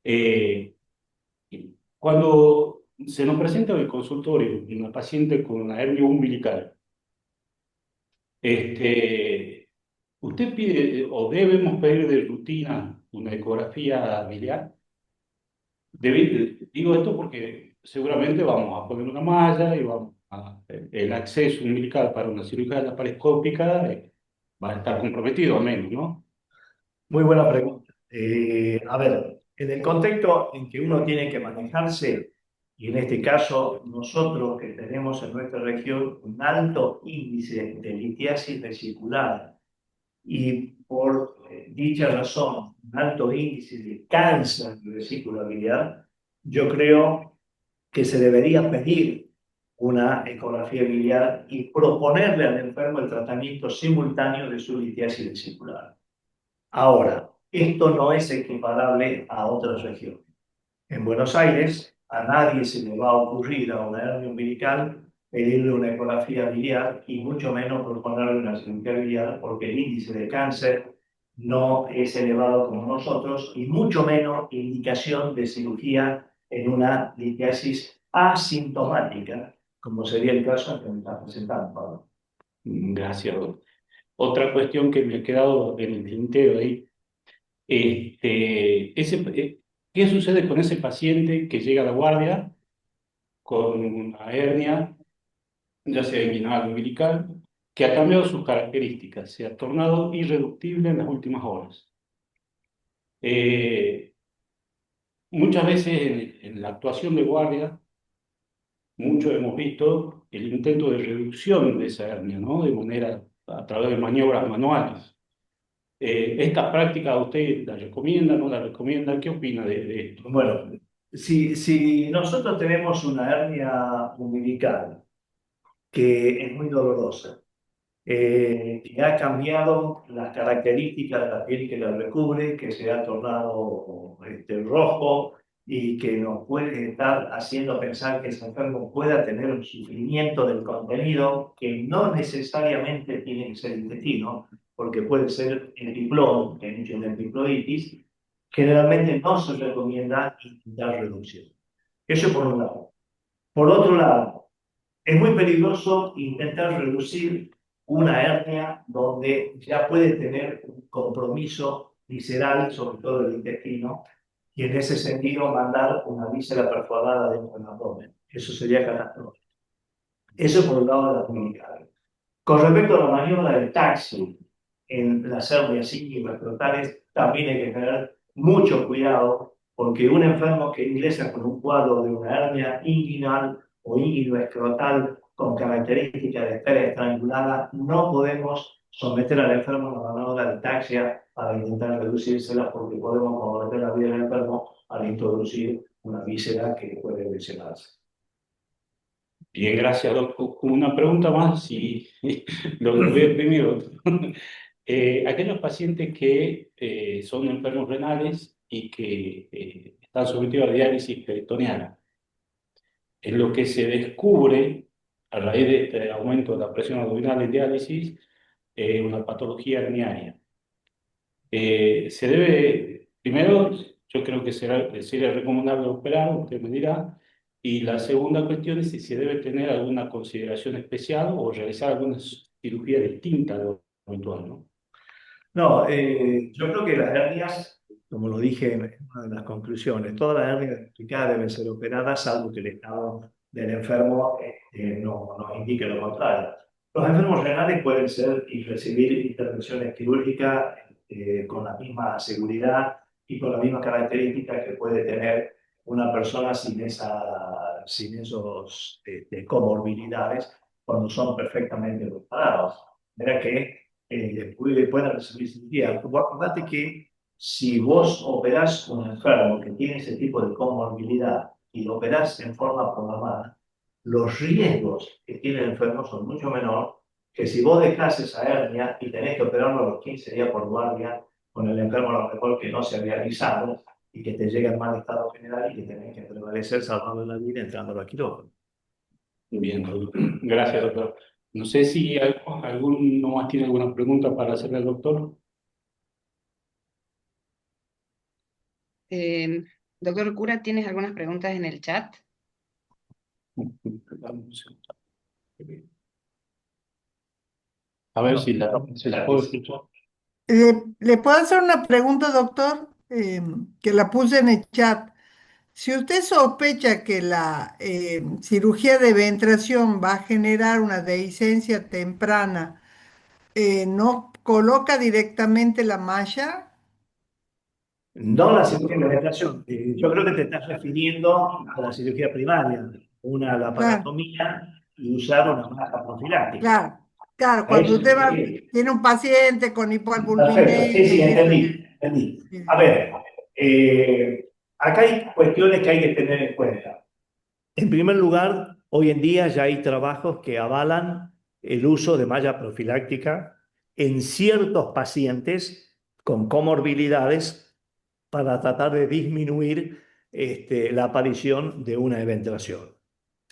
Eh, Cuando se nos presenta en el consultorio una paciente con una hernia umbilical, ¿usted pide o debemos pedir de rutina una ecografía biliar? Digo esto porque seguramente vamos a poner una malla y el acceso umbilical para una cirugía laparoscópica va a estar comprometido al menos, ¿no? Muy buena pregunta. A ver, en el contexto en que uno tiene que manejarse, y en este caso nosotros que tenemos en nuestra región un alto índice de litiasis vesicular y por dicha razón un alto índice de cáncer de vesícula biliar, yo creo que se debería pedir una ecografía biliar y proponerle al enfermo el tratamiento simultáneo de su litiasis vesicular. Ahora, esto no es equiparable a otras regiones. En Buenos Aires, a nadie se le va a ocurrir a una hernia umbilical pedirle una ecografía biliar y mucho menos proponerle una cirugía biliar porque el índice de cáncer no es elevado como nosotros y mucho menos indicación de cirugía en una litiasis asintomática, como sería el caso que me está presentando, Pablo. Gracias, doctor. Otra cuestión que me ha quedado en el tintero ahí, ¿qué sucede con ese paciente que llega a la guardia con una hernia, ya sea inguinal o umbilical, que ha cambiado sus características, se ha tornado irreductible en las últimas horas? Eh, Muchas veces en la actuación de guardia, muchos hemos visto el intento de reducción de esa hernia, ¿no? De manera, a través de maniobras manuales. ¿Esta práctica usted la recomienda, no la recomienda? ¿Qué opina de esto? Bueno, si nosotros tenemos una hernia umbilical que es muy dolorosa, que ha cambiado las características de la piel que la recubre, que se ha tornado rojo y que nos puede estar haciendo pensar que ese enfermo pueda tener un sufrimiento del contenido que no necesariamente tiene que ser intestino, porque puede ser el diploma, que hay mucho de diploitis, generalmente no se recomienda intentar reducción. Eso por un lado. Por otro lado, es muy peligroso intentar reducir una hernia donde ya puede tener un compromiso visceral, sobre todo del intestino, y en ese sentido mandar una víscera perforada dentro del abdomen. Eso sería catastrófico. Eso por el lado de las comunidades. Con respecto a la maniobra del taxi en las hernias ínguino-escrotales, también hay que tener mucho cuidado, porque un enfermo que ingresa con un cuadro de una hernia inguinal o ínguino-escrotal con características de esfera estrangulada, no podemos someter al enfermo a la maniobra del taxi para intentar reducírsela, porque podemos comprometer la vida del enfermo al introducir una víscera que puede lesionarse. Bien, gracias, doctor. Una pregunta más, si lo veo primero. Aquellos pacientes que son enfermos renales y que están sometidos a diálisis peritoneal, en lo que se descubre a raíz de este aumento de la presión abdominal en diálisis, una patología herniaria. Se debe, primero, yo creo que sería recomendable operar, usted me dirá, y la segunda cuestión es si se debe tener alguna consideración especial o realizar alguna cirugía distinta de lo habitual, ¿no? No, yo creo que las hernias, como lo dije en una de las conclusiones, todas las hernias diagnosticadas deben ser operadas, salvo que el estado del enfermo no nos indique lo contrario. Los enfermos renales pueden ser y recibir intervenciones quirúrgicas con la misma seguridad y con la misma característica que puede tener una persona sin esos comorbilidades cuando son perfectamente preparados. Verá que pueden recibir cirugía. Acordate que si vos operás un enfermo que tiene ese tipo de comorbilidad y lo operás en forma programada, los riesgos que tiene el enfermo son mucho menor que si vos dejás esa hernia y tenés que operarlo a los 15 días por guardia con el enfermo a lo mejor que no se había avisado y que te llega en mal estado general y que tenés que prevalecer salvando la vida entrando a quirófano. Bien, doctor. Gracias, doctor. No sé si alguno más tiene alguna pregunta para hacerle al doctor. Eh, Doctor Cura, ¿tienes algunas preguntas en el chat? A ver No, si la puedo escuchar. ¿Le puedo hacer una pregunta, doctor? Que la puse en el chat. Si usted sospecha que la cirugía de ventración va a generar una dehiscencia temprana, ¿no coloca directamente la malla? no la cirugía de penetración. Yo creo que te estás refiriendo a la cirugía primaria, una Claro, laparotomía y usar una malla profiláctica. claro, claro. A Cuando eso se usted va, refiere. tiene un paciente con Perfecto, sí, hipoalbuminemia sí, y eso. entendí. A ver, acá hay cuestiones que hay que tener en cuenta. En primer lugar, hoy en día ya hay trabajos que avalan el uso de malla profiláctica en ciertos pacientes con comorbilidades para tratar de disminuir la aparición de una eventración.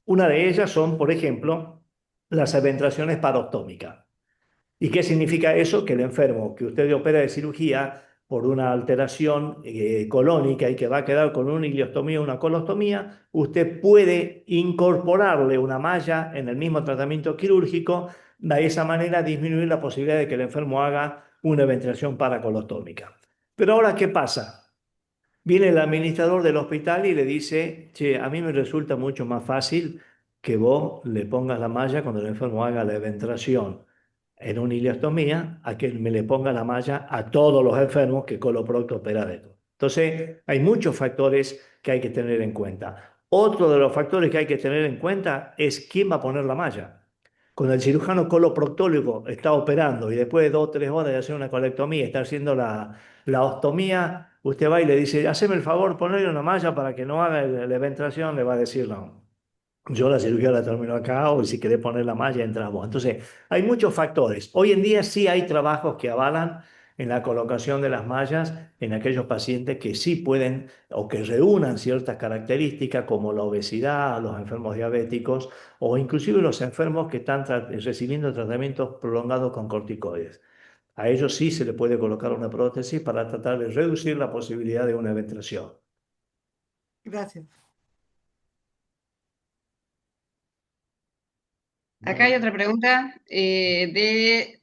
Una de ellas son, por ejemplo, las eventraciones parodómicas. ¿Y qué significa eso? Que el enfermo que usted le opera de cirugía por una alteración colónica y que va a quedar con una ileostomía o una colostomía, usted puede incorporarle una malla en el mismo tratamiento quirúrgico, de esa manera disminuir la posibilidad de que el enfermo haga una ventilación paracolostómica. Pero ahora, ¿qué pasa? Viene el administrador del hospital y le dice, che, a mí me resulta mucho más fácil que vos le pongas la malla cuando el enfermo haga la eventración en una ileostomía, a que me le ponga la malla a todos los enfermos que Coloprocto opera de esto. Entonces, hay muchos factores que hay que tener en cuenta. Otro de los factores que hay que tener en cuenta es quién va a poner la malla. Cuando el cirujano coloproctólogo está operando y después de 2 o 3 horas de hacer una colectomía, está haciendo la ostomía, usted va y le dice, haceme el favor, ponerle una malla para que no haga la eventración, le va a decir, no, yo la cirugía la termino acá o si querés poner la malla, entra vos. Entonces, hay muchos factores. Hoy en día sí hay trabajos que avalan en la colocación de las mallas en aquellos pacientes que sí pueden o que reúnan ciertas características como la obesidad, los enfermos diabéticos o inclusive los enfermos que están recibiendo tratamientos prolongados con corticoides. A ellos sí se le puede colocar una prótesis para tratar de reducir la posibilidad de una eventración. Gracias. Acá hay otra pregunta de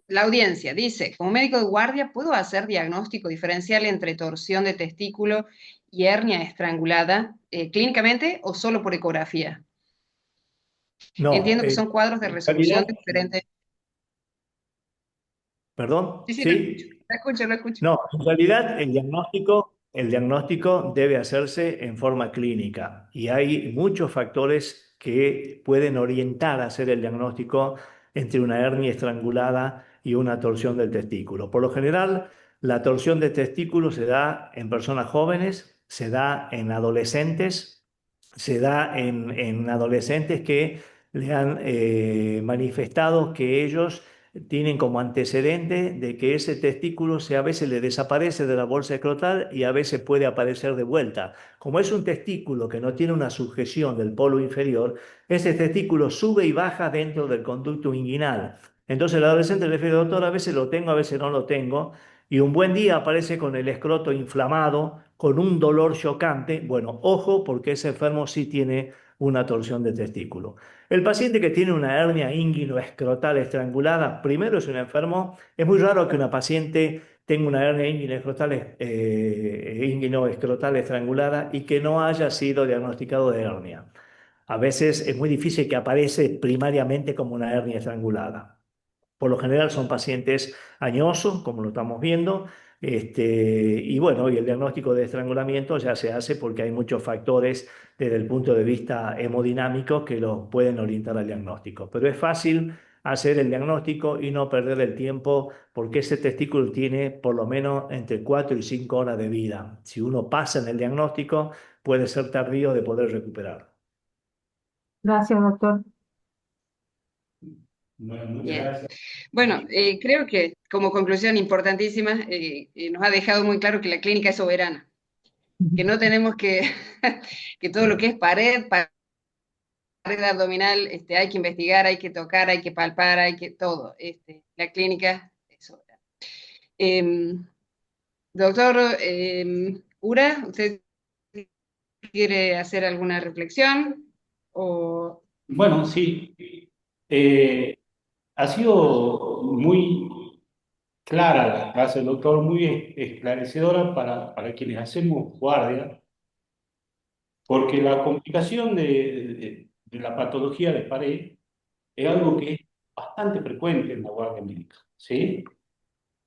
la audiencia. Dice, como médico de guardia, ¿puedo hacer diagnóstico diferencial entre torsión de testículo y hernia estrangulada clínicamente o solo por ecografía? No, Entiendo que son cuadros de en realidad, resolución de diferentes... perdón, Sí, sí, sí. lo escucho, lo escucho. No, en realidad el diagnóstico debe hacerse en forma clínica y hay muchos factores que pueden orientar a hacer el diagnóstico entre una hernia estrangulada y una torsión del testículo. Por lo general, la torsión del testículo se da en personas jóvenes, se da en adolescentes, se da en adolescentes que le han manifestado que ellos tienen como antecedente de que ese testículo a veces le desaparece de la bolsa escrotal y a veces puede aparecer de vuelta. Como es un testículo que no tiene una sujeción del polo inferior, ese testículo sube y baja dentro del conducto inguinal. Entonces el adolescente le dice, doctor, a veces lo tengo, a veces no lo tengo, y un buen día aparece con el escroto inflamado, con un dolor chocante. Bueno, ojo, porque ese enfermo sí tiene una torsión de testículo. El paciente que tiene una hernia inguinoescrotal estrangulada, primero es un enfermo. Es muy raro que una paciente tenga una hernia inguinoescrotal estrangulada y que no haya sido diagnosticado de hernia. A veces es muy difícil que aparece primariamente como una hernia estrangulada. Por lo general son pacientes añosos, como lo estamos viendo, y bueno, y el diagnóstico de estrangulamiento ya se hace porque hay muchos factores desde el punto de vista hemodinámico que los pueden orientar al diagnóstico. Pero es fácil hacer el diagnóstico y no perder el tiempo porque ese testículo tiene por lo menos entre 4 y 5 horas de vida. Si uno pasa en el diagnóstico, puede ser tardío de poder recuperar. Gracias, doctor. Bueno, muchas Bien. gracias. Bueno, creo que como conclusión importantísima, nos ha dejado muy claro que la clínica es soberana, que no tenemos que, que todo lo que es pared abdominal, hay que investigar, hay que tocar, hay que palpar, hay que todo. La clínica es soberana. Doctor Ura, ¿usted quiere hacer alguna reflexión? O... Bueno, sí, eh, ha sido muy clara la clase del doctor, muy esclarecedora para quienes hacemos guardia, porque la complicación de la patología de pared es algo que es bastante frecuente en la guardia médica, ¿sí?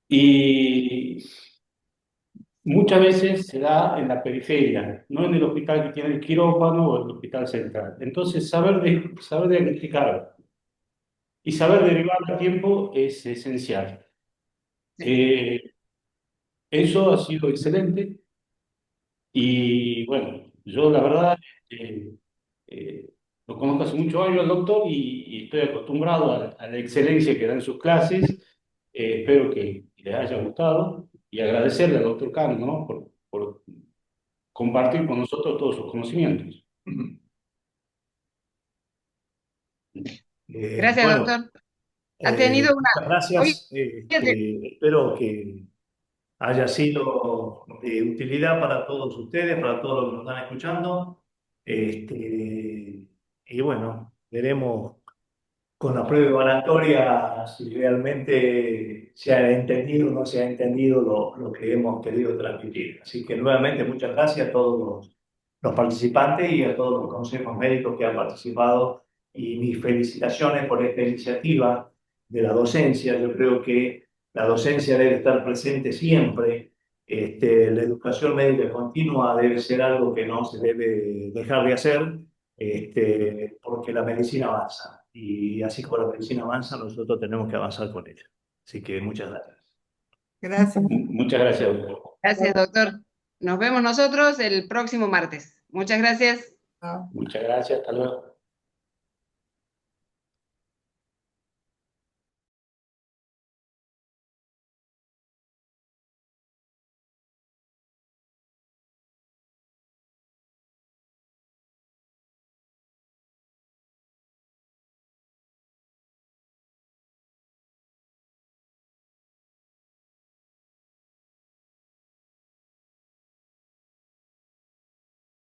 Y muchas veces se da en la periferia, no en el hospital que tiene el quirófano o el hospital central. Entonces, saber diagnosticar y saber derivar a tiempo es esencial. Sí. Eh, Eso ha sido excelente y bueno, yo la verdad eh, eh, lo conozco hace muchos años al doctor y estoy acostumbrado a la excelencia que da en sus clases. Espero que les haya gustado y agradecerle al doctor Cano, ¿no? Por compartir con nosotros todos sus conocimientos. Gracias, Bueno, doctor. Ha tenido una... muchas Hoy, gracias. Espero que haya sido de utilidad para todos ustedes, para todos los que nos están escuchando. Y bueno, veremos con la prueba evaluatoria si realmente se ha entendido o no se ha entendido lo que hemos querido transmitir. Así que nuevamente muchas gracias a todos los participantes y a todos los consejos médicos que han participado y mis felicitaciones por esta iniciativa de la docencia. Yo creo que la docencia debe estar presente siempre. La educación médica continua debe ser algo que no se debe dejar de hacer, porque la medicina avanza y así como la medicina avanza, nosotros tenemos que avanzar con ella. Así que muchas gracias. Gracias. Muchas gracias, doctor. gracias, doctor. Nos vemos nosotros el próximo martes. Muchas gracias. Chao. Muchas gracias, hasta luego.